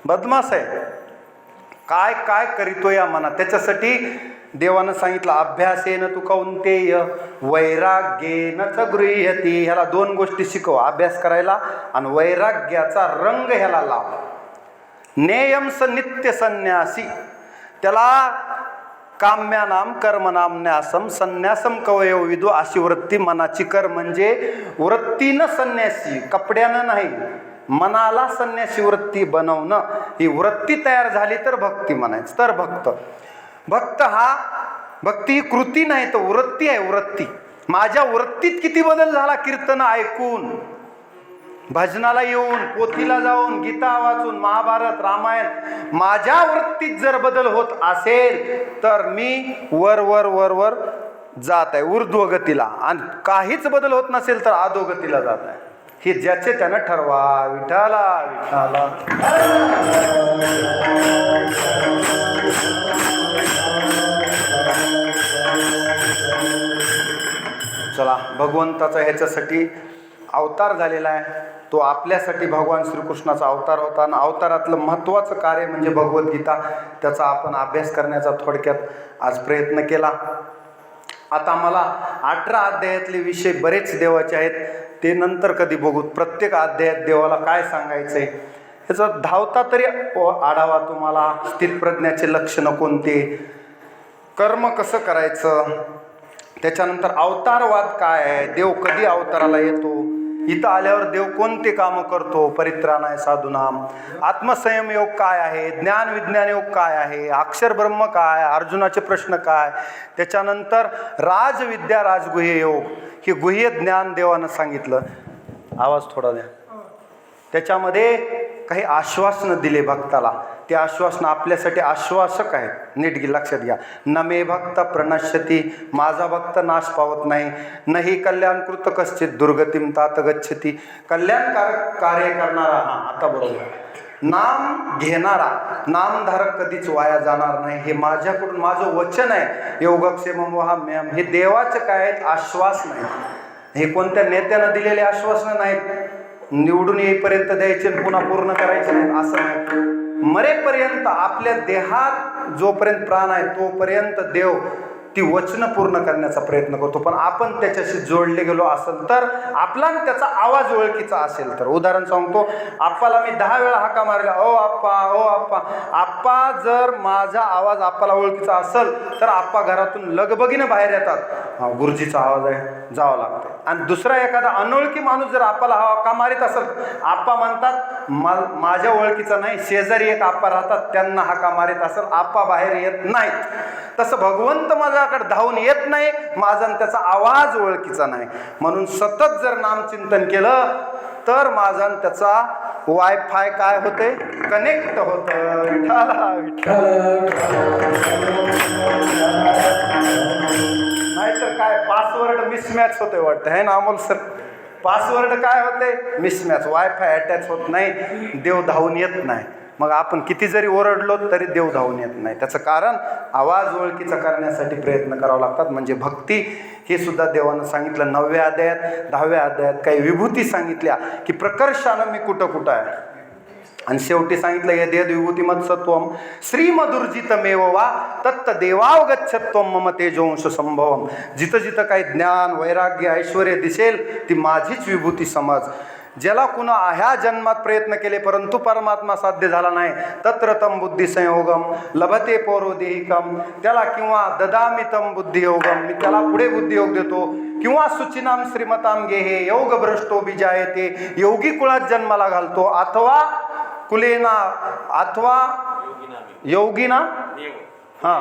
बदमाश आहे. काय काय करीतो या मना. त्याच्यासाठी देवानं सांगितलं अभ्यासेन तू कौंतेय वैराग्येन च गृह्यती. ह्याला दोन गोष्टी शिकव, अभ्यास करायला आणि वैराग्याचा रंग ह्याला लाव. नेयम स नित्य संन्यासी. त्याला काम्यानाम कर्मनाम न्यासम संन्यासम कवयो विदो. अशी वृत्ती मनाची कर. म्हणजे वृत्तीनं संन्यासी, कपड्यानं नाही. मनाला संन्यासी वृत्ती बनवणं. ही वृत्ती तयार झाली तर भक्ती म्हणायचं. तर भक्त हा भक्ती ही कृती नाही तर वृत्ती आहे. वृत्ती. माझ्या वृत्तीत किती बदल झाला कीर्तन ऐकून, भजनाला येऊन, पोथीला जाऊन, गीता वाचून, महाभारत रामायण. माझ्या वृत्तीत जर बदल होत असेल तर मी वर वर वर वर जात आहे, ऊर्ध्वगतीला. आणि काहीच बदल होत नसेल तर अधोगतीला जात आहे. हे ज्याचे त्यानं ठरवा. विठाला विठाला. चला, भगवंताचा ह्याच्यासाठी अवतार झालेला आहे. तो आपल्यासाठी भगवान श्रीकृष्णाचा अवतार होता आणि अवतारातलं महत्त्वाचं कार्य म्हणजे भगवद्गीता. त्याचा आपण अभ्यास करण्याचा थोडक्यात आज प्रयत्न केला. आता मला 18 अध्यायातले विषय बरेच देवाचे आहेत, ते नंतर कधी बघू. प्रत्येक अध्यायात देवाला काय सांगायचं आहे याचा धावता तरी आढावा तुम्हाला. स्थितप्रज्ञाचे लक्षणं कोणते, कर्म कसं करायचं, त्याच्यानंतर अवतारवाद काय आहे, देव कधी अवताराला येतो, इथं आल्यावर देव कोणते कामं करतो, परित्राणाय साधूनाम, आत्मसंयम योग काय आहे, ज्ञान विज्ञान योग काय आहे, अक्षर ब्रह्म काय, अर्जुनाचे प्रश्न काय, त्याच्यानंतर राजविद्या राजगुह्य योग, हे गुह्य ज्ञान देवानं सांगितलं. आवाज थोडा द्या. त्याच्यामध्ये काही आश्वासनं दिले भक्ताला. ते आश्वासनं आपल्यासाठी आश्वासक आहेत. नीट लक्षात घ्या. न मे भक्त प्रणश्यती. माझा भक्त नाश पावत नाही. नाही कल्याणकृत कश्चित दुर्गतीम तात गच्छती. कल्याणकारक कार्य करणारा, आता बरोबर, नाम घेणारा, नामधारक कधीच वाया जाणार नाही. हे माझ्याकडून माझं वचन आहे. योगक्षेमम वहाम्यहम्. हे देवाचं काय आहेत? आश्वास नाही. हे कोणत्या नेत्यानं दिलेले आश्वासनं नाहीत. निवडून येईपर्यंत द्यायचे पुन्हा पूर्ण करायचे नाहीत असं नाही. मरेपर्यंत आपल्या देहात जोपर्यंत प्राण आहे तोपर्यंत देव ती वचनं पूर्ण करण्याचा प्रयत्न करतो. पण आपण त्याच्याशी जोडले गेलो असेल तर, आपला त्याचा आवाज ओळखीचा असेल तर. उदाहरण सांगतो, आप्पाला मी 10 वेळा हाका मारला, ओ आप्पा, ओ आप्पा. आप्पा जर माझा आवाज आप्पाला ओळखीचा असेल तर आप्पा घरातून लगबगीनं बाहेर येतात. गुरुजीचा आवाज आहे, जावं लागतं. आणि दुसरा एखादा अनोळखी माणूस जर आप्पाला हाका मारित असेल, आप्पा म्हणतात माझ्या ओळखीचा नाही, शेजारी एक आप्पा राहतात त्यांना हाका मारित असेल, आप्पा बाहेर येत नाहीत. तसं भगवंत माझ्याकडे धावून येत नाही, माझा त्याचा आवाज ओळखीचा नाही. म्हणून सतत जर नामचिंतन केलं तर माझा त्याचा वायफाय काय होते? कनेक्ट होतं. विठाला विठाला. नाहीतर काय पासवर्ड मिसमॅच होते वाटतं है ना अमोल सर? पासवर्ड काय होते? मिसमॅच. वायफाय अटॅच होत नाही, देव धावून येत नाही. मग आपण किती जरी ओरडलो तरी देव धावून येत नाही. त्याचं कारण आवाज ओळखीचा करण्यासाठी प्रयत्न करावा लागतात. म्हणजे भक्ती हे सुद्धा देवानं सांगितलं 9व्या अध्यायात. 10व्या अध्यायात काही विभूती सांगितल्या की प्रकर्षानं मी कुठं कुठं आहे. आणि शेवटी सांगितलं यदेद विभूतिमत्सत्वम श्रीमधुर्जितमेव वा तत्त देवावगच्छत्वम मम तेजोंश संभवम. जिथं जिथं काही ज्ञान वैराग्य ऐश्वर्य दिसेल ती माझीच विभूती समज. ज्याला कुणा ह्या जन्मात प्रयत्न केले परंतु परमात्मा साध्य झाला नाही, तत्र तम बुद्धी संयोगम लभते पौरोदेहिकम. त्याला किंवा ददामी तम बुद्धियोगम, मी त्याला पुढे बुद्धियोग देतो. किंवा सुचिनाम श्रीमताम गेहे योग भ्रष्टो बिजायते, योगी कुळात जन्माला घालतो. अथवा कुलेना अथवा योगिना हा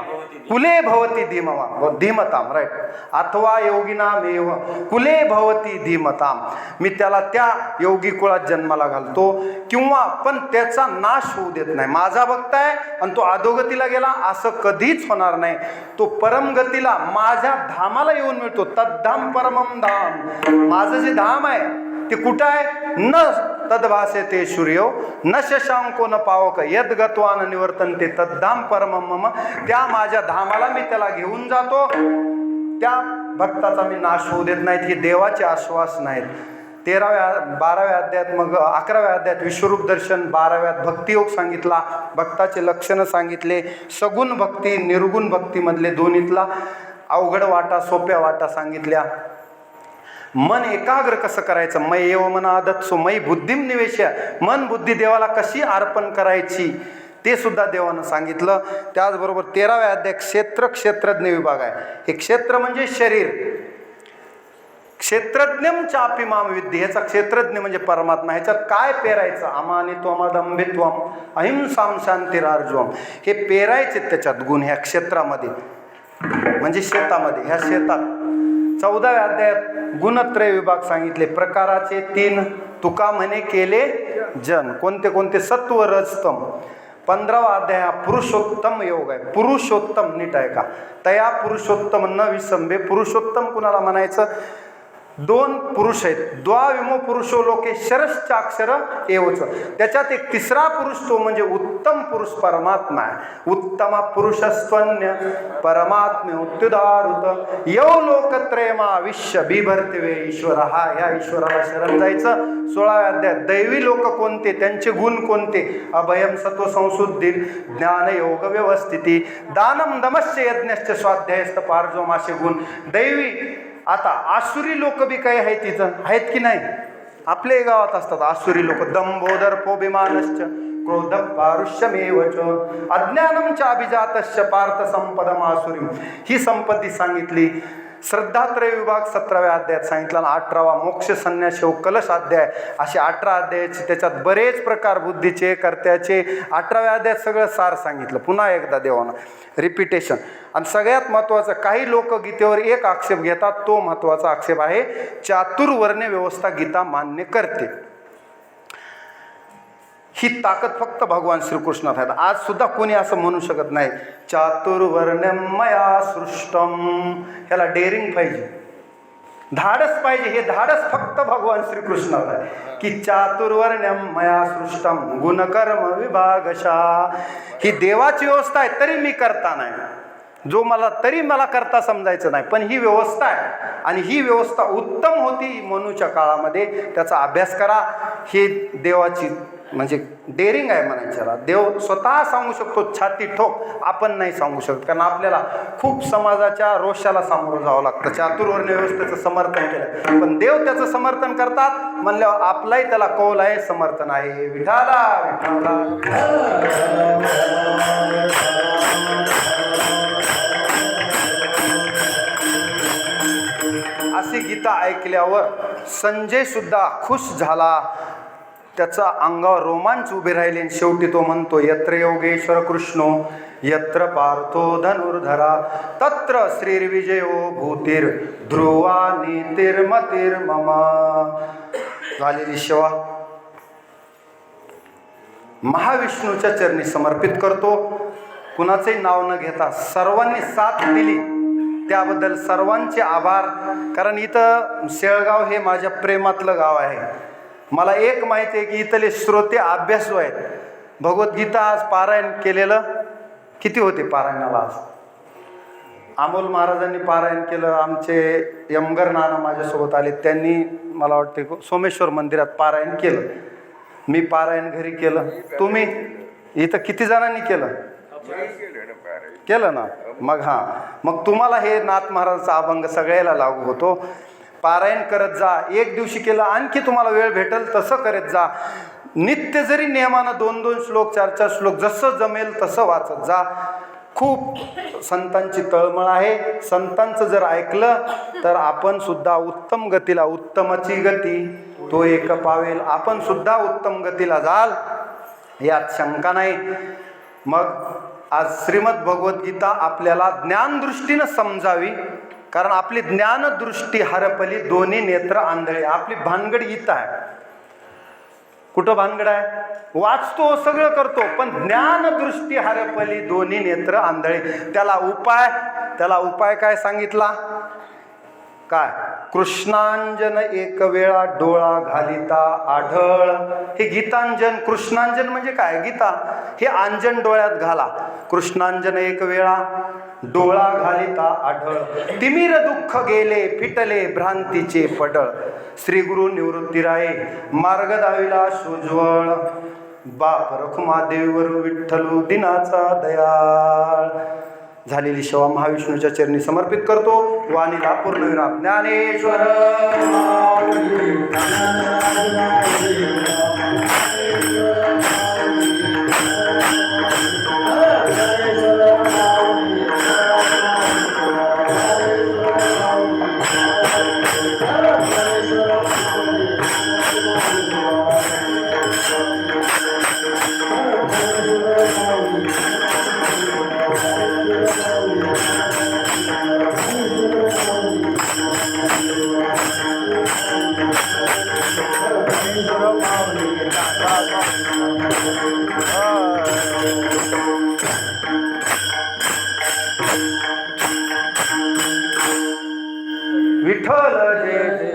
कुले भवती धीमताम राईट अथवा योगिनामेव कुले भवती धीमताम. मी त्याला त्या योगी कुळात जन्माला घालतो किंवा पण त्याचा नाश होऊ देत नाही. माझा भक्त आहे आणि तो अधोगतीला गेला असं कधीच होणार नाही. तो परमगतीला माझ्या धामाला येऊन मिळतो. तद्धाम परमम धाम. माझं जे धाम आहे ते कुठं आहे? न तद्भासे ते सूर्यो न शशांको न पावक यद गत्वान निवर्तनते तद्धाम परमम मम. त्या माझ्या धामाला मी त्याला घेऊन जातो. त्या भक्ताचा मी नाश होऊ देत नाहीत. हे देवाचे आश्वास नाहीत. 12व्या अध्यायात मग 11व्या अध्यायात विश्वरूप दर्शन, 12व्यात भक्तियोग सांगितला, भक्ताचे लक्षणं सांगितले, सगुण भक्ती निर्गुण भक्तीमधले दोन्हीतला अवघड वाटा सोप्या वाटा सांगितल्या. मन एकाग्र कसं करायचं, मै एव मना दत्सो मै बुद्धीम निवेश. मन बुद्धी देवाला कशी अर्पण करायची ते सुद्धा देवानं सांगितलं. त्याचबरोबर 13व्या अध्याय क्षेत्रज्ञ विभाग आहे. हे क्षेत्र म्हणजे शरीर. क्षेत्रज्ञम चापी माम विद्ये. ह्याचा क्षेत्रज्ञ म्हणजे परमात्मा. ह्याच्यात काय पेरायचं? अमानित्वम अदंभित्वम अहिंसाम शांतिरार्जुवम. हे पेरायचे त्याच्यात गुण ह्या क्षेत्रामध्ये म्हणजे शेतामध्ये. ह्या शेतात 14व्या अध्यायात गुणत्रय विभाग सांगितले. प्रकाराचे 3 तुका म्हणे केले जन. कोणते कोणते? सत्व रजतम. 15वा अध्याय हा पुरुषोत्तम योग आहे. पुरुषोत्तम नीट आहे का? तया पुरुषोत्तम न विसंबे. पुरुषोत्तम कुणाला म्हणायचं? 2 पुरुष आहेत. द्वाविमो पुरुषो लोके शरश्चाक्षर एवच. त्याच्यात एक तिसरा पुरुष तो म्हणजे उत्तम पुरुष परमात्मा आहे. उत्तम पुरुषस्त्वन्य परमात्मे उत्युदारुत यव लोकत्रयमा विश्व बिभर्तिवे ईश्वर. हा ह्या ईश्वराला शरण जायचं. 16व्या अध्यायात दैवी लोक कोणते, त्यांचे गुण कोणते? अभयम सत्व संशुद्धी ज्ञान योग व्यवस्थिती दानम दमश्च यज्ञश्च स्वाध्यायस्त पार्जोम. असे गुण दैवी. आता आसुरी लोक बी काही आहेत तिथं, आहेत की नाही? आपल्या गावात असतात आसुरी लोक. दंभोदर्पोभिमानश्च क्रोध पारुष्यमेवच अज्ञानम च अभिजातश्च पार्थ संपदम आसुरीम. ही संपत्ती सांगितली. श्रद्धात्रय विभाग 17व्या अध्यायात सांगितला. 18वा मोक्ष संन्यास योग कलश अध्याय. असे 18 अध्यायाचे त्याच्यात बरेच प्रकार बुद्धीचे कर्त्याचे. 18व्या अध्यायात सगळं सार सांगितलं. पुन्हा एकदा देवानं रिपिटेशन. आणि सगळ्यात महत्त्वाचं, काही लोक गीतेवर एक आक्षेप घेतात. तो महत्त्वाचा आक्षेप आहे. चातुर्वर्ण्य व्यवस्था गीता मान्य करते. ही ताकद फक्त भगवान श्रीकृष्णात आहे. आज सुद्धा कोणी असं म्हणू शकत नाही चातुर्वर्ण्यम मया सृष्टम. ह्याला डेअरिंग पाहिजे, धाडस पाहिजे. हे धाडस फक्त भगवान श्रीकृष्णात आहे की चातुर्वर्ण्यम मया सृष्टम गुणकर्म विभागशा. ही देवाची व्यवस्था आहे तरी मी करता नाही. जो मला करता समजायचं नाही. पण ही व्यवस्था आहे आणि ही व्यवस्था उत्तम होती मनूच्या काळामध्ये. त्याचा अभ्यास करा. हे देवाची म्हणजे डेअरिंग आहे म्हणायच्याला. देव स्वतः सांगू शकतो छाती ठोक. आपण नाही सांगू शकत कारण आपल्याला खूप समाजाच्या रोषाला सामोरं जावं लागतं. चातुर्वर्ण्य व्यवस्थेचं समर्थन केलं पण देव त्याचं समर्थन करतात म्हणल्यावर आपलाही त्याला कौल आहे, समर्थन आहे. विठाला अशी गीता ऐकल्यावर संजय सुद्धा खुश झाला. त्याचा अंगावर रोमांच उभे राहिले. शेवटी तो म्हणतो यत्र योगेश्वर कृष्णो यत्र पार्थो धनुर्धरा तत्र श्रीर्विजयो भूतीर ध्रुवा नीतिर्मतिर्मम. झालेली सेवा महाविष्णूच्या चरणी समर्पित करतो. कुणाचंही नाव न घेता सर्वांनी साथ दिली त्याबद्दल सर्वांचे आभार. कारण इथं शेळगाव हे माझ्या प्रेमातलं गाव आहे. मला एक माहिती आहे की इथले श्रोते अभ्यासू आहेत. भगवद्गीता आज पारायण केलेलं किती होते पारायणाला? आज अमोल महाराजांनी पारायण केलं. आमचे यमगर नाना माझ्यासोबत आले, त्यांनी मला वाटते सोमेश्वर मंदिरात पारायण केलं. मी पारायण घरी केलं. तुम्ही इथं किती जणांनी केलं? केलं ना. मग मग तुम्हाला हे नाथ महाराजांचा अभंग सगळ्याला लागू होतो. पारायण करत जा. एक दिवशी केलं आणखी तुम्हाला वेळ भेटेल तसं करत जा. नित्य जरी नियमानं 2-2 श्लोक 4-4 श्लोक जसं जमेल तसं वाचत जा. खूप संतांची तळमळ आहे. संतांचं जर ऐकलं तर आपण सुद्धा उत्तम गतीला, उत्तमाची गती तो एक पावेल, आपण सुद्धा उत्तम गतीला जाल यात शंका नाही. मग आज श्रीमद भगवद्गीता आपल्याला ज्ञानदृष्टीनं समजावी, कारण आपली ज्ञानदृष्टी हरपली, दोन्ही नेत्र आंधळे. आपली भानगड गीता आहे. कुठं भानगड आहे? वाचतो, सगळं करतो, पण ज्ञानदृष्टी हरपली, दोन्ही नेत्र आंधळे. त्याला उपाय काय सांगितला? काय? कृष्णांजन एक वेळा डोळा घालिता आढळ. हे गीतांजन, कृष्णांजन म्हणजे काय? गीता. हे अंजन डोळ्यात घाला. कृष्णांजन एक वेळा डोळा घालिता आढळ. तिमिर दुःख गेले फिटले भ्रांतीचे पडळ. श्री गुरु निवृत्तीराये मार्ग दाविला सोज्वळ. बाप रखुमादेवर विठ्ठलू दिनाचा दयाळ. झालेली सेवा महाविष्णूच्या चरणी समर्पित करतो. वाणीला पूर्णविराम. ज्ञानेश्वर विठ्ठल जय जय जय